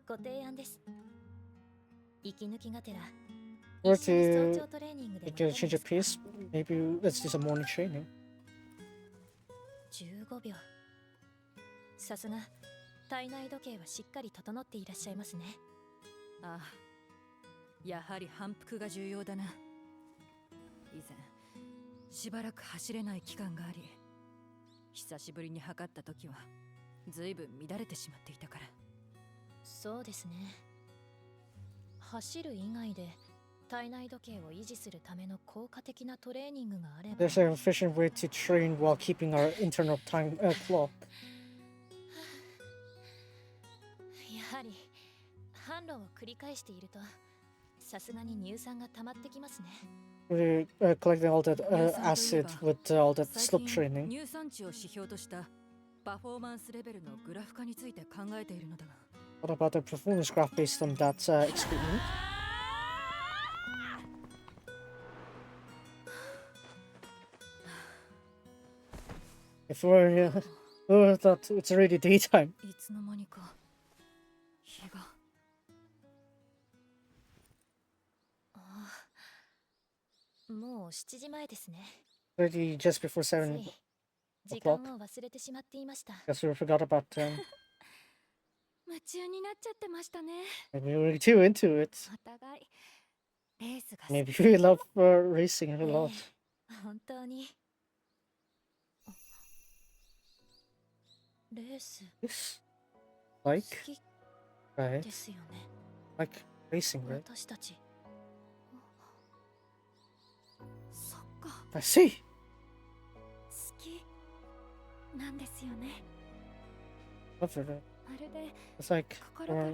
ご提案です。息抜きがてら Or to like change of pace, maybe let's do some morning training. 15秒。さすが体内時計はしっかり整っていらっしゃいますね。ああ、やはり反復が重要だな。以前しばらく走れない期間があり、久しぶりに測った時はずいぶん乱れてしまっていたから。そうですね。走る以外で体内時計を維持するための効果的なトレーニングがあれば。There's an efficient way to train while keeping our internal time clock. やはり反論を繰り返しているとさすがに乳酸が溜まってきますね。We're collecting all that acid with all that slope training. 乳酸値を指標としたパフォーマンスレベルのグラフ化について考えているのだが。What about the performance graph based on that experiment? If we're that it's already daytime. いつの間にか日が。もう7時前ですね。Already just before 7 時間 o'clock. を忘れてしまっていました。Guess we forgot about 10. 夢中になっちゃってましたね。 Maybe we're too into it. お互いレースが Maybe we love racing a lot. 本当に。レース Like, 好き right? ですよね。 Like racing, right? 私たち。そっか、 I see. 好きなんですよね。 Love it. まるで It's like 心から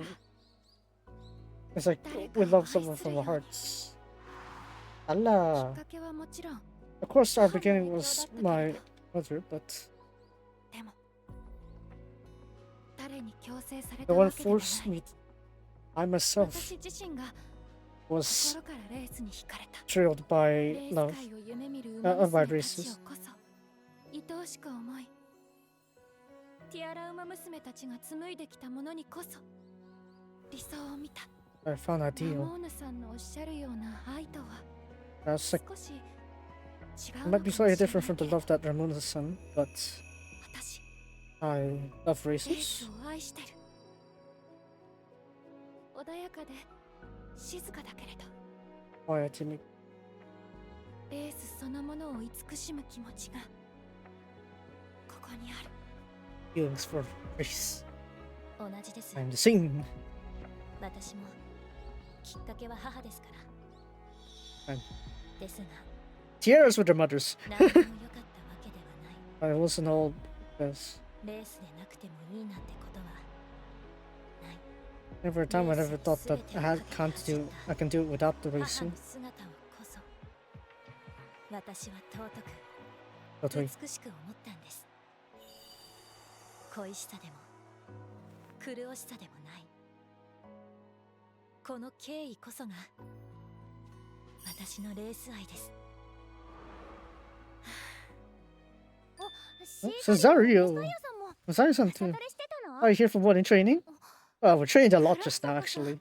it's like we love someone from the hearts. き Allah. っかけはもちろん Of course, our beginning was my mother, but でも誰に強制され the た one わけでは forced ない。 me. I myself 私自身が was 心からレースに惹かれた。 thrilled レ by ース love. 界を夢見る by 馬娘た races. ちをこそ愛おしく思い、ティアラ馬娘たちが紡いできたものにこそ理想を見た。 I found ラ ideal. モーヌさんのおっしゃるような愛とは That's like 少し違 it うの might か be もしれ slightly ない different from the けど、 love that Ramona's son, but 私 I love レース races. を愛してる。穏やかで静かだけれど Quiet and レースそのものを慈しむ気持ちがここにある。 feelings for race. 同じです。 I'm the same. 私もきっかけは母ですから。 I'm ですが、 tears with their mothers. 何でも良かったわけではない。 I wasn't all because レースでなくてもいいなんてことはない。Never a time I never thought that I can do it without the 母 racing. の姿をこそ私は尊い尊く美しく思ったんです。恋しさでも苦しさでもないこの敬意こそが私のレース愛です。Cesario! Cesario-san too. Are you here for morning training? Well, we trained a lot just now, actually.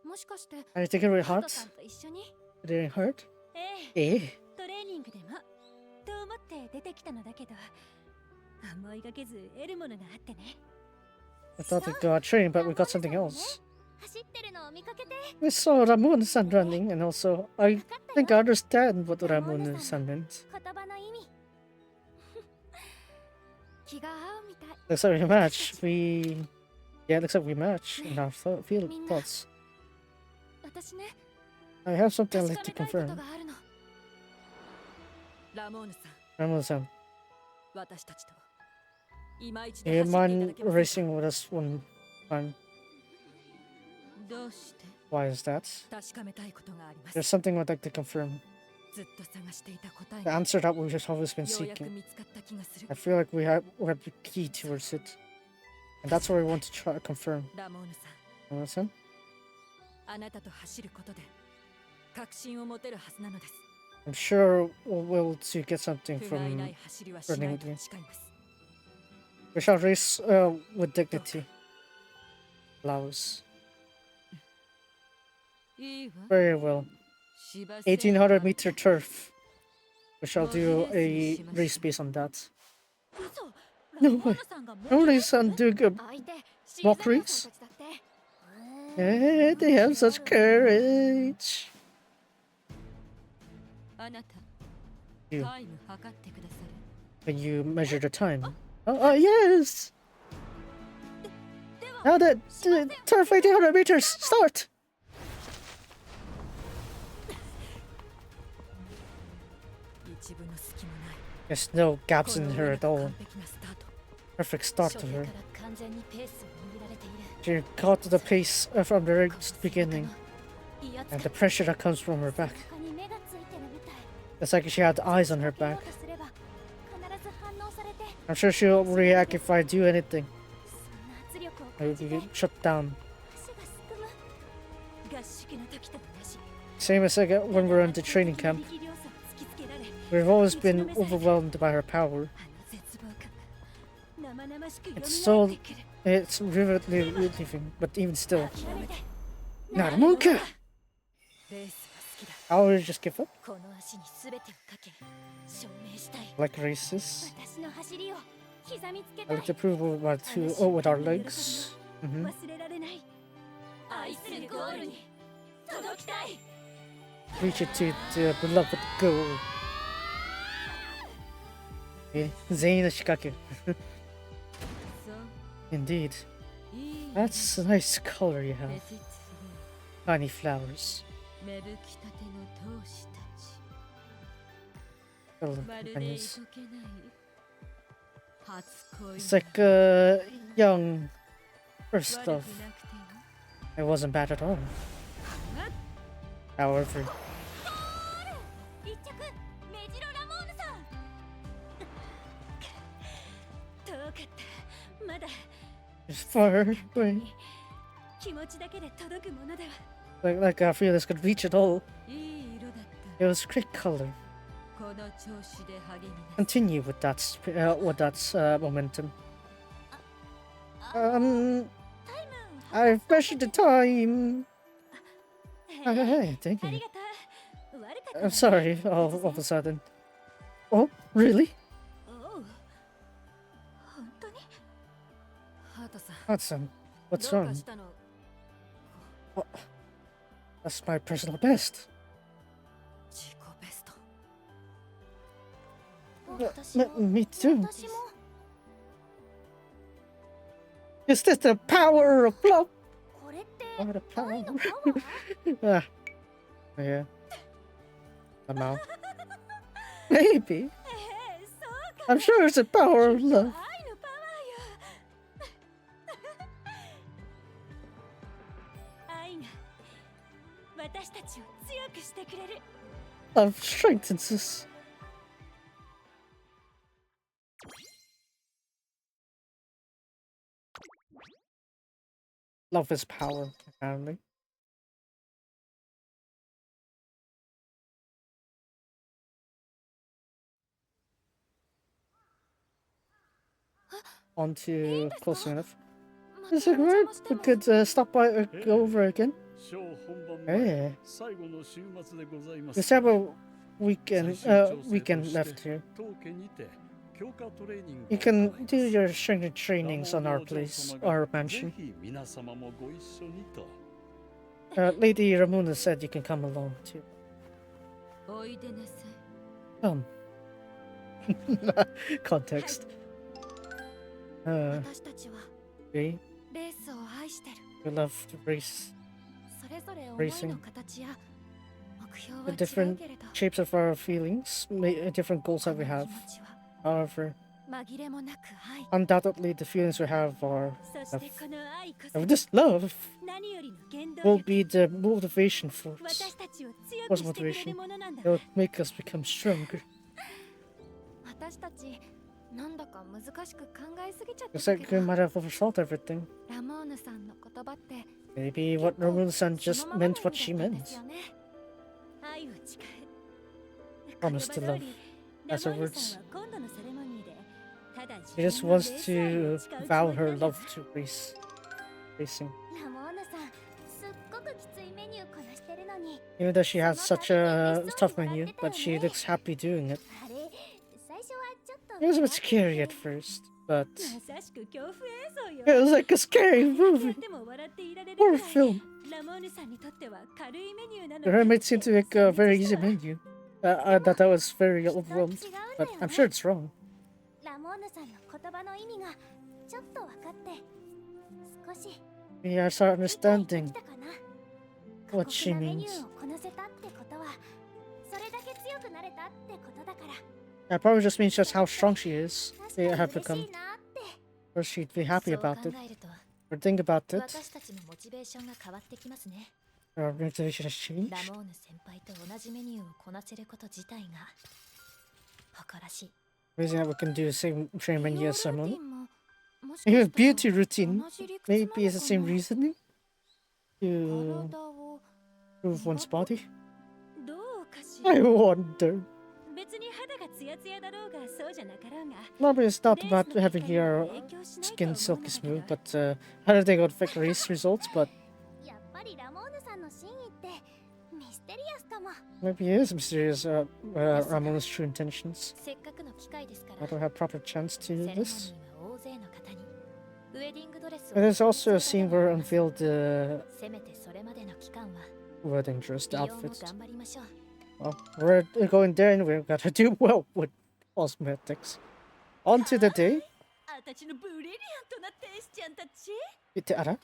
もしかして Are you taking it really ハー hard? トさんと一緒に It didn't hurt? ええ Eh? トレーニングでもと思って出てきたのだけど思いがけず得るものがあってね。 I thought we'd go out training, but we got something else. 走ってるのを見かけて We saw Ramon-san running, and also I think I understand what Ramon-san meant. 言葉の意味。気が合うみたい。 Looks like we match. Yeah, looks like we match in our thoughts. 私ね、 I have something I'd 確 like か to めたいこと confirm. があるの。ラモーヌさん、 Ramon-san, 私たちと今一 do 度 you 走っていた mind だけません racing with us one time? どうして Why is that? 確かめたいことがありま There's す。 something I'd like to confirm. ずっと探していた答え The が answer that we've always been ようやく seeking. 見つかった気がする I。feel like we have the key towards it. And that's what we want to try to confirm. ラモーヌさん、 Ramon-san? あなたと走ることで確信を持てるはずなのです。 I'm sure we'll to get something 不甲斐な from... い走りはしないと running with you. 誓います。 We shall race with dignity. Flowers. いいわ。 Very well. 芝生 1800 meter turf. We shall do a race based on that. 嘘。 No way. Ramon-san doing a 相手、シ mock ーザリオ race? さんたちだって。 Eh, they have such courage. あなた、 You. タイム測ってください。 Can you measure the time? Oh, yes! Now that turf 1800 meters, start! 一部の隙もない。 There's no gaps こ in の her 上 at なく all. 完璧なスタート。 Perfect start 初 to 手 her. から完全にペースを握られている。 She caught the pace from the very beginning, 威圧 and the pressure that comes from her back. 他に目がついてるみたい。 It's like she had eyes on her 避けよ back. うとすれば必ず反応されて、 I'm sure she'll react if I do anything. そんな圧力を I 感じ will て be shut down. 足がすくむ。合宿の時と同じ。 Same as when we were in the training camp. 力量差を突きつけられ、 We've always been overwhelmed by her power. あの絶望感が生々しく It's 蘇 so ってくる。 it's vividly relieving, but even still, 諦めて not a monka. レースが好きだ。 I always just give up. この足に全てをかけ証明したい。 Like races. 私の走りを刻みつけ I たい。 like to prove with my with our legs. Hmm. 忘れられない。愛するゴールに届きたい。 Reach it to the beloved goal. Okay. Zayn Shikaku. そう、 Indeed. いい That's a nice color you 季 have. 節 Tiny flowers. 芽吹きたての闘士たち。 Fellow まるで companions. 動けない初恋 It's like young first 悪くな love. くても It wasn't bad at all. However, 一着メジロラモーヌさん。遠かった。まだ it's far away. 気持ちだけで届くものでは。 Like I feel this could reach it all. いい色だった。 It was great color. この調子で励みな。 Continue with that momentum. タイム。 I've measured the time. へ Hey, え thank あり you. がとう。悪かったわ I'm ね。 sorry. All of a sudden. Oh, really? おう。本当に。ハートさん、 Hudson, what's どうか wrong? したの？ That's my personal best. 自己ベスト。私も Me too. 私も Is this the power of love? これって What a 愛 power. のパワー Ah. Yeah. Somehow. Maybe. ええそうか I'm sure it's the power of love. 愛のパワーよ私たちを強くしてくれる。 Love strengthens us. Love is power, apparently. On to close enough. Is it right? We could stop by go over again. ショー本番 Hey. 前最後の週末でございま We す。 still have a weekend 最終調整 weekend として left here. 当家にて強化トレーニングを You 行 can います do your strength trainings on ラモ our ンのお嬢 place, 様が our mansion. ぜひ皆様もご一緒にと。 Lady Ramona said you can come along too. おいでなさい。 Come. Context. 私たちは We レースを愛してる。 love to race. それぞれ思い Racing. の形や目標は The 違う different けれど、 shapes of our feelings, different goals that we この have. 気持ちは However, 紛れもなく愛。 undoubtedly the feelings we have are そしてこの愛こそ of this love 何よりの原動 will 力。 be the motivation force. 私たちを強くしてくれるものなんだ It。will make us become stronger. 私たちなんだか難しく考えすぎちゃって It's た like け we ど、 might have overthought everything. ラモーヌさんの言葉って Maybe what Ramona-san just meant what she そのままの意味だったんで meant. すよね。愛を誓う。 Promise to 言葉 love. 通り That's her ラモーヌ words. さんは今度のセレモニーでただ She just 自分の wants レース愛 to を誓うつ vow もり her なんだ love to racing. ラモーヌさん、すっごくきついメニューこなしてるのに、 Even though she has such a tough menu, but she looks happy doing it. あれ、最初はちょっと It was a bit scary at first, but まさしく恐怖映像よ。 it was like a scary や movie っても笑っていられる or く a らい film. ラモーヌさんにとっては軽いメニューなの The か hermit って seemed to make a very easy 寂しさは menu. I thought I was very きっと違 overwhelmed, うんだ but よ I'm ね sure it's wrong. ラモーヌさんの言葉の意味がちょっと分かって少し We are start 理解で understanding きたかな。 what 過 she 酷なメニュ means. ーをこなせたってことはそれだけ強くなれたってことだから That probably just means just how strong she is. 確 They か have に嬉 become, しいなって or she'd be happy そう考 about it. えると Or think about it. 私たちのモチベーションが変わってきますね。 Our motivation has ラ changed. モーヌ先輩と同じメニューをこなせること自体が誇らしい。 Amazing that we can do the same train 美 menu 容 as ルーティ someone. ンももしか Even したら beauty routine, 同じ理屈 maybe な it's the の same かな。 reasoning to 体を improve one's body. どうかしら I wonder. 別に肌がツヤツヤだろうがそうじゃなかろうが Maybe it's not レー about スの having 結果に your は影響しないと skin 思う silky んだけ smooth, ど but I don't think it would affect race results, but やっぱりラモーヌさんの真意ってミステリアスかも。 maybe it is mysterious Ramona's true intentions. せっかくの機会ですから I don't have proper chance セ to レ do モニー this. は大勢の方にウェディングドレスを And there's also a 着せ scene ていただ where きます unveiled the せめてそれまでの期間は wedding dress, 美 the 容も outfits. 頑張りましょう。 Well, we're going there and we've got to do well with cosmetics. On to the day. あたちのブリリアントな天使ちゃんたち Ite ara. あら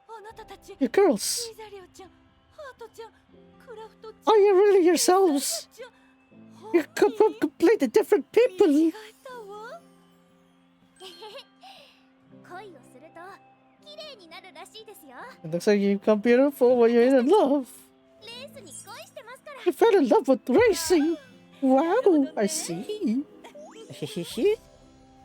あなたたち You girls, リザリオちゃんハートちゃんクラフトち are ゃん you really ミサ yourselves? ちゃん You're 本当に completely different 見違 people. えたわ恋をすると綺麗になるらしいですよ。 It looks like you become beautiful when you're in love. レースに恋してますから。 You fell in love with racing. Wow, I see. Hehehe.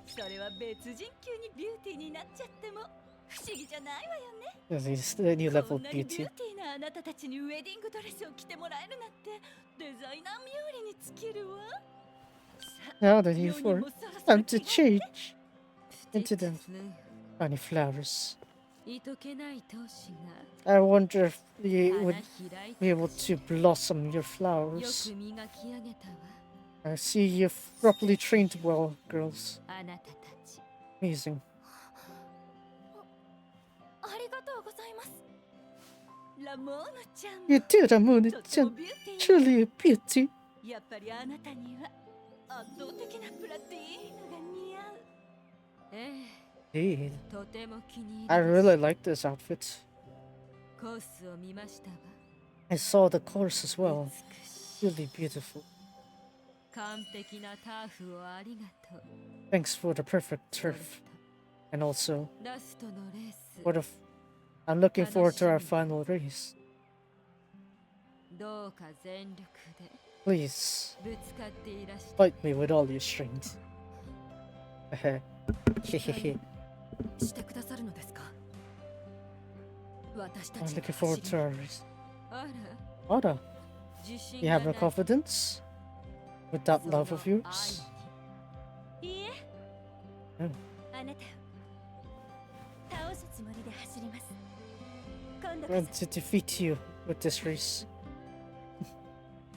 それは別人級にビューティーになっちゃっても不思議じゃないわよね This is the new level こ of んなにビュ beauty. ーティーなあなたたちにウェディングドレスを着てもらえるなんてデザイナー冥利に尽きるわ Now that 世 you've に worked, もそろそろ time to change スティ into ッ the ツね funny flowers. いとけない闘志 I wonder if you が would 花開い be て able to blossom your よ flowers. く磨き上げたわ I see you've properly trained well, girls. あなたたち Amazing. ありがとうございます。ラモーヌちゃん You did, とっても Amuna. ビューティー Truly a beauty. やっぱりあなたには圧倒的なプラティーヌが似合うえ Indeed. えとても気に入り I ま really し like this outfit. たコースを見ましたわ I saw the course as well. 美しい Really beautiful. 完璧なターフをありがとう Thanks for the perfect turf. And also ラストのレース for the I'm looking forward to our final race. どうか全力で Please ぶつかっていらして fight me with all your strength. Hehehe. してくださるのですか。私た I'm ちが looking forward 走 to り our race. あら Ada, 自信 you が have な no い confidence with that その love of 愛 yours? いいえ、うんあなたを倒すつもりで走ります。今度 I こ want to defeat you with this race.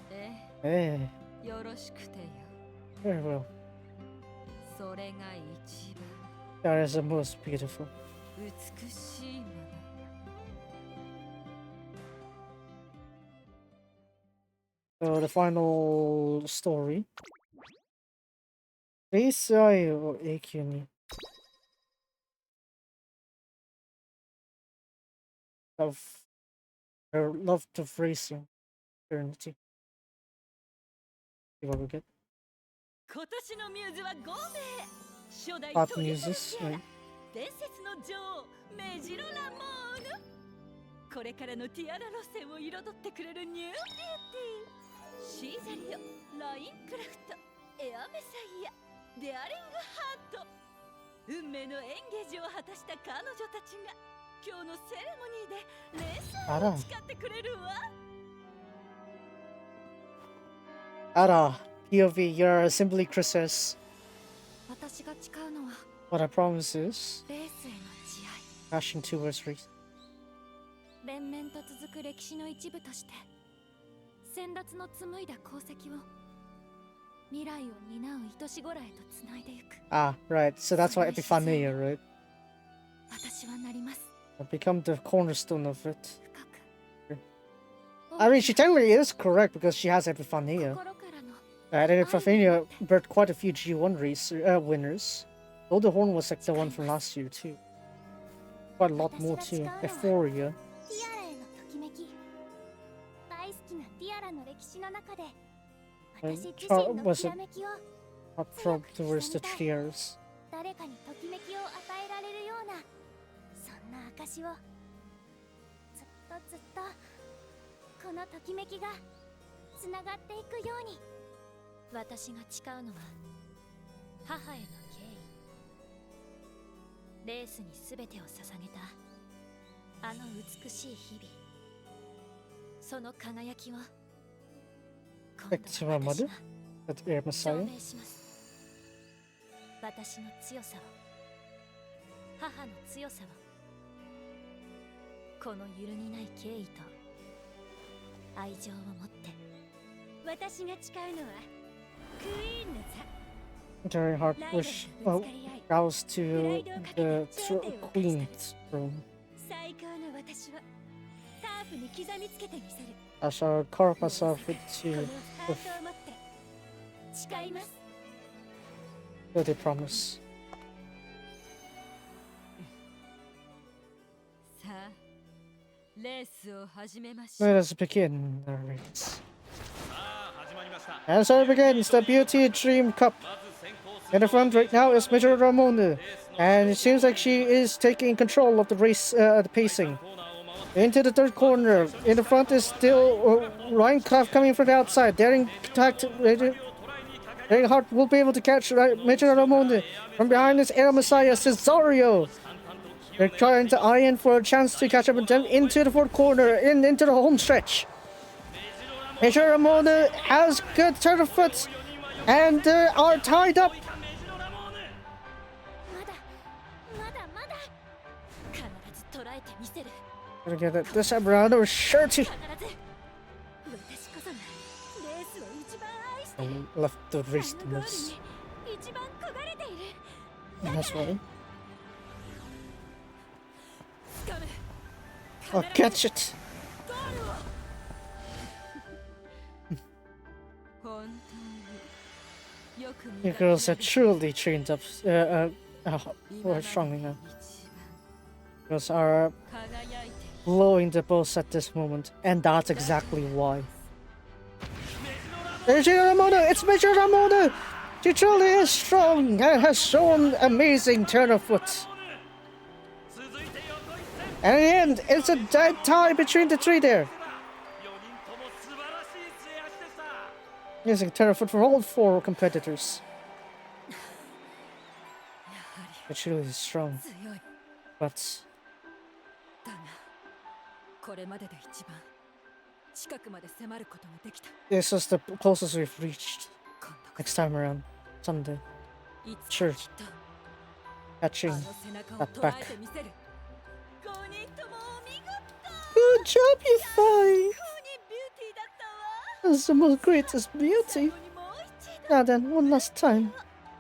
え Hey, えよろしくてよ。 very well. それが一 That is the most beautiful. 番美しいもの。 So the final story. レース愛を永久に。Love. Her love of racing. Eternity. See what we get. 今年のミューズは5名。初代 Hot トリプル muses. ティアラ Right. 伝説の女王メジロラモーヌ。これからのティアラ路線を彩ってくれるニュービューティー。シーゼリオ、ラインクラフト、エアメサイア、デアリングハート。運命のエンゲージを果たした彼女たちが今日のセレモニーでレースを誓ってくれるわ。 Ara, POV, you're simply Chris says. 私が誓うのは What I promise is レースへの慈愛。 passion towards race. 連綿と続く歴史の一部として先達の紡いだ功績を未来を担う愛し子らへとつないでいく。 Ah, right. So that's why Epiphania, right? 私はなります。 Become the cornerstone of it. 深く I mean, she technically is correct because she has Epiphania. 心からの And Epiphania birthed quite a few G1 race winners. Though the horn was like the one from last year too. Quite a lot more too. Euphoria. ティアラへのときめき。大好きなティアラの歴史の中で私自身のきらめきを Not from towards the tears. 誰かにときめきを与えられるようなそんな証をずっとこのときめきがつながっていくように。私が誓うのは母への敬意。レースに全てを捧げたあの美しい日々、その輝きを今 Back to my 度 mother. 私 That Air が証 Messiah. 明します。私の強さを、母の強さを、この揺るぎない敬意と愛情を持って。私が誓うのはクイーンの座。 During heart wish vows to the queen's throne. 最高の私をターフに刻みつけてみせる。 I shall carve myself こ into のハートを持って誓います。 the promise. さあレースを始めましょ Let う。 us begin the race. And so it begins the Beauty Dream Cup. In the front right now is Major Ramona, and it seems like she is taking control of the race, the pacing. Into the third corner. In the front is still Ryan Craft coming from the outside. Daring Hart will be able to catch Major Ramona. From behind is Air Messiah Cesario. They're trying to eye in for a chance to catch up with them into the fourth corner, into the home stretch. Major Ramona has good turn of foot and are tied up. まだ必ず捉えてみせる。 Gonna get it this time around. We're sure to. 必ず私こそがレースを一番愛してる。 Left the race あ to のゴール miss. に一番焦がれている。 That's right. 掴む。 I'll catch it. ゴールを。本当によく You girls are truly trained up, strongly now. Girls are 輝いて blowing the bows at this moment, and that's exactly why. Major Ramona! It's Major Ramona! She truly is strong and has shown amazing turn of foot. And in the end, it's a dead tie between the three there. Using Terrafoot for all four competitors. It's really strong. But だがこれまでで一番近くまで迫ることができた。 this is the closest we've reached 今度こ next time around. Someday. そいつか Sure. きっと Catching あの背中を that 捉 back. えてみせる。 5人ともお見事。 Good job, you five! こうにビューティーだったわ。 That's the most greatest beauty. 最後にもう一度。 Now then, one last time.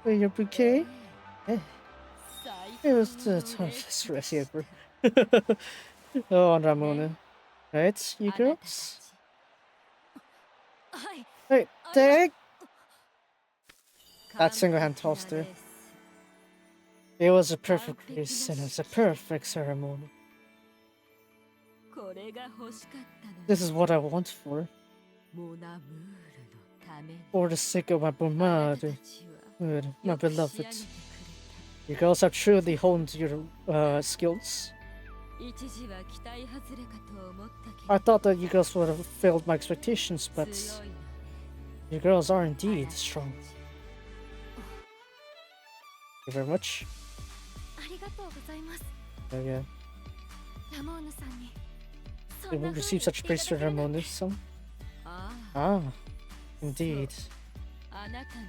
For your bouquet. Eh, 最 it 高 was の the 嬉しさ toughest ever. Oh, Ramona. Right, you あなたた girls? ちはい。 Hey, take! 完 That single hand 璧な tossed her. レース It was a perfect race and it was a perfect ceremony. これが欲しかったの。 This is what I want for. モナムールのために For the sake of my あなた pomade. たちは Good, my よく仕上げ beloved. てくれた。 You girls have truly honed your skills. 一時は期待外れかと思ったけ I ど thought that you girls would have failed my expectations, but 強いのね。 you girls are あな indeed たたち strong. Thank you very much. ありがとうございます。 Oh, yeah. ラモーヌさんに。 They will receive such praise for Ramona's son. あ Ah, indeed. あ、あなたの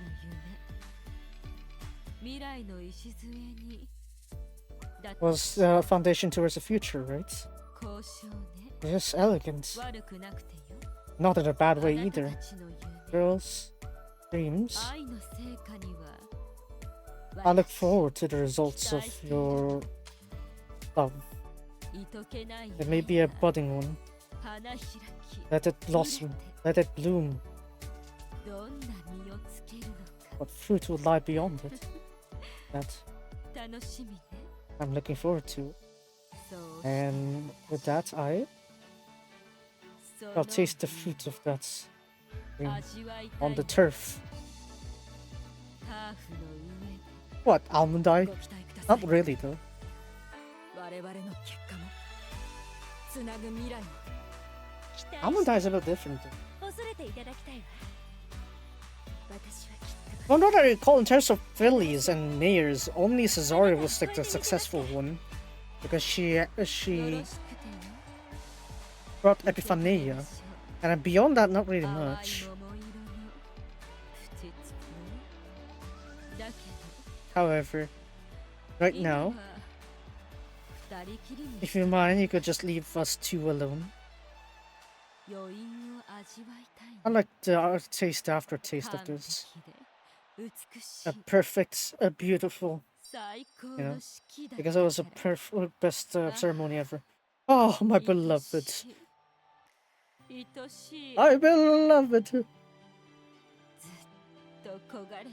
夢。未来の礎に。だって Was the foundation towards the future, right? 交渉ね。 Yes, elegant. 悪くなくてよ。 Not in a bad あ way なた either. たちの夢。 Girls, dreams. 愛の成果には。 I look forward to the results of your love. いとけない It may be a budding one. 花開き。 Let it blossom. Let it bloom. どんな実をつけるのか。 What fruit will lie beyond it? That 楽しみね。 I'm looking forward to. そう。 And with that, I'll taste the fruit of that dream 味わいたい on the turf. ターフの上で What, almond eye? ご期待ください。 Not really, though. 我々の結果もつなぐ未来も。期待 Almond eye is a bit different. 恐れていただきたいわ。私はきっ From what I recall, in terms of fillies and mayors, only Cesaria was like the successful one. Because she よろしくてよ。 brought Epiphania. And beyond that, not really 淡い much. 桃色のプチツプだけど However, right 今 now, は二人きりに if you mind, you could just leave us two alone. 余韻を味わいたい I like the aftertaste of 完 this. 璧で美し A い perfect, a beautiful, 最高 you の know, 式だ because it was a から perfect, best ceremony ever. Oh, my beloved. 愛しい My beloved. ずっと焦がれている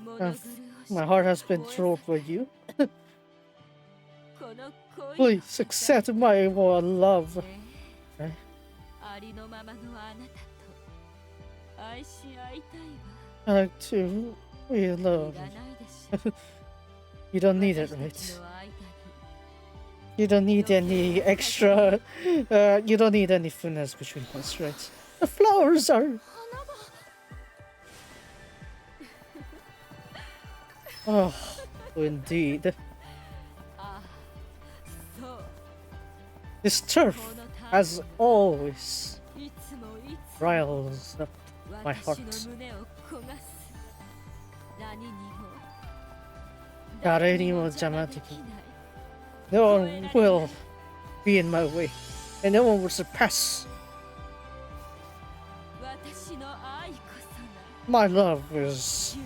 の。物苦しい My heart has been thrilled by you. この恋 Please accept my love. ええ Eh? ありのままのあなたと愛し合いたい I like to be わ。 loved. いらないでしょ You don't need it, 私た right? ちの間に You don't need any extra. You don't need any finesse between us, right? The flowers are. Oh, indeed. ああそう This turf, このた as always, いつもいつも riles up my 私 heart. の胸を焦がす何にも誰にも邪魔できない No one will be in my way, and no one will surpass. 私の愛こそが My love is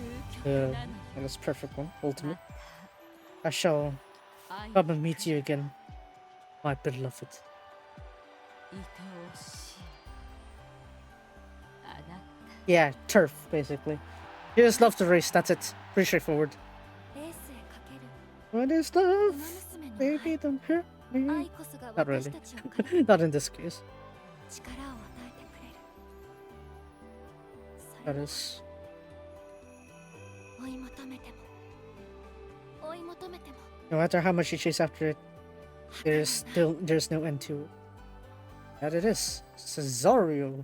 究極なの and it's perfect one, ultimate. I shall 愛 come and meet you again, my beloved. 愛おしいあなた Yeah, turf, basically. You just love to race, that's it. Pretty straightforward. レースへかける What is 馬 love? 娘の Baby, don't hurt 愛 me. こそが Not 私 really. たちを変え Not in this case. 力を与えてくれる。そ That れを is. 追い求めても追い求めても No matter how much you chase after it, there's no end to it. That it is. Cesario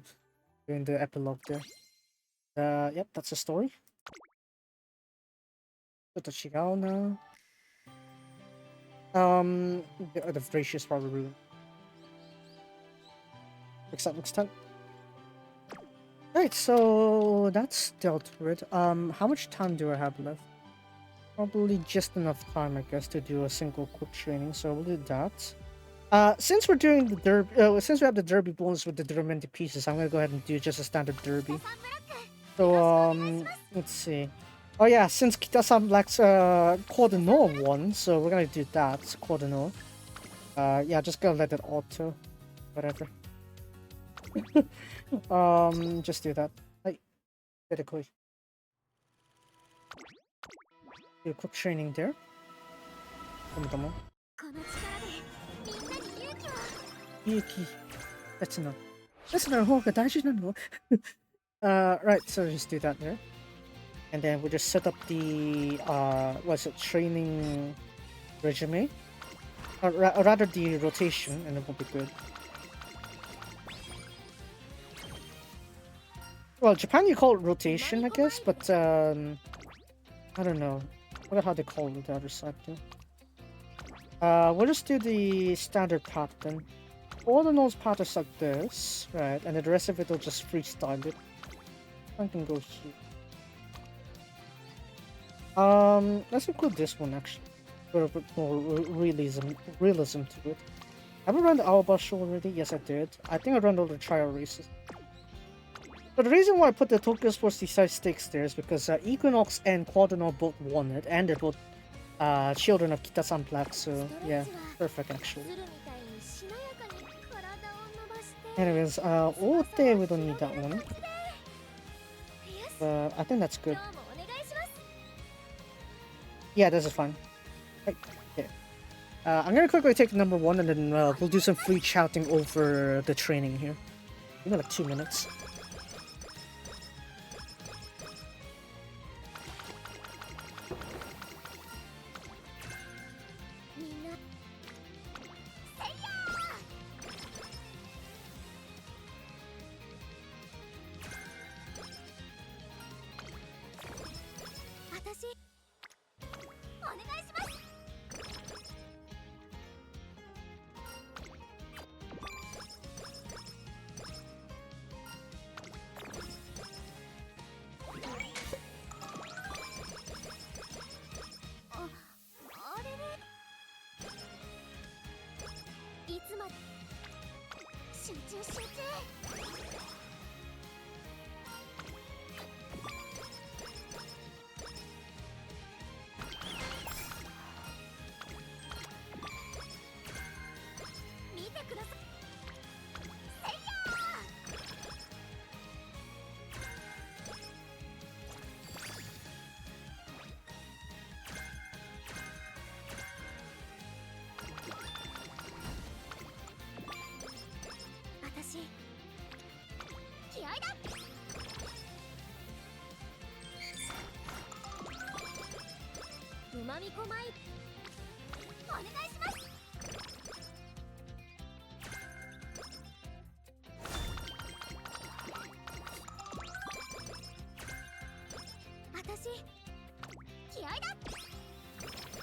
in the epilogue there. Yep, that's the story. Totochigao now. The Vracious probably ruined. Next time. Right, so that's dealt with. How much time do I have left? Probably just enough time, I guess, to do a single quick training. So we'll do that. Since we're doing the derby, since we have the derby bonus with the Dermenti pieces, I'm gonna go ahead and do just a standard derby. So let's see. Oh yeah, since Kita-san Black's Cordonor won, so we're gonna do that. Cordonor. Yeah, just gonna let it auto. Whatever. Just do that. Hey, get it quick. Do a quick training there. Come on. Yuki. That's enough. That's not right, so just do that there. And then we'll just set up the training resume. Or rather the rotation, and it will be good. Well, Japan you call it rotation, I guess, but I don't know. I wonder how they call it the other side too. We'll just do the standard path then. All the nose path is like this, right? And then the rest of it will just freestyle it. I can go here. Let's include this one actually. A little bit more realism to it. Have I run the Aobashi already? Yes, I did. I think I ran all the trial races. But the reason why I put the Tokyo Sports Decide Stakes there is because Equinox and Quadranor both won it, and they're both children of Kita-san Black, so yeah, perfect actually. Anyways, Ote, we don't need that one. I think that's good. Yeah, this is fine. Right, okay. I'm gonna quickly take number 1 and then we'll do some free shouting over the training here. Give me like 2 minutes.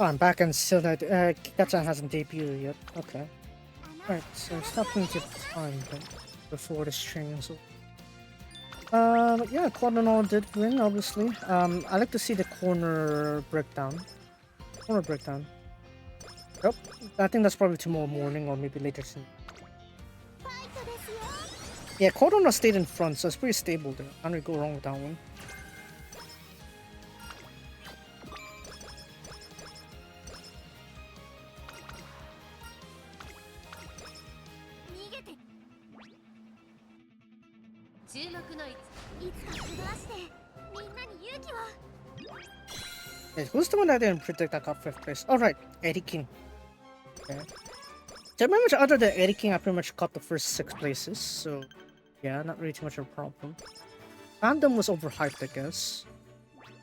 Oh, I'm back and still that Kika-chan hasn't debuted yet. Okay. Alright, so stop plenty of time then, before this training is over. But yeah, Quadranor did win, obviously. I like to see the corner breakdown. Yep, I think that's probably tomorrow morning or maybe later soon. Yeah, Quadranor stayed in front, so it's pretty stable there. I don't go wrong with that one. Hey, who's the one that didn't predict that got 5th place? Alright, Eddie King. Okay. So pretty much other than Eddie King, I pretty much got the first 6 places, so yeah, not really too much of a problem. Fandom was overhyped, I guess.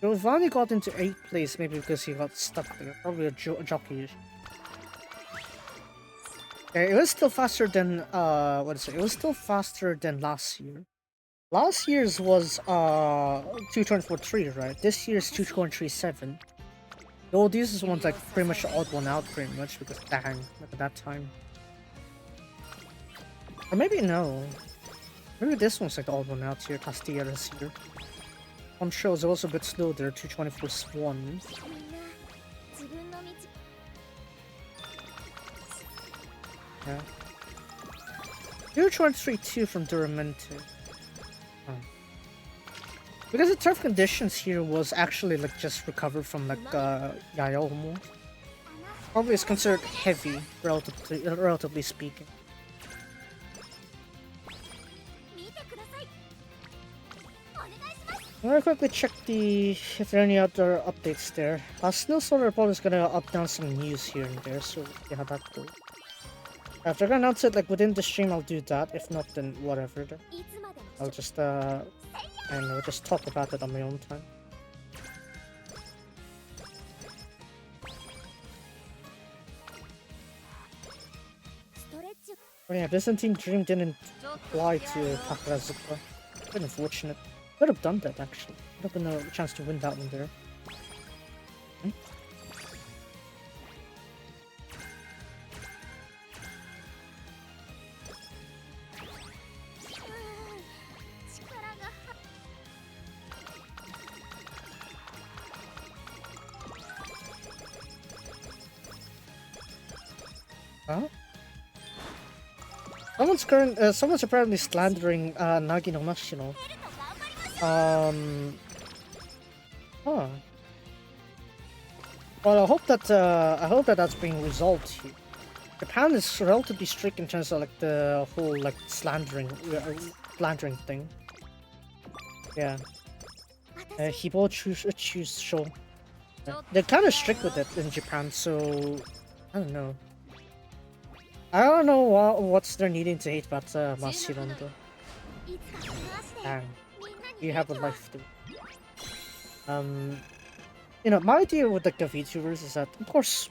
Giovanni got into 8th place maybe because he got stuck there. Probably a jockey issue. Yeah, it was still faster than what is it? It was still faster than last year. Last year's was 2.43, right? This year's 2.37. Though this one's like pretty much the odd one out pretty much because dang, look at that time. Or maybe no. Maybe this one's like the odd one out here, Castilla this year. On shows also a bit slow there, 224 1. Yeah. 223-2 from Duramente. Oh. Because the turf conditions here was actually like just recovered from like Yayomo. Probably is considered heavy, relatively speaking. I'm gonna quickly check if there are any other updates there. Snow Solar Report is gonna up down some news here and there, so see how that goes. If they're gonna announce it like within the stream, I'll do that. If not, then whatever. I'll just I don't know, just talk about it on my own time. Oh yeah, Byzantine Dream didn't apply to Takarazuka. Quite unfortunate. Could have done that actually. Could have been a chance to win that one there. Hmm? Huh? Someone's apparently slandering Nagi no Mashino. Huh. Well, I hope that that's being resolved here. Japan is relatively strict in terms of like the whole like slandering thing. Yeah. Hibo choose show. They're kind of strict with it in Japan, so I don't know. I don't know what's they're needing to hate about Masirondo. Damn. You have a life too. You know, my idea with like the VTubers is that, of course,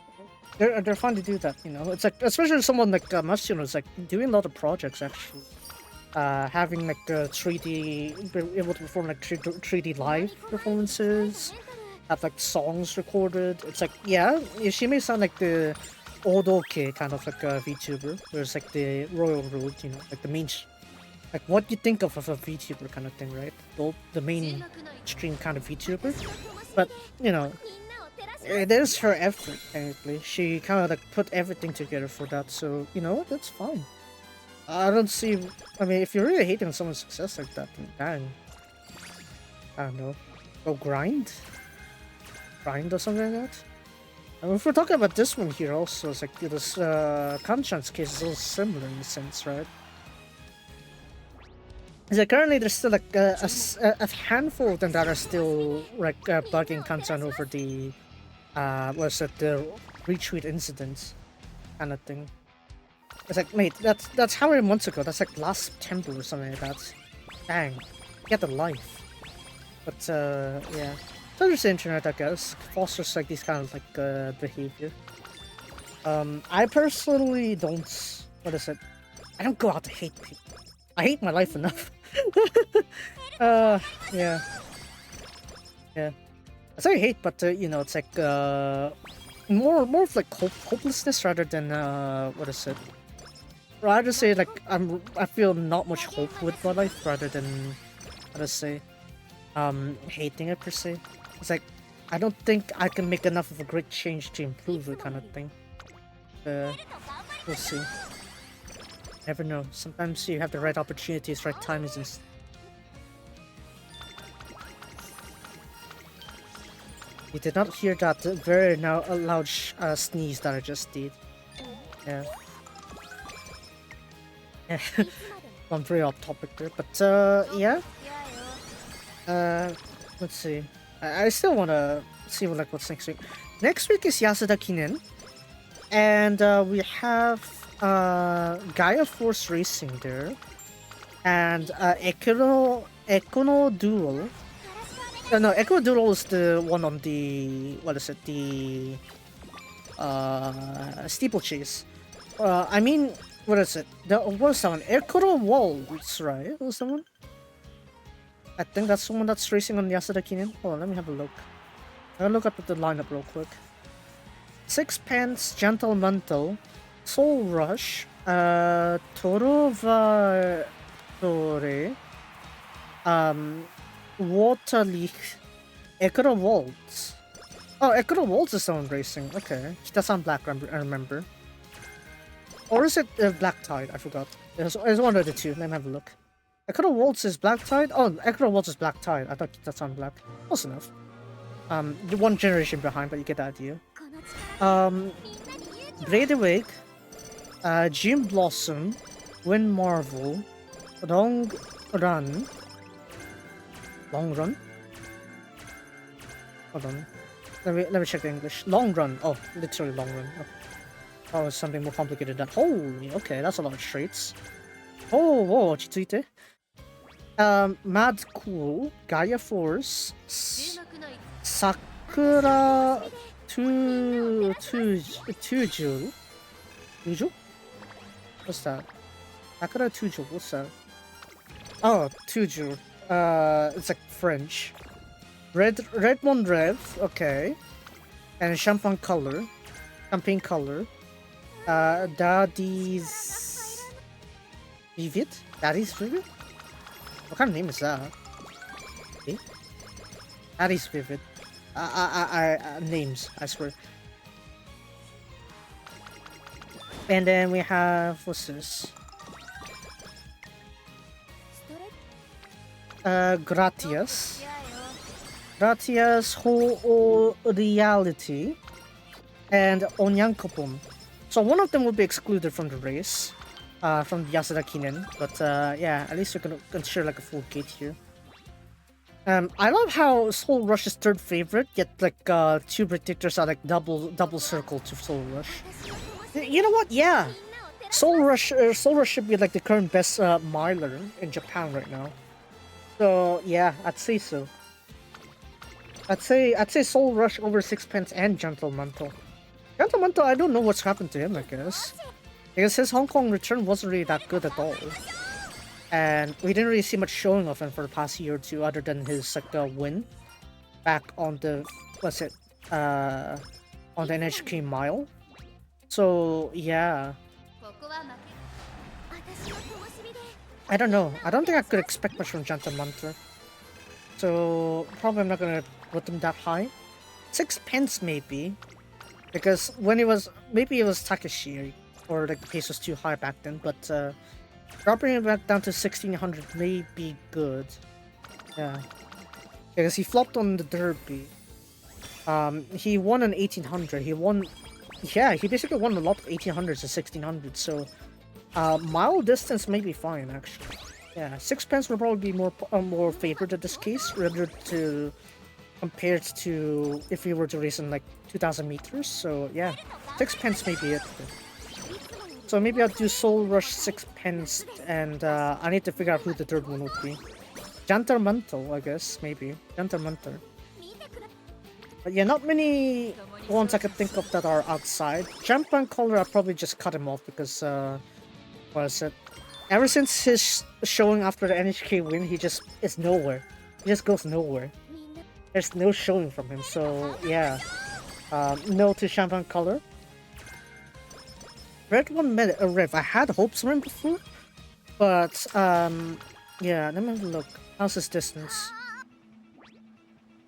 they're fun to do that. You know, it's like especially someone like Mashino is like doing a lot of projects actually. Having like 3D, able to perform like 3D live performances, have like songs recorded. It's like yeah, she may sound like the old-okay kind of like a VTuber, whereas like the Royal Road, you know, like the main. Like what you think of a VTuber kind of thing, right? The mainstream kind of VTuber. But, you know, it is her effort, technically. She kind of like put everything together for that, so, you know, that's fine. I don't see... I mean, if you're really hating someone's success like that, then dang. I don't know. Go grind? Grind or something like that? I mean, if we're talking about this one here also, it's like this Kanchan's case is also similar in a sense, right? So currently there's still like a handful of them that are still like bugging Kanchan over the the retweet incidents kind of thing. It's like, mate, that's how many months ago? That's like last September or something like that. Dang, get a life. But yeah, so just the internet, I guess, fosters like these kind of like behavior. I personally don't. What is it? I don't go out to hate people. I hate my life enough. Yeah. I say hate, but you know, it's like more of like hopelessness rather than what is it? Rather say like I feel not much hope with my life rather than how to say hating it per se. It's like I don't think I can make enough of a great change to improve it kind of thing. We'll see. Never know. Sometimes you have the right opportunities, right timings. You did not hear that very loud sneeze that I just did. Yeah. I'm pretty off topic there, but yeah. Let's see. I still want to see what's next week. Next week is Yasuda Kinen, and we have Gaia Force Racing there, and Econo Duel, No, Ecuador is the one on the what is it? The steeplechase. I mean, what is it? What is that one? Ecuador Waltz, right? What's that one? I think that's the one that's racing on Yasuda Kinyan. Hold on, let me have a look. I'll look up at the lineup real quick. Sixpence, Gentle Mental, Soul Rush, Torovatore, Waterleaf, Ecuador Waltz. Oh, Ecuador Waltz is the one racing. Okay. Kita-san Black, I remember. Or is it Black Tide? I forgot. It's one of the two. Let me have a look. Ecuador Waltz is Black Tide? Oh, Ecuador Waltz is Black Tide. I thought Kita-san Black. Close enough. You're one generation behind, but you get the idea. Blade Awake, Jim Blossom, Wind Marvel, Long Run. Hold on. Let me check the English. Long Run. Oh, literally Long Run. Oh. That was something more complicated than that. Holy, okay, that's a lot of traits. Oh, whoa, Chitsuite. Mad Cool, Gaia Force, Sakura Tuju? What's that? Sakura Tuju, what's that? Oh, Tuju. It's like French. Redmond Rev, okay. And Champagne Color. Daddy's Vivid? Daddy's Vivid? What kind of name is that? Okay. Daddy's Vivid. Names, I swear. And then we have, what's this? Gratias. Gratias Whole Reality. And Onyankopon. So one of them will be excluded from the race. From the Yasuda Kinen. But yeah, at least we can consider like a full gate here. I love how Soul Rush is third favorite, yet like two predictors are like double circle to Soul Rush. You know what? Yeah, Soul Rush should be like the current best miler in Japan right now. So yeah, I'd say so. I'd say Soul Rush over Sixpence and Gentle Mental. Gentle Mental, I don't know what's happened to him, I guess, because his Hong Kong return wasn't really that good at all. And we didn't really see much showing of him for the past year or two, other than his like win back on the on the NHK Mile. So yeah, I don't know. I don't think I could expect much from Gentle Mental. So probably I'm not gonna put him that high. Sixpence maybe, because when it was maybe it was Takeshi or like the pace was too high back then, but. Dropping it back down to 1600 may be good. Yeah. Because he flopped on the Derby. He won an 1800. He won... Yeah, he basically won a lot of 1800s and 1600s. So, mile distance may be fine, actually. Yeah, Sixpence will probably be more favored in this case, rather to... compared to if we were to race in like 2000 meters. So, yeah. Sixpence may be it. So maybe I'll do Soul Rush Sixpence, and I need to figure out who the third one would be. Gentle Mental, I guess, maybe. Gentle Mental. But yeah, not many ones I could think of that are outside. Champagne Color, I'll probably just cut him off because, what is it? Ever since his showing after the NHK win, he just is nowhere. He just goes nowhere. There's no showing from him, so yeah. No to Champagne Color. Red One met a Rev. I had hopes for him before, but yeah. Let me have a look. How's his distance?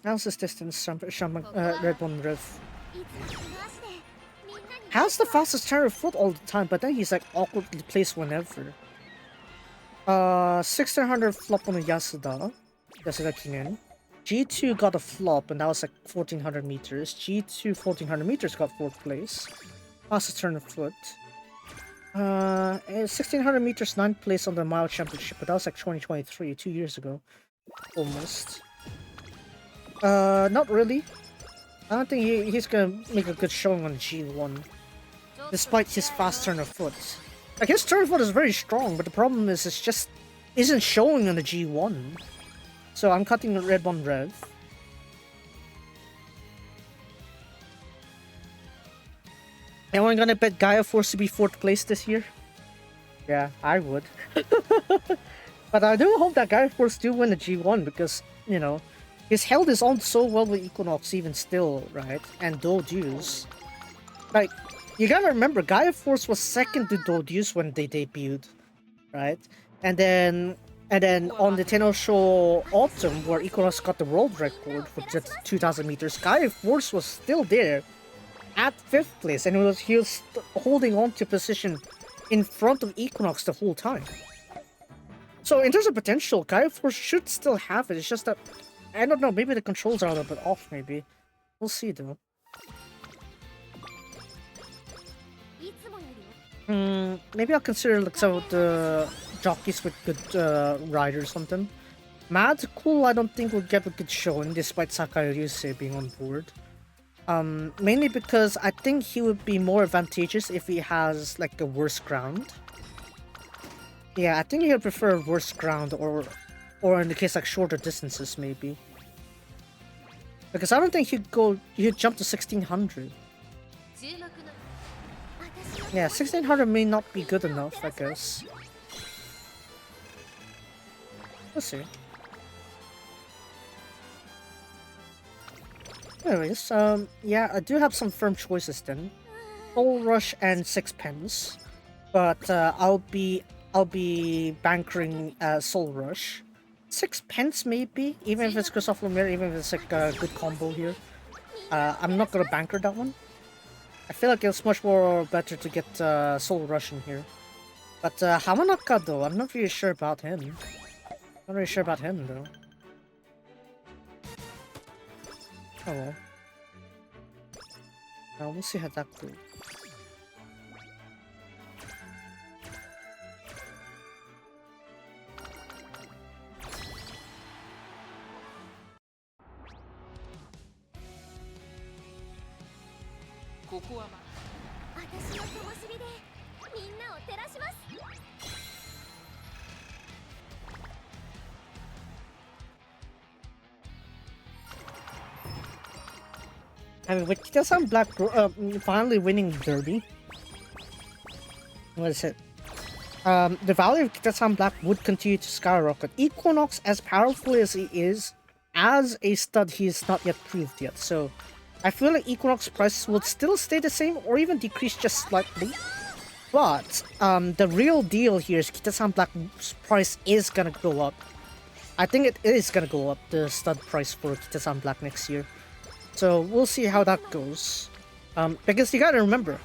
Red One Rev. Has the fastest turn of foot all the time, but then he's like awkwardly placed whenever. 1600 flop on the Yasuda Kinen. G2 got a flop, and that was like 1400 meters. G2 1400 meters got 4th place. Fastest turn of foot. 1600 meters 9th place on the mile championship, but that was like 2023, 2 years ago, almost. Not really. I don't think he's gonna make a good showing on G1, despite his fast turn of foot. Like his turn of foot is very strong, but the problem is it's just isn't showing on the G1. So I'm cutting the Red One Rev. Am I gonna bet Gaia Force to be 4th place this year? Yeah, I would. But I do hope that Gaia Force do win the G1 because, you know, his health is on so well with Equinox even still, right? And Dodu's. Like, you gotta remember, Gaia Force was 2nd to Dodu's when they debuted, right? And then on the Tenno Show Autumn, where Equinox got the world record for just 2,000 meters, Gaia Force was still there at 5th place, and he was holding on to position in front of Equinox the whole time. So in terms of potential, Gaia Force should still have it. It's just that, I don't know, maybe the controls are a little bit off, maybe. We'll see though. Maybe I'll consider like some of the jockeys with good riders or something. Mad Cool I don't think will get a good showing despite Sakai Ryusei being on board. Mainly because I think he would be more advantageous if he has like a worse ground. Yeah, I think he'll prefer worse ground or in the case like shorter distances maybe. Because I don't think he'd jump to 1600. Yeah, 1600 may not be good enough, I guess. We'll see. Anyways, yeah, I do have some firm choices then. Soul Rush and Sixpence. But I'll be bankering Soul Rush. 6 pence maybe, even if it's Christophe Lumiere, even if it's like a good combo here. I'm not gonna banker that one. I feel like it's much more better to get Soul Rush in here. But Hamanaka though, I'm not really sure about him. Not really sure about him though. Oh well. We'll see how that goes. I mean, with Kita-san Black finally winning Derby, what is it? The value of Kita-san Black would continue to skyrocket. Equinox, as powerful as he is, as a stud, he is not yet proved yet. So, I feel like Equinox prices would still stay the same or even decrease just slightly. But the real deal here is Kita-san Black's price is gonna go up. I think it is gonna go up, the stud price for Kita-san Black next year. So we'll see how that goes. Because you gotta remember,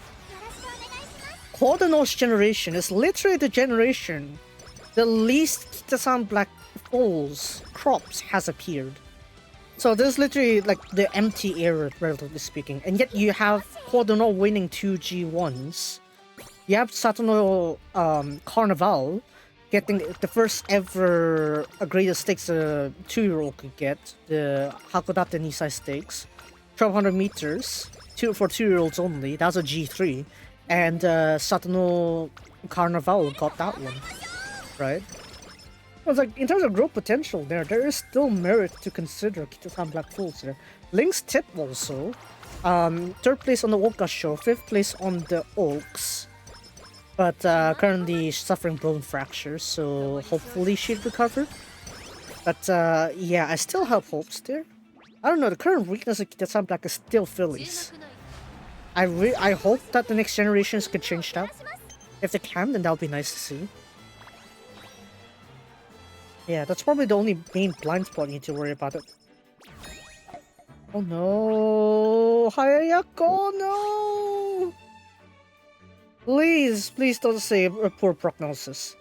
Kodanos generation is literally the generation the least Kita-san Black foals, crops has appeared. So there's literally like the empty era, relatively speaking. And yet you have Kodono winning 2 G1s. You have Satono Carnival getting the first ever greatest stakes a 2-year-old could get, the Hakodate Nisai Stakes. 1200 meters, for 2-year-olds only. That was a G3. And Satono Carnival got that one, right? It was like, in terms of growth potential there is still merit to consider Kita-san Black Foals there. Link's Tip also. 3rd place on the Oka show, 5th place on the Oaks. But currently suffering bone fractures, so hopefully she'd recover. But yeah, I still have hopes there. I don't know, the current weakness of Kita-san Black is still Phillies. I hope that the next generations can change that. If they can, then that would be nice to see. Yeah, that's probably the only main blind spot you need to worry about it. Oh no! Hayayako, no! Please don't say a poor prognosis.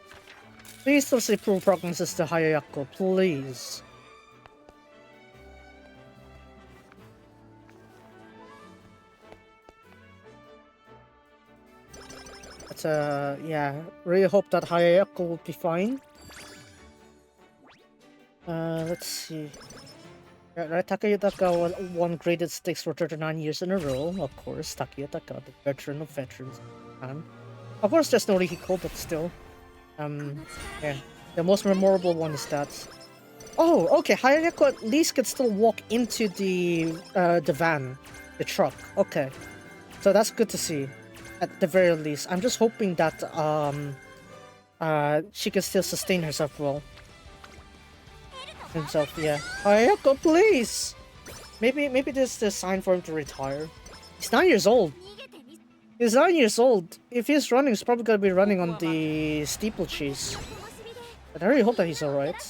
Please don't say poor prognosis to Hayayako, please. But yeah, really hope that Hayayako will be fine. Let's see. Right, Takayutaka won graded stakes for 39 years in a row, of course. Takayutaka, the veteran of veterans. Of course, there's no Rihiko, but still. Yeah, the most memorable one is that. Oh, okay, Hayayako at least could still walk into the van, the truck. Okay, so that's good to see. at the very least. I'm just hoping that she can still sustain herself well. Himself, yeah. Ayako, please! Maybe this is a sign for him to retire. He's 9 years old. He's 9 years old. If he's running, he's probably gonna be running on the steeplechase. But I really hope that he's alright.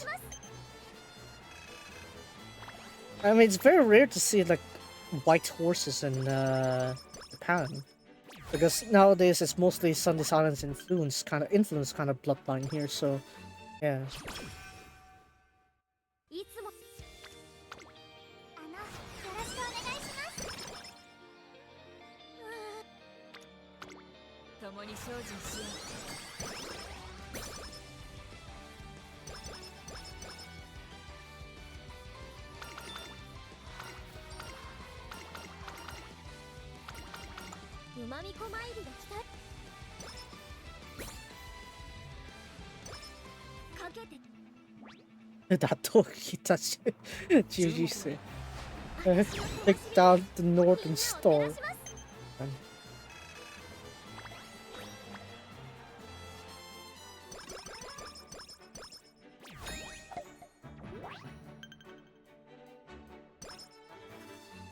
I mean, it's very rare to see like white horses in Japan, because nowadays it's mostly Sunday Silence influence kind of bloodline here. So, yeah. 共に精進しよう。うまみこ参りが来た。かけて。打倒日立十字星。Take down the Northern Star.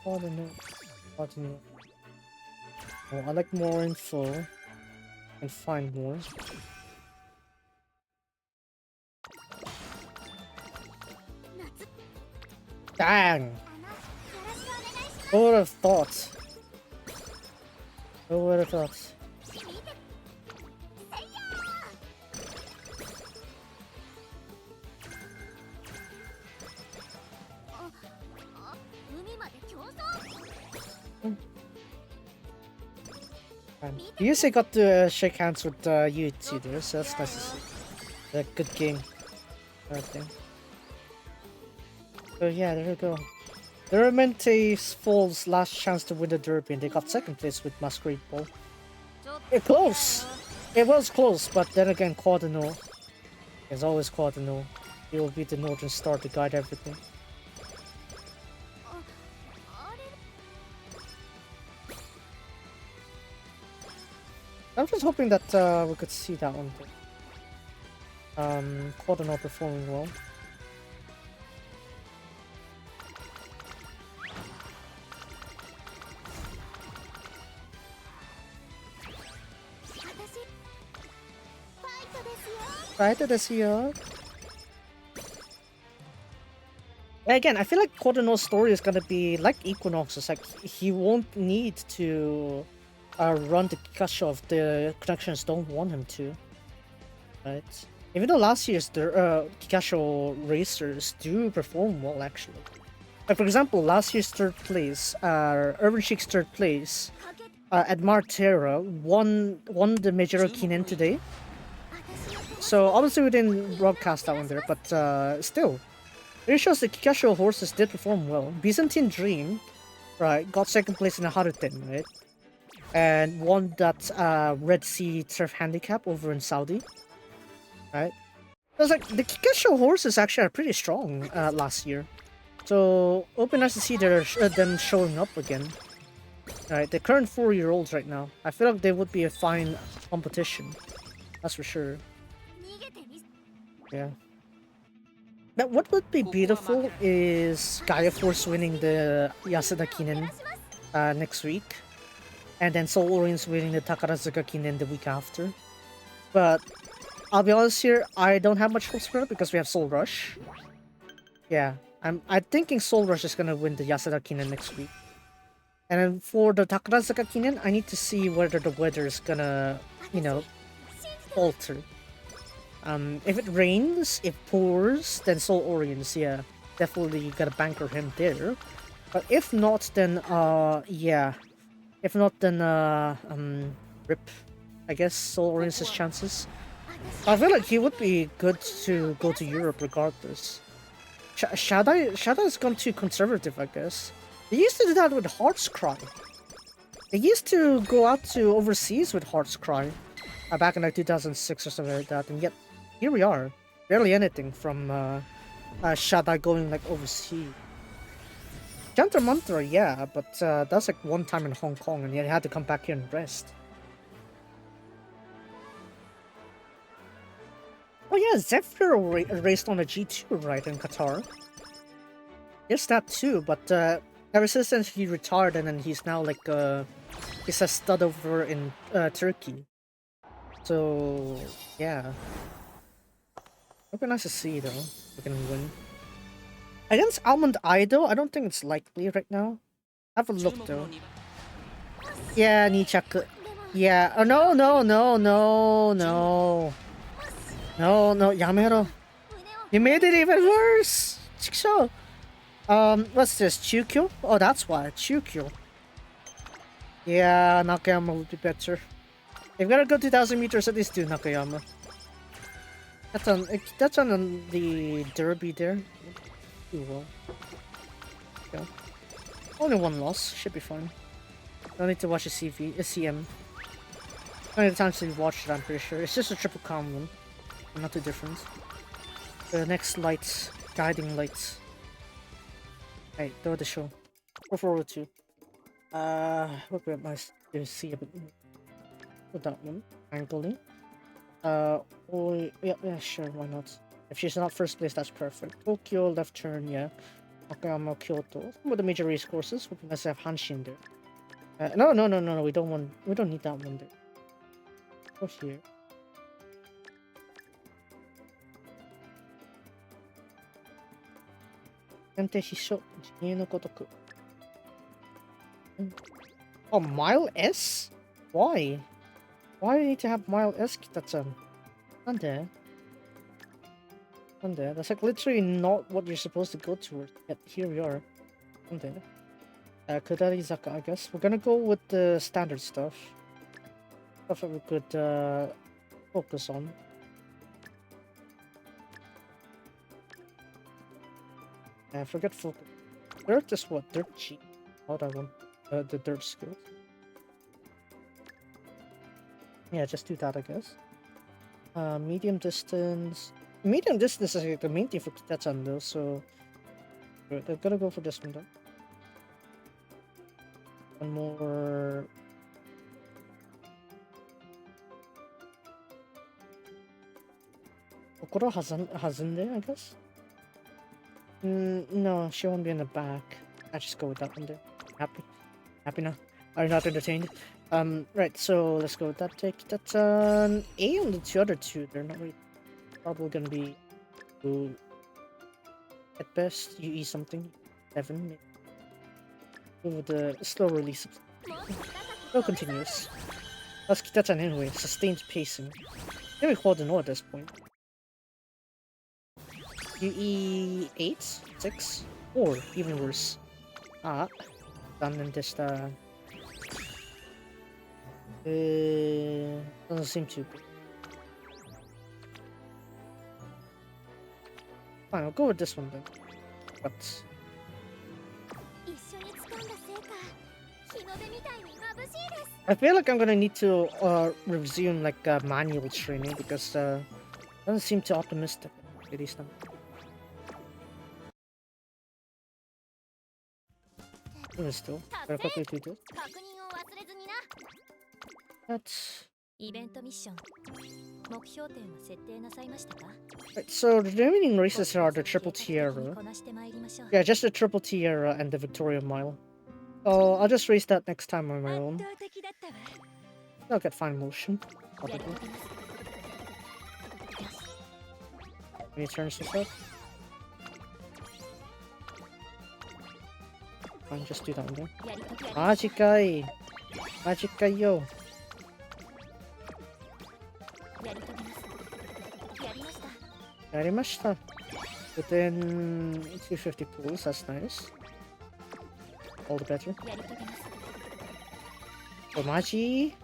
I don't know. I don't know. Oh, I like more info and find more. Dang! Who would have thought? Who would have thought? Yusuke got to shake hands with Yuichi there, so that's nice to see. A good game. Okay. So yeah, there we go. The Remente Falls' last chance to win the Derby, and they got second place with Masquerade Ball. Close! It was close, but then again, Quadino. There's always Quadino. He will be the Northern Star to guide everything. I'm just hoping that we could see that one thing. Quadino performing well. Fight this year. Again, I feel like Quadino's story is gonna be like Equinox. It's like he won't need to run the Kikasho if the connections don't want him to. Right? Even though last year's Kikasho racers do perform well, actually. Like, for example, last year's third place, Urban Sheik's third place, at Martera won the Major Kinen today. So obviously we didn't broadcast that one there, but still, it shows the Kikasho horses did perform well. Byzantine Dream, right, got second place in the Haruten, right, and won that Red Sea Turf Handicap over in Saudi, right. It was like the Kikasho horses actually are pretty strong last year, so it'll be nice to see them showing up again. Right, the current 4-year-olds right now, I feel like they would be a fine competition, that's for sure. Yeah. But what would be beautiful is Gaia Force winning the Yasuda Kinen next week, and then Soul Orients winning the Takarazuka Kinen the week after. But I'll be honest here, I don't have much hopes for it because we have Soul Rush. Yeah, I'm thinking Soul Rush is gonna win the Yasuda Kinen next week. And then for the Takarazuka Kinen, I need to see whether the weather is gonna, you know, alter. If it rains, it pours, then Soul Orients, yeah, definitely you gotta banker him there. But if not, then yeah, if not, then rip, I guess, Soul Orients' chances. I feel like he would be good to go to Europe regardless. Shadai has gone too conservative, I guess. They used to do that with Heart's Cry. They used to go out to overseas with Heart's Cry back in like 2006 or something like that, and yet here we are, barely anything from Shadai going like overseas. Jantar Mantra, yeah, but that's like one time in Hong Kong, and yet he had to come back here and rest. Oh yeah, Zephyr raced on a G2 right in Qatar. Yes, that too, but ever since he retired and then he's now like he's a stud over in Turkey. So yeah. It'd be nice to see though. We can win. Against Almond Eye though, I don't think it's likely right now. Have a look though. Yeah, Nichaku. Yeah. Oh no, no, no, no, no. No, no, Yamero. You made it even worse! Chikisho. What's this? Chukyo? Oh, that's why. Chukyo. Yeah, Nakayama would be better. If we're gonna go 2,000 meters, at least do Nakayama. That's on the derby there. Do well. Yeah. Only one loss, should be fine. Don't need to watch a CV, a CM. Not the time to watch it, I'm pretty sure. It's just a triple calm one. Not too different. The next lights, guiding lights. Hey, go the show. Go forward to. What would I see a bit more? With that one, angling. Oh, yeah, sure, why not? If she's not first place, that's perfect. Tokyo, left turn, yeah. Okayama, Kyoto. Some of the major race courses. Would be nice to have Hanshin there. No, we don't need that one there. Go here. Oh, Mile S? Why? Why do you need to have Mile S, Kita-chan? Nande? That's like literally not what you're supposed to go towards. Yet here we are. Nande? Kudarizaka, I guess. We're gonna go with the standard stuff. Stuff that we could focus on. Forget focus. Dirt is what? Dirt cheap. How do I want the dirt skills? Yeah, just do that, I guess. Medium distance. Medium distance is like the main thing for Kita-chan though, so they're gonna go for this one though. One more. Okoro Hazunde, I guess? No, she won't be in the back. I'll just go with that one there. Happy now. Are you not entertained? Right, so let's go with that take. That's an A on the other two. They're not really probably gonna be at best you eat something. 7 maybe. Go with the slow release. No continuous. That's Kita-chan anyway, sustained pacing. Can we hold an O at this point? UE 8, 6, or even worse. Doesn't seem too good. Fine, I'll go with this one then. But I feel like I'm gonna need to resume like manual training because it doesn't seem too optimistic at least. Still, very quickly do this. That's right, so the remaining races are the Triple Tiara. Yeah, just the Triple Tiara and the Victoria Mile. So I'll just race that next time on my own. I'll get fine motion, probably. Any turns this up? Fine, just do that one there. Majikai! Majikai yo! Yarimashita! Within 250 pools, that's nice. All the better. Maji!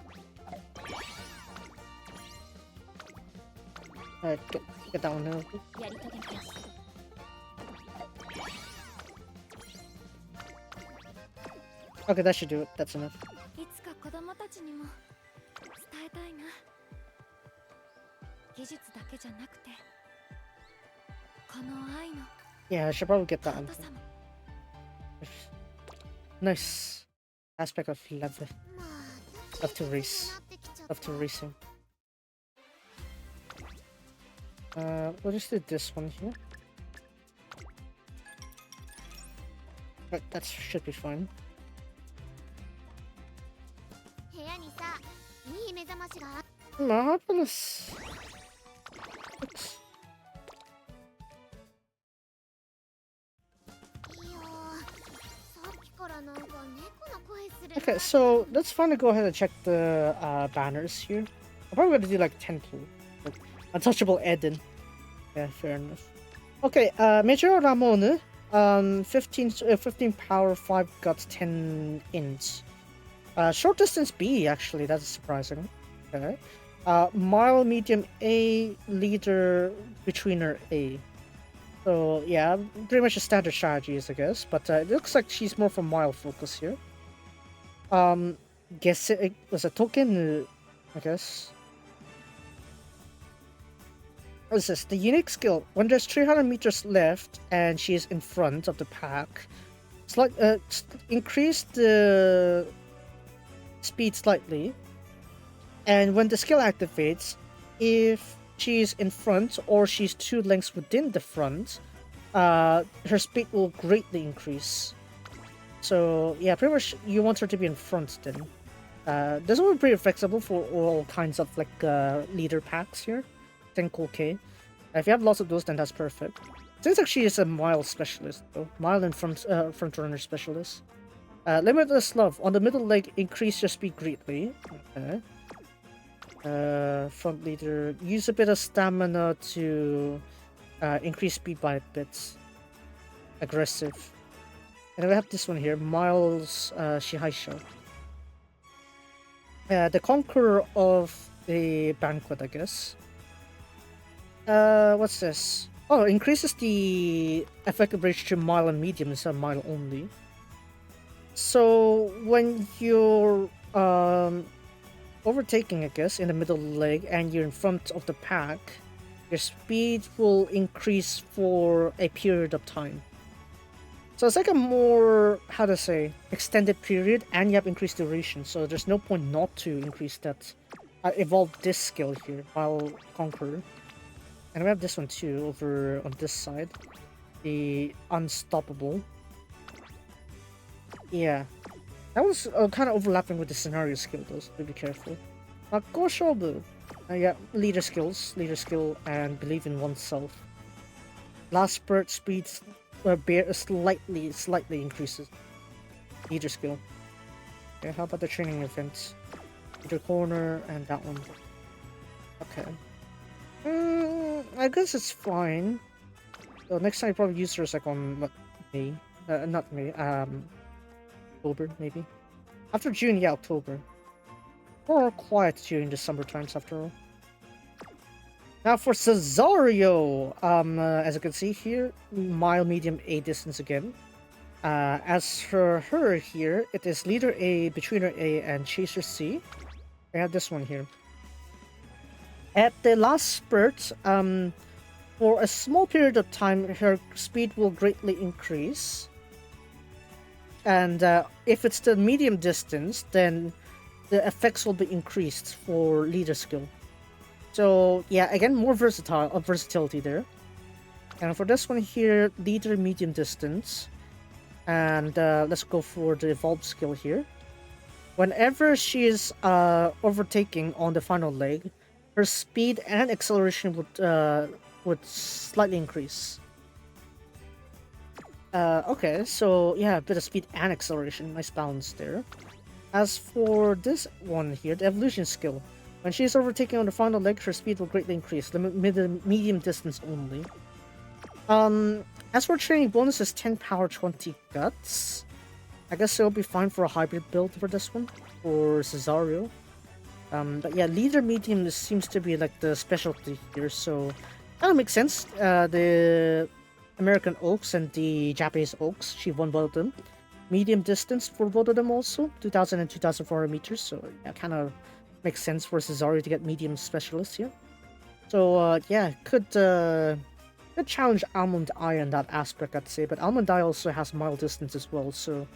Alright, get that one now. Okay, that should do it. That's enough. Yeah, I should probably get that one. Nice aspect of love. Love to race. Love to racing. We'll just do this one here. Right, that should be fine. 部屋にさ、いい目覚ましが Marvelous. Okay, so let's finally go ahead and check the banners here. I'm probably gonna do like 10 pull. Like, Untouchable Eden. Yeah, fair enough. Okay, Major Ramon, 15 power, 5 guts, 10 inch. Short distance B, actually, that's surprising. Okay. Mile, medium A, leader, betweener A. So, yeah, pretty much a standard strategies, I guess. But it looks like she's more for mile focus here. Guess it was a token, I guess. What is this? The unique skill. When there's 300 meters left and she is in front of the pack, increase the speed slightly. And when the skill activates, if she's in front or she's 2 lengths within the front, her speed will greatly increase. So yeah, pretty much you want her to be in front then. This will be pretty flexible for all kinds of like leader packs here. I think okay. If you have lots of those, then that's perfect. Seems like she is a mile specialist though. Mile and front runner specialist. Limitless love. On the middle leg, increase your speed greatly. Okay. Front leader, use a bit of stamina to increase speed by a bit. Aggressive. And then we have this one here, Miles Shihaisha. The conqueror of the banquet, I guess. What's this? Oh, increases the effective range to mile and medium instead of mile only. So when you're overtaking, I guess, in the middle leg and you're in front of the pack, your speed will increase for a period of time. So it's like a more, how to say, extended period, and you have increased duration, so there's no point not to increase that. Evolve this skill here, while Conqueror. And we have this one too, over on this side. The Unstoppable. Yeah. That was kind of overlapping with the scenario skill though, so be careful. Makoshobu. Yeah, leader skill, and believe in oneself. Last spurt speed slightly increases. Leader skill. Okay, how about the training events? Leader corner and that one. Okay. I guess it's fine. So next time I probably use her like on May. Not May, October maybe. After June, yeah, October. More quiet during the summer times after all. Now for Cesario, as you can see here, mile, medium, A distance again. As for her here, it is leader A, betweener A, and chaser C. I have this one here. At the last spurt, for a small period of time, her speed will greatly increase. And if it's the medium distance, then the effects will be increased for leader skill. So yeah, again, more versatility there. And for this one here, leader medium distance. And let's go for the evolved skill here. Whenever she is overtaking on the final leg, her speed and acceleration would slightly increase. Okay, so yeah, a bit of speed and acceleration, nice balance there. As for this one here, the evolution skill. When she is overtaking on the final leg, her speed will greatly increase, medium distance only. As for training bonuses, 10 power, 20 guts. I guess it'll be fine for a hybrid build for this one, for Cesario. But yeah, leader medium seems to be like the specialty here, so that makes sense. The American Oaks and the Japanese Oaks, she won both of them. Medium distance for both of them also, 2,000 and 2,400 meters, so yeah, kind of makes sense for Cesario to get medium specialists here. So yeah, could challenge Almond Eye in that aspect, I'd say, but Almond Eye also has mile distance as well, so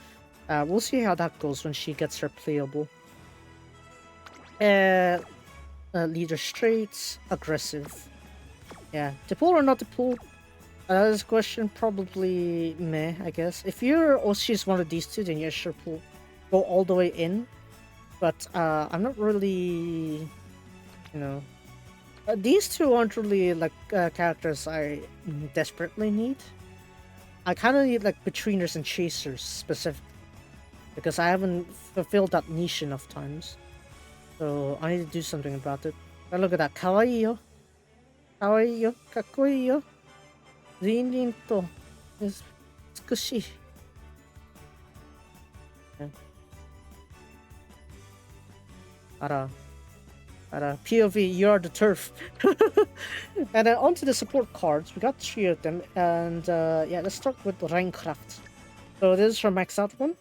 we'll see how that goes when she gets her playable. Leader straight, aggressive. Yeah, to pull or not to pull? This question probably meh, I guess. If you're or she's one of these two, then yeah, sure, pull. Go all the way in. But I'm not really, you know. These two aren't really like characters I desperately need. I kind of need like betweeners and chasers specifically, because I haven't fulfilled that niche enough times. So I need to do something about it. Oh, look at that. Kawaii yo. Kawaii yo. Kakkoi yo. Rin to. Tsukushii. Ara. POV, you are the turf. And then onto the support cards. We got 3 of them. And yeah, let's start with Reinkraft. So this is from Max Out 1.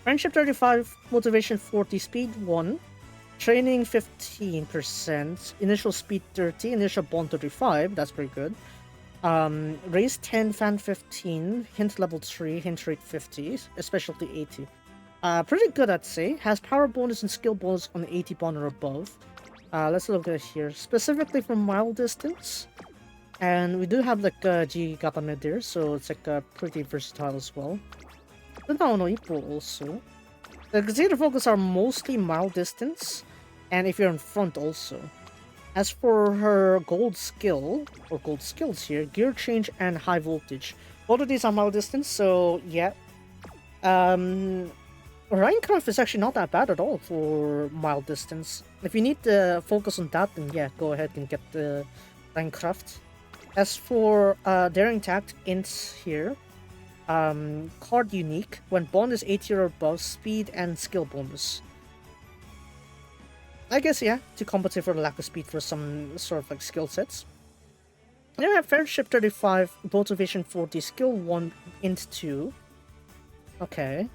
Friendship 35, Motivation 40, Speed 1. Training 15%. Initial Speed 30, Initial Bond 35. That's pretty good. Raise 10, Fan 15. Hint level 3, Hint rate 50. Specialty 80. Pretty good, I'd say. Has power bonus and skill bonus on 80 bond or above. Let's look at it here. Specifically for mile distance. And we do have like G Gatame there, so it's like pretty versatile as well. Now no Ippo also. The Gazeta focus are mostly mile distance, and if you're in front also. As for her gold skill, or gold skills here, gear change and high voltage. Both of these are mile distance, so yeah. Reinkraft is actually not that bad at all for mile distance. If you need to focus on that, then yeah, go ahead and get the Reinkraft. As for Daring Tact, Ints here. Card unique. When bond is 80 or above, speed and skill bonus. I guess, yeah, to compensate for the lack of speed for some sort of like skill sets. Then we have Friendship 35, Motivation 40, Skill 1, Int 2. Okay.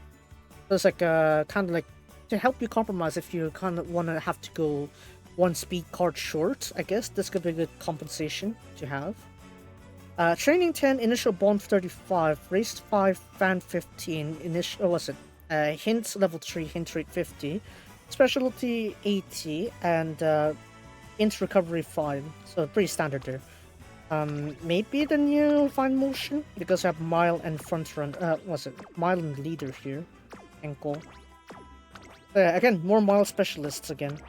So it's like kind of like to help you compromise if you kind of want to have to go one speed card short. I guess this could be a good compensation to have. Training 10, Initial Bond 35, Race 5, Fan 15, Initial, was it? Hint level 3, Hint rate 50, Specialty 80, and Int recovery 5. So pretty standard there. Maybe the new Fine Motion, because I have Mile and Front Run, was it? Mile and Leader here. Ankle. Again, more mile specialists again.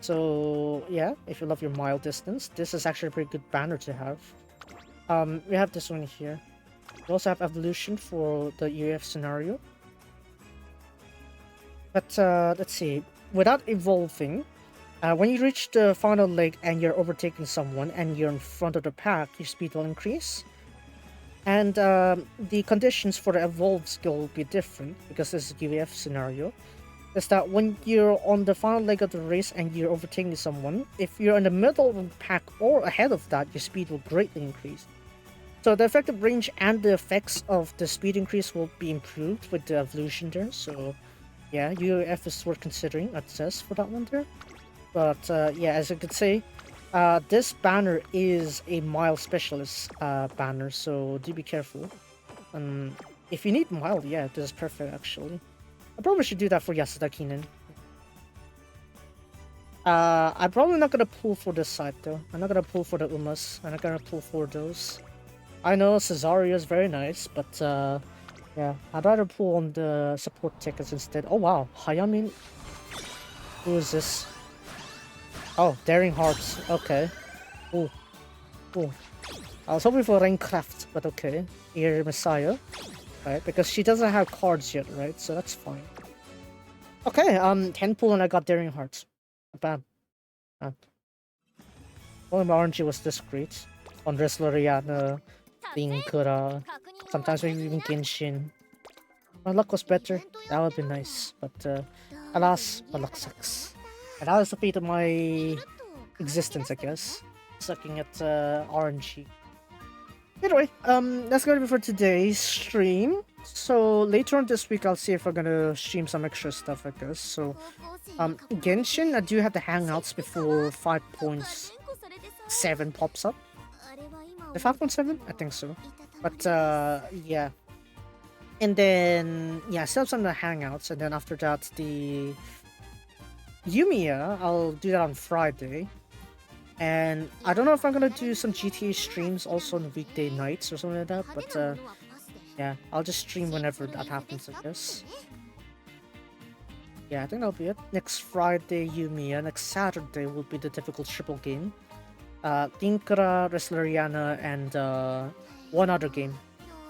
So yeah, if you love your mile distance, this is actually a pretty good banner to have. We have this one here. We also have evolution for the UF scenario. But let's see. Without evolving, when you reach the final leg and you're overtaking someone and you're in front of the pack, your speed will increase. And the conditions for the evolve skill will be different because this is a UEF scenario. Is that when you're on the final leg of the race and you're overtaking someone, if you're in the middle of the pack or ahead of that, your speed will greatly increase. So the effective range and the effects of the speed increase will be improved with the evolution there. So yeah, UEF is worth considering, it says, for that one there. But yeah, as you could say, this banner is a mile specialist banner, so do be careful. If you need mile, yeah, this is perfect actually. I probably should do that for Yasuda Kinen. I'm probably not gonna pull for this side though. I'm not gonna pull for the Umas. I'm not gonna pull for those. I know Cesario is very nice, but yeah, I'd rather pull on the support tickets instead. Oh wow, Hayamin. Who is this? Oh, Daring Hearts. Okay. Ooh. Ooh. I was hoping for Reinkraft, but okay. Here, Messiah. Right, because she doesn't have cards yet, right? So that's fine. Okay, 10 pull and I got Daring Hearts. Not bad. Only my RNG was this great. Andres Loriana, Linkura, sometimes maybe even Genshin. My luck was better. That would be nice. But alas, my luck sucks. And that was the fate of my existence, I guess. Sucking at RNG. Anyway, that's gonna be for today's stream. So later on this week, I'll see if I'm gonna stream some extra stuff, I guess. So, Genshin, I do have the hangouts before 5.7 pops up. The 5.7? I think so. But yeah. And then yeah, still have some of the hangouts, and then after that, the Yumiya, I'll do that on Friday. And I don't know if I'm gonna do some GTA streams also on weekday nights or something like that, but yeah, I'll just stream whenever that happens, I guess. Yeah, I think that'll be it. Next Friday, Yumiya. Next Saturday will be the typical triple game. Linkra, Wrestleriana, and one other game.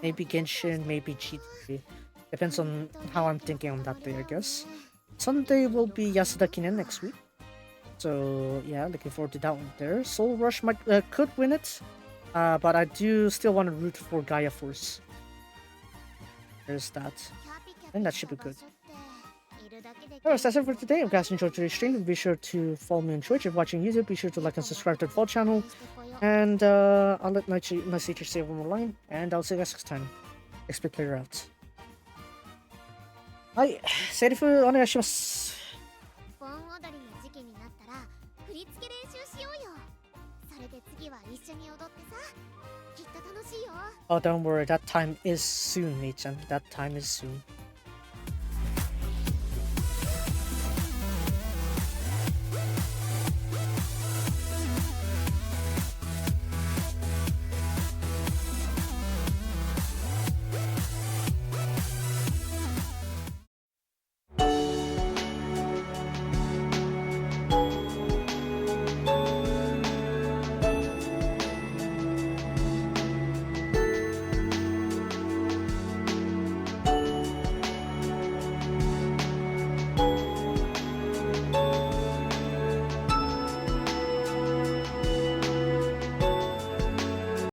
Maybe Genshin, maybe GTA. Depends on how I'm thinking on that day, I guess. Sunday will be Yasuda Kinen next week. So yeah, looking forward to that one there. Soul Rush might could win it, but I do still want to root for Gaia Force. There's that. I think that should be good. Alright, that's it for today. If you guys enjoyed today's stream, be sure to follow me on Twitch. If you're watching YouTube, be sure to like and subscribe to the full channel. And I'll let my teacher say one more line, and I'll see you guys next time. Expect player out. Hi, Seirifu, onegaishimasu. 盆踊りの時期になったら振り付け練習しようよ。それで次は一緒に踊ってさ。きっと楽しいよ。 Oh, don't worry, that time is soon, Neichan. That time is soon.